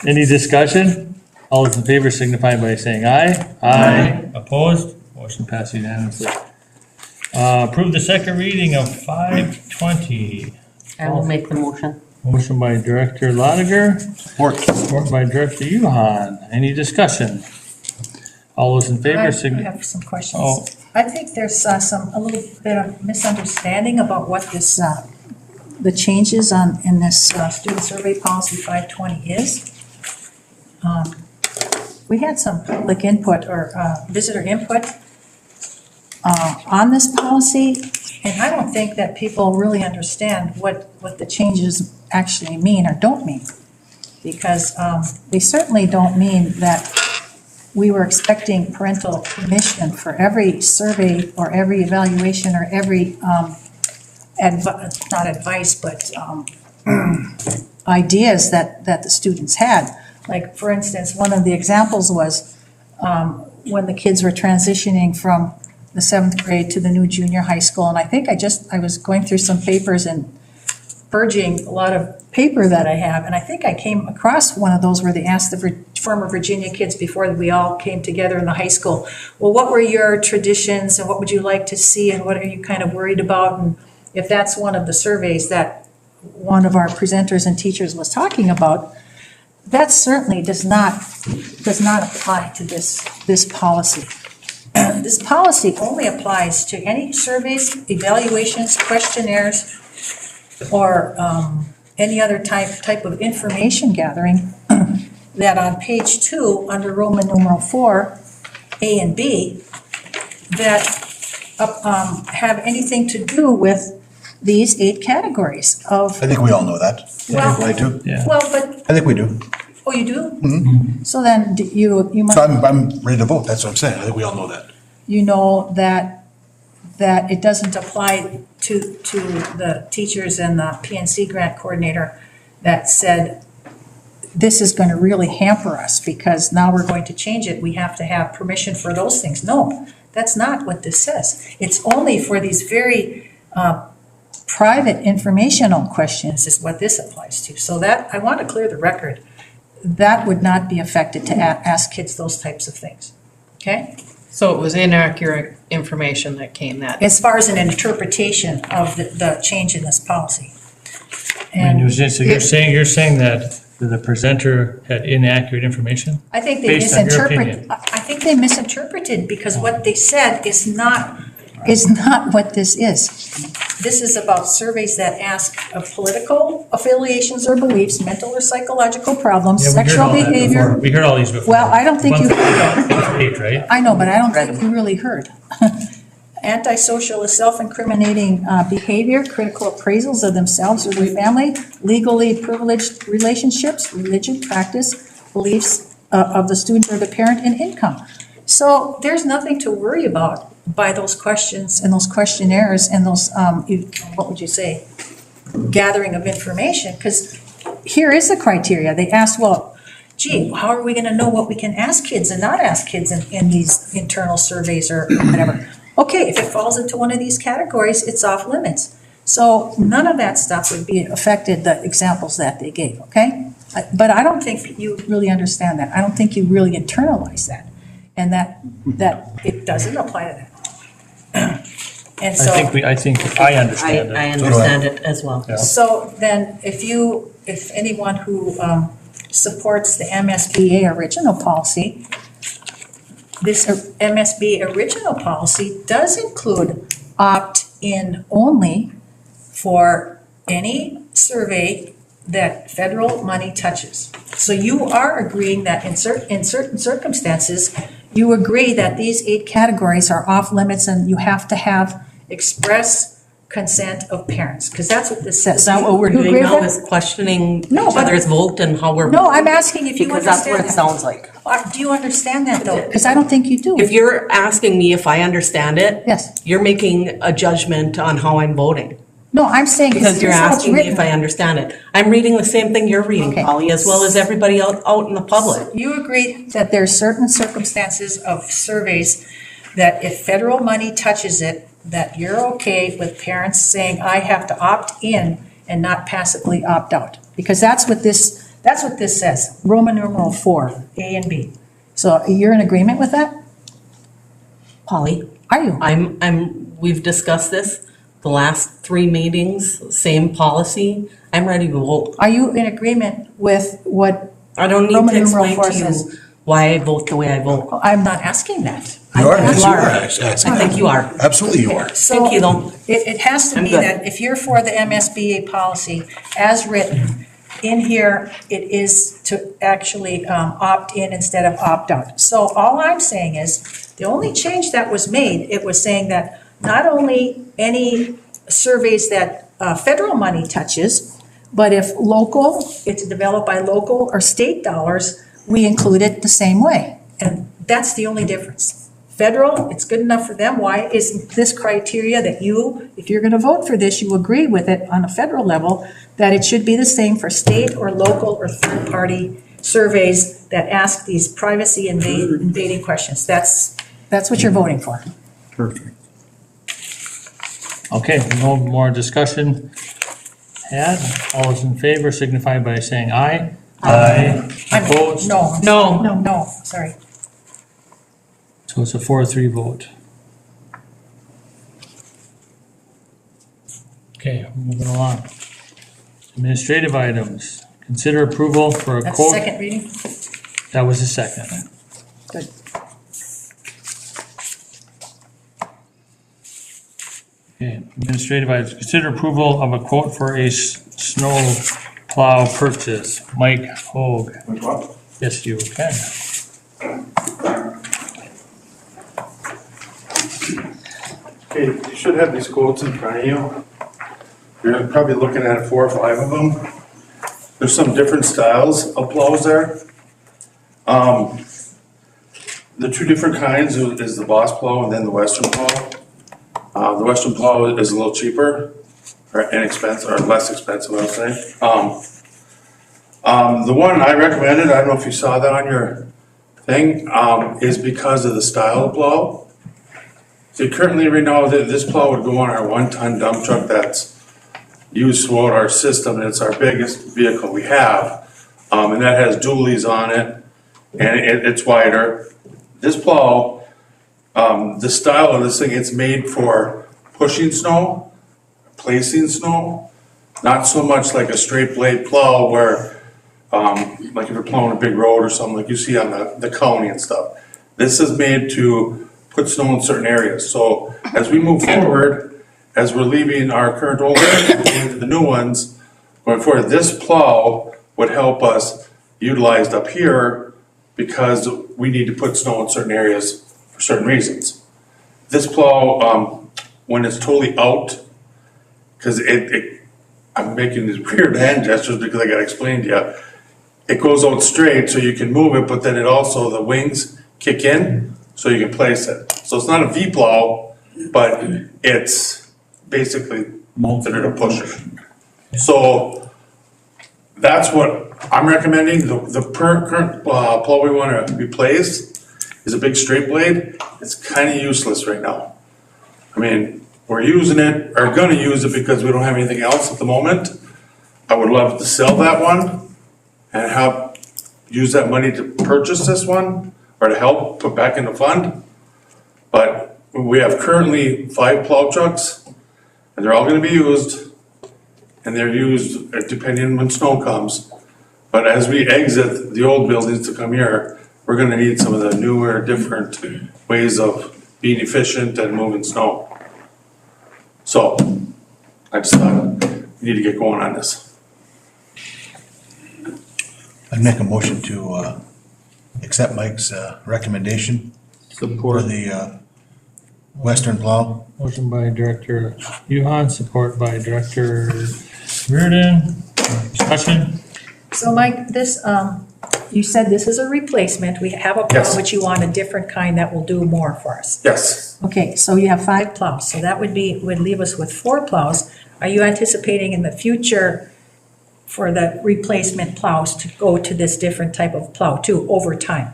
Any discussion? All those in favor signify by saying aye. Aye. Opposed? Motion passed unanimously. Approve the second reading of 520. I will make the motion. Motion by Director Lotiger, support by Director Yuhan. Any discussion? All those in favor I signify. have some questions. Oh. I think there's a little bit of misunderstanding about what this, the changes in this student survey policy 520 is. We had some public input or visitor input on this policy, and I don't think that people really understand what the changes actually mean or don't mean. Because they certainly don't mean that we were expecting parental permission for every survey or every evaluation or every, not advice, but ideas that the students had. Like, for instance, one of the examples was when the kids were transitioning from the 7th grade to the new junior high school. And I think I was going through some papers and purging a lot of paper that I have, and I think I came across one of those where they asked the former Virginia kids before we all came together in the high school, well, what were your traditions and what would you like to see and what are you kind of worried about? And if that's one of the surveys that one of our presenters and teachers was talking about, that certainly does not apply to this policy. This policy only applies to any surveys, evaluations, questionnaires, or any other type of information gathering that on page 2, under Roman numeral 4, A and B, that have anything to do with these 8 categories of. I think we all know that. Well- I do. Yeah. Well, but, I think we do. oh, you do? Mhm. So then you So might, I'm ready to vote. That's what I'm saying. I think we all know that. you know that it doesn't apply to the teachers and the PNC grant coordinator that said, this is going to really hamper us because now we're going to change it. We have to have permission for those things. No, that's not what this says. It's only for these very private informational questions is what this applies to. So that, I want to clear the record. That would not be affected to ask kids those types of things. Okay? So it was inaccurate information that came that. As far as an interpretation of the change in this policy. I mean, And so you're saying that the presenter had inaccurate information? I think they Based on your misinterpreted, opinion. I think they misinterpreted because what they said is not what this is. This is about surveys that ask of political affiliations or beliefs, mental or psychological problems, Yeah, we heard sexual all that behavior. before. We heard all these before. Well, I don't think you. 1-8, right? I know, but I don't think you really heard. Antisocial is self-incriminating behavior, critical appraisals of themselves or their family, legally privileged relationships, religion, practice, beliefs of the student or the parent, and income. So there's nothing to worry about by those questions and those questionnaires and those, what would you say, gathering of information, because here is the criteria. They ask, well, gee, how are we going to know what we can ask kids and not ask kids in these internal surveys or whatever? Okay, if it falls into one of these categories, it's off limits. So none of that stuff would be affected, the examples that they gave, okay? But I don't think you really understand that. I don't think you really internalize that. And that it doesn't apply to that. And I so. think I understand it. I understand it as well. Yeah. So then, if anyone who supports the MSBA original policy, this MSBA original policy does include opt-in only for any survey that federal money touches. So you are agreeing that in certain circumstances, you agree that these 8 categories are off limits and you have to have express consent of parents, because that's what this says. Is that what we're You doing agree with now, that? is questioning No, each but- other's vote and how we're? No, I'm asking if you Because that's what understand it that. sounds like. Do you understand that though? Because I don't think you do. If you're asking me if I understand it. Yes. You're making a judgment on how I'm voting. No, I'm saying. Because you're here's how it's asking me written. if I understand it. I'm reading the same thing you're reading, Okay. Polly, as well as everybody out in the public. You agree that there's certain circumstances of surveys that if federal money touches it, that you're okay with parents saying, I have to opt in and not passively opt out? Because that's what this says, Roman numeral 4, A and B. So you're in agreement with that? Polly, Are you? we've discussed this, the last 3 meetings, same policy. I'm ready to vote. Are you in agreement with what I don't need Roman to numeral explain 4 to you says? why I vote the way I vote. I'm not asking that. You are, I'm yes, you are asking- asking. I think you are. Absolutely you are. So Thank you, though. It has to I'm be good. that if you're for the MSBA policy as written, in here, it is to actually opt in instead of opt out. So all I'm saying is, the only change that was made, it was saying that not only any surveys that federal money touches, but if local, it's developed by local or state dollars, we include it the same way. And that's the only difference. Federal, it's good enough for them. Why isn't this criteria that you, if you're going to vote for this, you agree with it on a federal level, that it should be the same for state or local or third-party surveys that ask these privacy invading questions? That's what you're voting for. Perfect. Okay, no more discussion had. All those in favor signify by saying aye. Aye. Opposed? No. No. No, sorry. So it's a 4-3 vote. Okay, moving along. Administrative items. Consider approval for a That's quote. second reading? That was the second. Good. Okay, administrative items. Consider approval of a quote for a snow plow purchase. Mike Hoag. Yes, you can. Okay, you should have these quotes in front of you. You're probably looking at 4 or 5 of them. There's some different styles of plows there. The 2 different kinds is the Boss plow and then the Western plow. The Western plow is a little cheaper, or inexpensive, or less expensive, I would say. The one I recommended, I don't know if you saw that on your thing, is because of the style of plow. So currently, right now, this plow would go on our 1-ton dump truck that's used throughout our system, and it's our biggest vehicle we have. And that has dualies on it, and it's wider. This plow, the style of this thing, it's made for pushing snow, placing snow, not so much like a straight blade plow where, like if you're plowing a big road or something like you see on the county and stuff. This is made to put snow in certain areas. So as we move forward, as we're leaving our current old ones and going to the new ones, going forward, this plow would help us utilized up here because we need to put snow in certain areas for certain reasons. This plow, when it's totally out, because I'm making these weird hand gestures because I gotta explain to you. It goes out straight so you can move it, but then it also, the wings kick in so you can place it. So it's not a V plow, but it's basically considered a pusher. So that's what I'm recommending. The current plow we want to replace is a big straight blade. It's kind of useless right now. I mean, we're using it, or gonna use it because we don't have anything else at the moment. I would love to sell that one and use that money to purchase this one or to help put back in the fund. But we have currently 5 plow trucks, and they're all gonna be used, and they're used depending on when snow comes. But as we exit the old buildings to come here, we're gonna need some of the newer, different ways of being efficient and moving snow. So, I just thought we need to get going on this. I'd make a motion to accept Mike's recommendation for the Western plow. Motion by Director Yuhan, support by Director Reardon. Discussion? So Mike, this, you said this is a replacement. We have a plow, Yes. but you want a different kind that will do more for us. Yes. Okay, so you have 5 plows, so that would leave us with 4 plows. Are you anticipating in the future for the replacement plows to go to this different type of plow too, over time?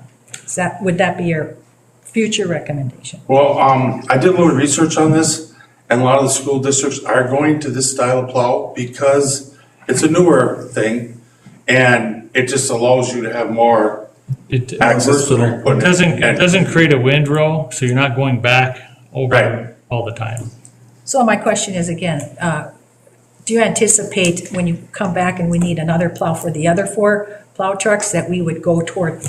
Would that be your future recommendation? Well, I did a little research on this, and a lot of the school districts are going to this style of plow because it's a newer thing, and it just allows you to have more access to their equipment. It doesn't create a windrow, so you're not going back over all the time. So my question is again, do you anticipate when you come back and we need another plow for the other 4 plow trucks that we would go toward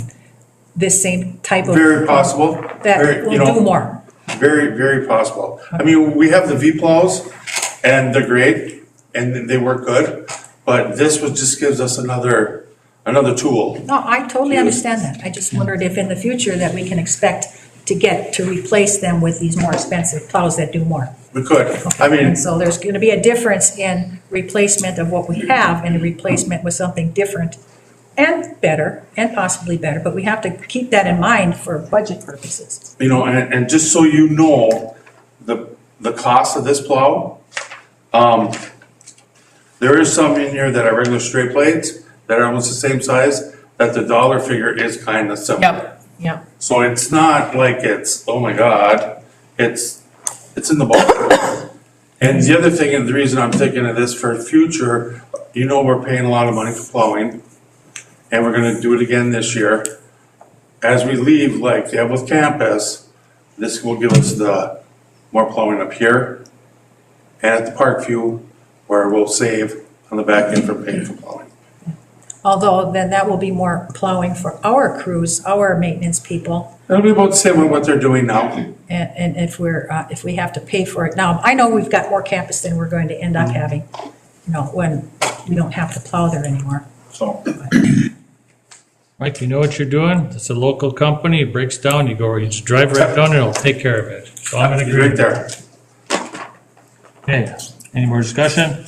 this same type of? Very possible. That will do more? Very, very possible. I mean, we have the V plows, and they're great, and they work good, but this just gives us another tool. No, I totally understand that. I just wondered if in the future that we can expect to replace them with these more expensive plows that do more. We could. I mean, And so there's gonna be a difference in replacement of what we have and a replacement with something different and better, and possibly better, but we have to keep that in mind for budget purposes. you know, and just so you know, the cost of this plow, there is some in here that are regular straight blades that are almost the same size, that the dollar figure is kind of similar. Yep. So it's not like it's, oh my God, it's in the ballpark. And the other thing, and the reason I'm thinking of this for future, you know, we're paying a lot of money for plowing, and we're gonna do it again this year. As we leave, like they have with campus, this will give us the more plowing up here and at the Parkview, where we'll save on the back end for paying for plowing. Although then that will be more plowing for our crews, our maintenance people. It'll be about the same with what they're doing now. And if we have to pay for it. Now, I know we've got more campus than we're going to end up having, when we don't have to plow there anymore. So. Mike, you know what you're doing? It's a local company, it breaks down, you just drive right down and it'll take care of it. So I'm gonna agree. Right there. Okay, any more discussion?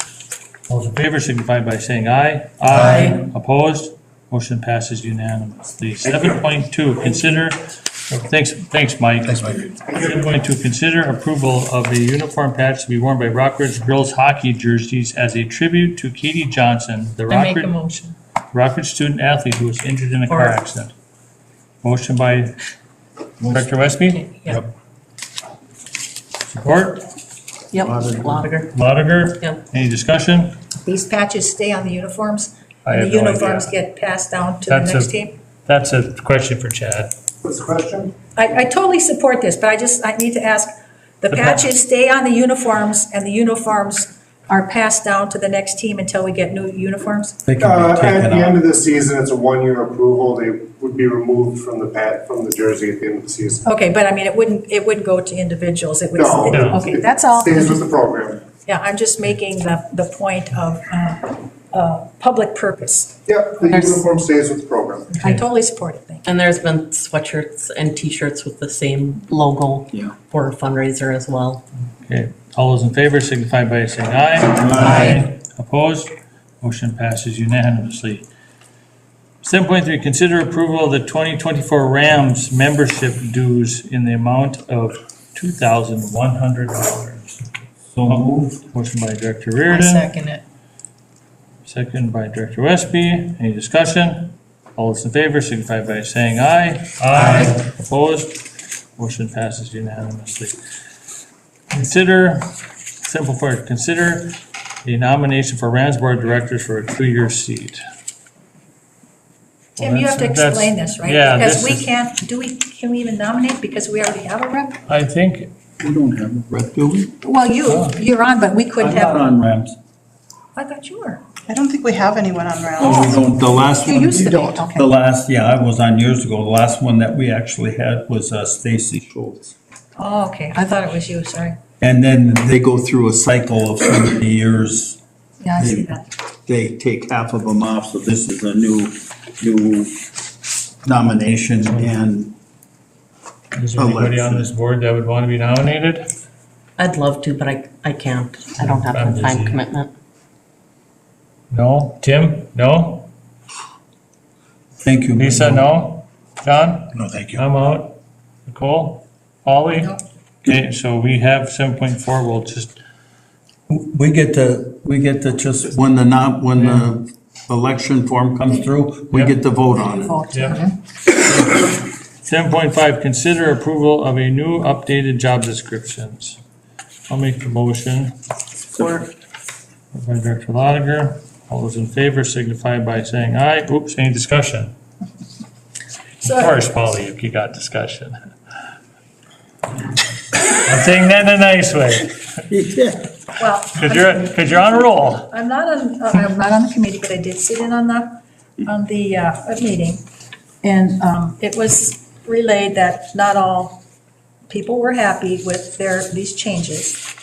All those in favor signify by saying aye. Aye. Opposed? Motion passes unanimously. 7.2, consider, thanks, Mike. Thanks, Mike. 7.2, consider approval of a uniform patch to be worn by Rockridge girls hockey jerseys as a tribute to Katie Johnson, the I make a Rockridge motion. student athlete who was injured in a car Support. accident. Motion by Director Westby, Yep. support. Yep, Lotiger. Lotiger, Yep. any discussion? These patches stay on the uniforms? I And have the no uniforms idea. get passed down to the That's next a- team? That's a question for Chad. What's the question? I totally support this, but I need to ask, the The pa- patches stay on the uniforms and the uniforms are passed down to the next team until we get new uniforms? They can be At taken the end off. of the season, it's a 1-year approval. They would be removed from the jersey at the end of the season. Okay, but I mean, it wouldn't go to individuals, it would, No. okay, that's all. Stays with the program. Yeah, I'm just making the point of, public purpose. Yep, the There's- uniform stays with the program. I totally support it, thank you. And there's been sweatshirts and t-shirts with the same logo for a fundraiser as well. Okay, all those in favor signify by saying aye. Aye. Opposed? Motion passes unanimously. 7.3, consider approval of the 2024 Rams membership dues in the amount of $2,100. So moved. Motion by Director I Reardon, second it. second by Director Westby. Any discussion? All those in favor signify by saying aye. Aye. Opposed? Motion passes unanimously. Consider, simple for consider a nomination for Rams Board of Directors for a 2-year seat. Tim, you have to explain this, right? Yeah, Because this we can't, can we even nominate because we already have a rep? I think We don't have a rep, do we? Well, you're on, but we could I'm not have, on RAMs. I thought you were. I don't think we have anyone on round. Oh, we don't, the last You one. used to be, okay. The last, yeah, I was on years ago. The last one that we actually had was Stacy Schultz. Oh, okay, I thought it was you, sorry. And then they go through a cycle of so many years. Yeah, I see that. They take half of them off, so this is a new nomination and Is there anybody on this board that would want to be nominated? I'd love to, but I can't. I don't have I'm the time busy. commitment. No? Tim? No? thank you. Lisa, no? John? No, thank you. I'm out. Nicole? Polly? Okay, so we have 7.4, we'll just, We get to just, when the election form comes through, we Yep. get to vote on it. Vote. yeah. 7.5, consider approval of a new updated job descriptions. I'll make the motion. Support. By Director Lotiger. All those in favor signify by saying aye. Oops, any discussion? Of course, Polly, you got discussion. I'm saying that in a nice way, Well, because you're on a roll. I'm not on the committee, but I did sit in on the meeting. And it was relayed that not all people were happy with these changes.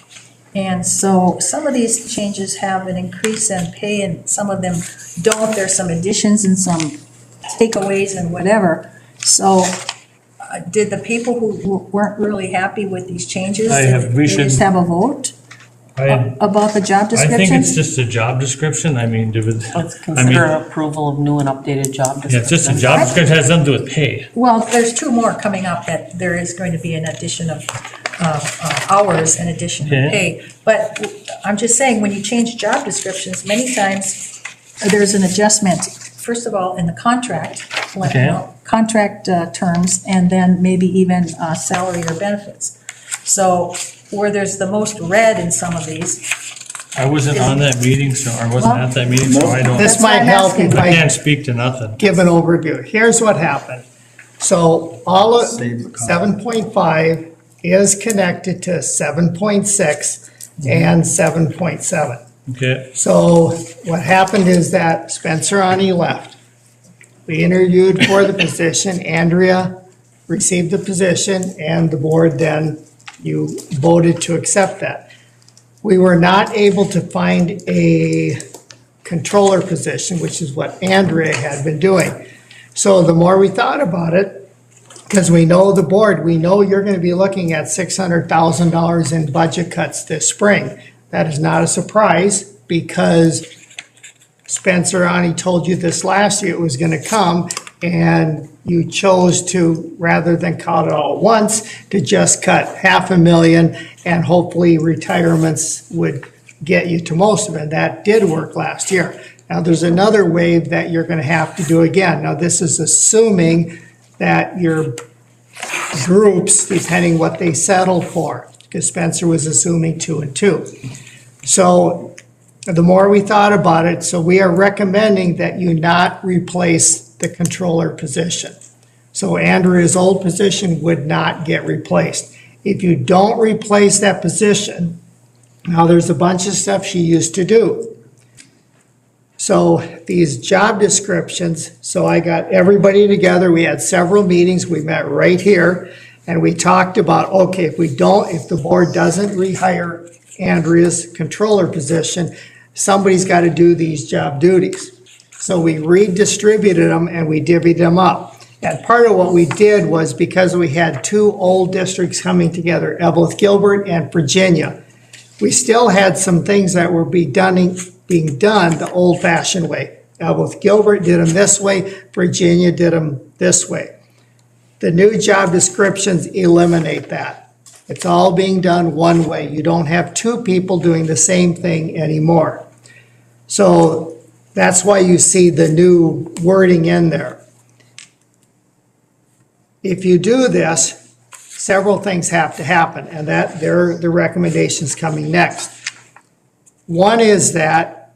And so some of these changes have an increase in pay and some of them don't. There's some additions and some takeaways and whatever. So did the people who weren't really happy with these changes, did they just have a vote about the job I description? think it's just a job description. I mean, Let's consider approval of new and updated job description. yeah, it's just a job description, it has nothing to do with pay. Well, there's two more coming up that there is going to be an addition of hours and addition of Okay. pay. But I'm just saying, when you change job descriptions, many times there's an adjustment, first of all, in the contract, contract terms, and then maybe even salary or benefits. So where there's the most red in some of these. I wasn't on that meeting, so I wasn't at that meeting, so I don't. This might help if I I can't speak to nothing. give an overview. Here's what happened. So all of 7.5 is connected to 7.6 and 7.7. Okay, So what happened is that Spencer Ani left. We interviewed for the position. Andrea received the position, and the board then, you voted to accept that. We were not able to find a controller position, which is what Andrea had been doing. So the more we thought about it, because we know the board, we know you're going to be looking at $600,000 in budget cuts this spring. That is not a surprise, because Spencer Ani told you this last year it was going to come, and you chose to, rather than cut it all at once, to just cut $500,000, and hopefully retirements would get you to most of it. That did work last year. Now, there's another wave that you're going to have to do again. Now, this is assuming that your groups, depending what they settled for, because Spencer was assuming 2 and 2. So the more we thought about it, so we are recommending that you not replace the controller position. So Andrea's old position would not get replaced. If you don't replace that position, now there's a bunch of stuff she used to do. So these job descriptions, so I got everybody together, we had several meetings, we met right here, and we talked about, okay, if the board doesn't rehire Andrea's controller position, somebody's got to do these job duties. So we redistributed them and we divvied them up. And part of what we did was, because we had two old districts coming together, Evelyn Gilbert and Virginia, we still had some things that were being done the old-fashioned way. Evelyn Gilbert did them this way, Virginia did them this way. The new job descriptions eliminate that. It's all being done one way. You don't have two people doing the same thing anymore. So that's why you see the new wording in there. If you do this, several things have to happen, and that they're the recommendations coming next. One is that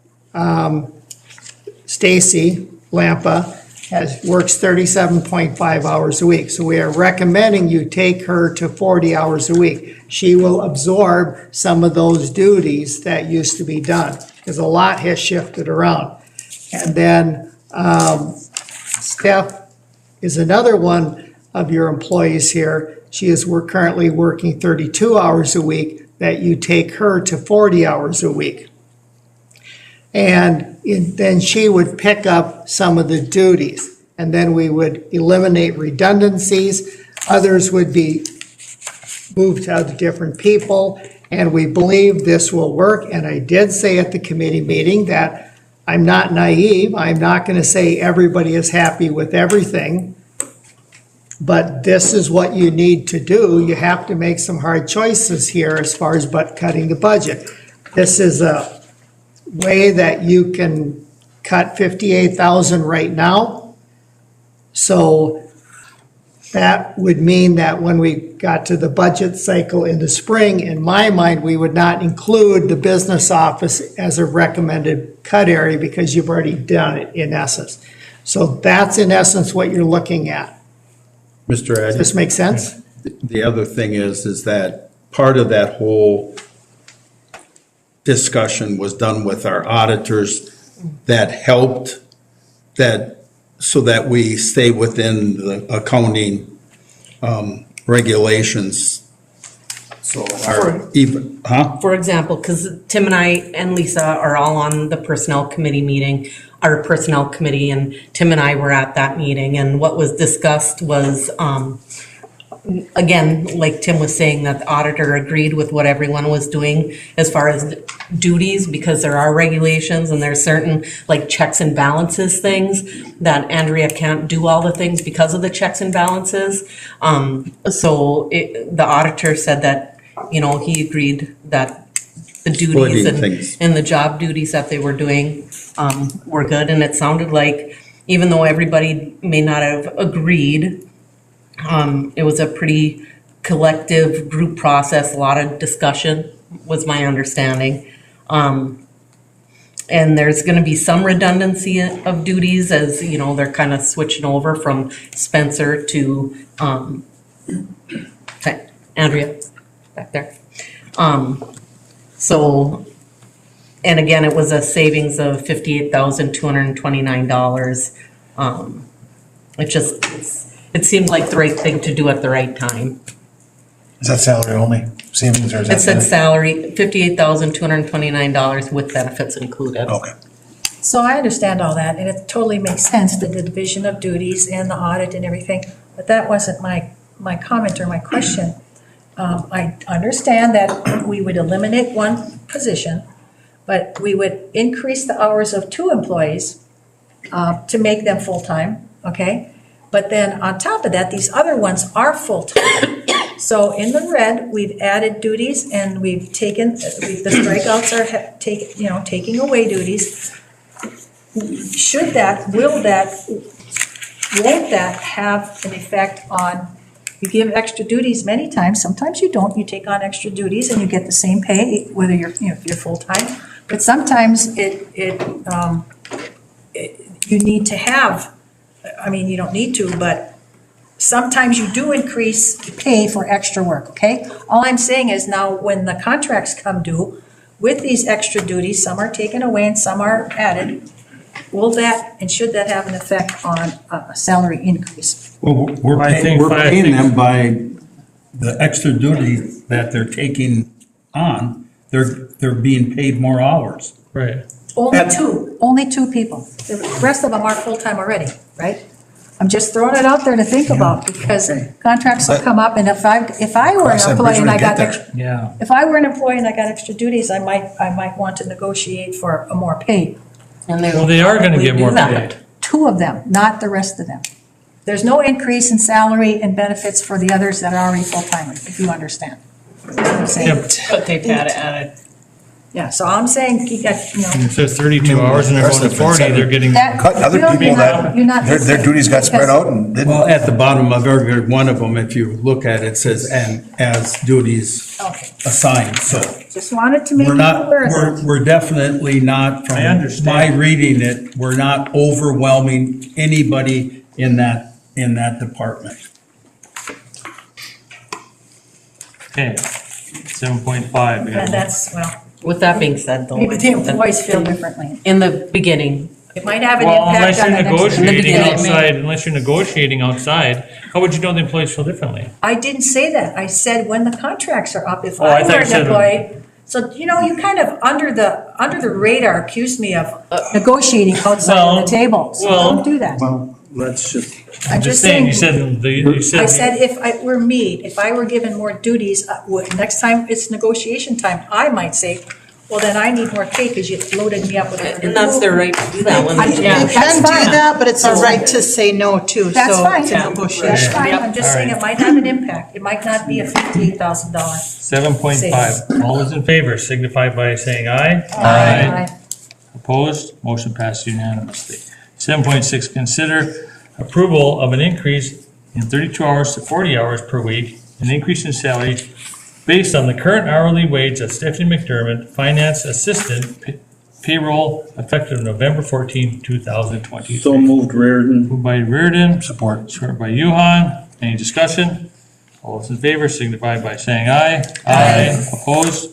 Stacy Lampa works 37.5 hours a week. So we are recommending you take her to 40 hours a week. She will absorb some of those duties that used to be done, because a lot has shifted around. And then Steph is another one of your employees here. We're currently working 32 hours a week, that you take her to 40 hours a week. And then she would pick up some of the duties, and then we would eliminate redundancies. Others would be moved to other different people, and we believe this will work. And I did say at the committee meeting that I'm not naive. I'm not going to say everybody is happy with everything, but this is what you need to do. You have to make some hard choices here as far as cutting the budget. This is a way that you can cut 58,000 right now. So that would mean that when we got to the budget cycle in the spring, in my mind, we would not include the business office as a recommended cut area, because you've already done it in essence. So that's in essence what you're looking at. Mr. Addy? Does this make sense? The other thing is that part of that whole discussion was done with our auditors that helped so that we stay within the accounting regulations. So For example, because Tim and I and Lisa are all on the personnel committee and Tim and I were at that meeting, and what was discussed was, again, like Tim was saying, that the auditor agreed with what everyone was doing as far as duties, because there are regulations and there's certain like checks and balances things that Andrea can't do all the things because of the checks and balances. The auditor said that, he agreed that the duties and the job duties that they were doing were good. And it sounded like, even though everybody may not have agreed, it was a pretty collective group process, a lot of discussion was my understanding. And there's going to be some redundancy of duties as, they're kind of switching over from Spencer to Andrea back there. And again, it was a savings of $58,229. It seemed like the right thing to do at the right time. Is that salary only savings, or is that? It said salary, $58,229 with benefits included. Okay. So I understand all that, and it totally makes sense, the division of duties and the audit and everything, but that wasn't my comment or my question. I understand that we would eliminate one position, but we would increase the hours of 2 employees to make them full-time, okay? But then on top of that, these other ones are full-time. So in the red, we've added duties and we've taken, the strikeouts are taking away duties. Won't that have an effect on, you give extra duties many times, sometimes you don't, you take on extra duties and you get the same pay, whether you're, if you're full-time. But sometimes you need to have, you don't need to, but sometimes you do increase pay for extra work, okay? All I'm saying is now when the contracts come due with these extra duties, some are taken away and some are added, will that and should that have an effect on a salary increase? Well, we're paying them by the extra duty that they're taking on. They're being paid more hours. Right. Only two people. The rest of them are full-time already, right? I'm just throwing it out there to think about, because contracts will come up, and if I were an employee and I got extra duties, I might want to negotiate for a more pay. Well, they are going to get more paid. 2 of them, not the rest of them. There's no increase in salary and benefits for the others that are already full-timers, if you understand what I'm saying. But they've had it added. Yeah, so I'm saying, you got, And if there's 32 hours and they're going to 40, they're getting. That- Cut other Bill, people you're that, not- you're not their listening. duties got spread out and didn't. Well, at the bottom of every one of them, if you look at it, it says, and as duties Okay, assigned, so. just wanted to make We're you not, aware of that. we're definitely not, I from understand. my reading it, we're not overwhelming anybody in that department. Okay, 7.5. we got- And that's, well, With that being said, though. maybe the employees feel differently. In the beginning, It might have an Well, impact unless on you're the next. negotiating beginning, outside, unless you're negotiating outside, how would you know the employees feel differently? I didn't say that. I said when the contracts are up, if Oh, I I thought were you an said- employee. So, you know, you kind of under the radar accused me of negotiating outside Well, of the table. So well- don't do that. Well, let's just. I'm Just saying, you saying, said, you said. I said if it were me, if I were given more duties, next time it's negotiation time, I might say, well, then I need more pay because you loaded me up with. and that's their right to do that when I- they. yeah. You That's can do fine. that, but it's our right to say no too, That's so fine. it's a That's negotiation. fine. I'm just saying it might have an impact. It might not be a $58,000. 7.5, all those in favor signify by saying aye. Opposed, motion passed unanimously. 7.6, consider approval of an increase in 32 hours to 40 hours per week, an increase in salary based on the current hourly wage of Stephanie McDermott, finance assistant, payroll effective November 14, 2023. So moved, Reardon. Moved by Reardon, Support. support by Yuhan. Any discussion? All those in favor signify by saying aye. Aye. Opposed?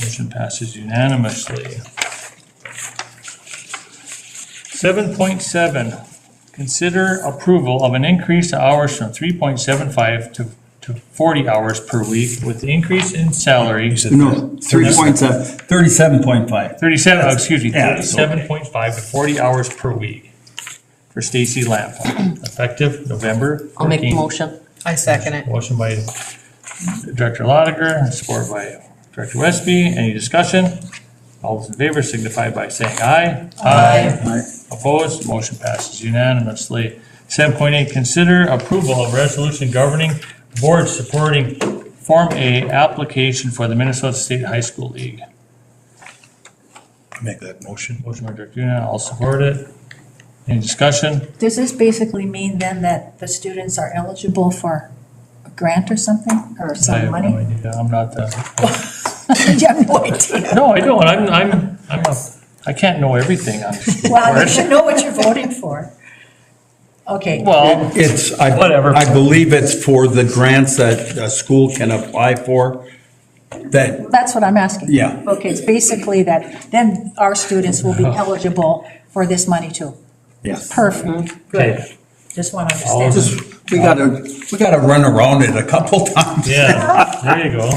Motion passes unanimously. 7.7, consider approval of an increase to hours from 3.75 to 40 hours per week with the increase in salary. No, 37.5. 37, excuse me, Yeah, it's okay. 37.5 to 40 hours per week for Stacy Lampa, effective November 14th. I'll make the motion. I second it. Motion by Director Lotiger, support by Director Westby. Any discussion? All those in favor signify by saying aye. Aye. Opposed? Motion passes unanimously. 7.8, consider approval of resolution governing board supporting Form A application for the Minnesota State High School League. Make that motion. Motion by Director Una, I'll support it. Any discussion? Does this basically mean then that the students are eligible for a grant or something, or I some have no money? idea. I'm not the. You have no idea. No, I don't. I can't know everything on this Well, you board. should know what you're voting for. Okay. Well, It's, Whatever. I believe it's for the grants that a school can apply for. That, That's what I'm asking. Yeah. Okay, it's basically that then our students will be eligible for this money too. yes. Perfect. okay. Just want to All understand. those- We gotta run around it a couple times. Yeah, there you go.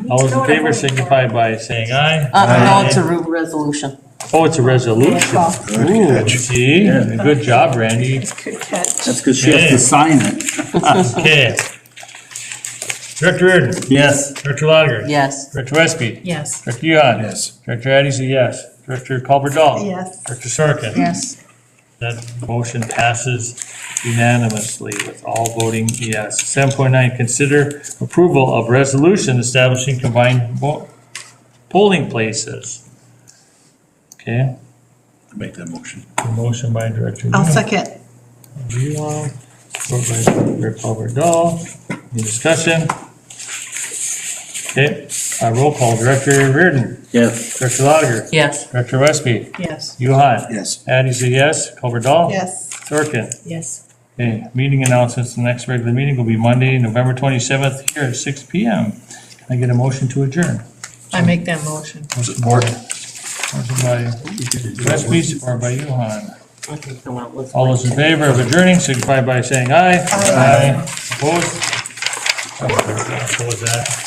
All those in favor signify by saying aye. No, it's a resolution. Oh, it's a resolution. Ooh, see, good job, Randy. Good catch. That's because she has to sign it. Okay. Director Reardon. Yes. Director Lotiger. Yes. Director Westby. Yes. Director Yuhan. Yes. Director Addy's a yes. Director Culver-Dahl. Yes. Director Sorkin. Yes. That motion passes unanimously with all voting yes. 7.9, consider approval of resolution establishing combined polling places. Okay, Make that motion. a motion by Director I'll Una. second. Support by Director Culver-Dahl. Any discussion? Okay, roll call. Director Reardon. Yes. Director Lotiger. Yes. Director Westby. Yes. Yuhan. Yes. Addie's a yes. Culver-Dahl. Yes. Sorkin. Yes. Okay, meeting announcements. The next regular meeting will be Monday, November 27th here at 6 PM. Can I get a motion to adjourn? I make that motion. Support. Motion by Westby, support by Yuhan. I can come out with. All those in favor of adjourning signify by saying aye. Aye. Opposed? What was that?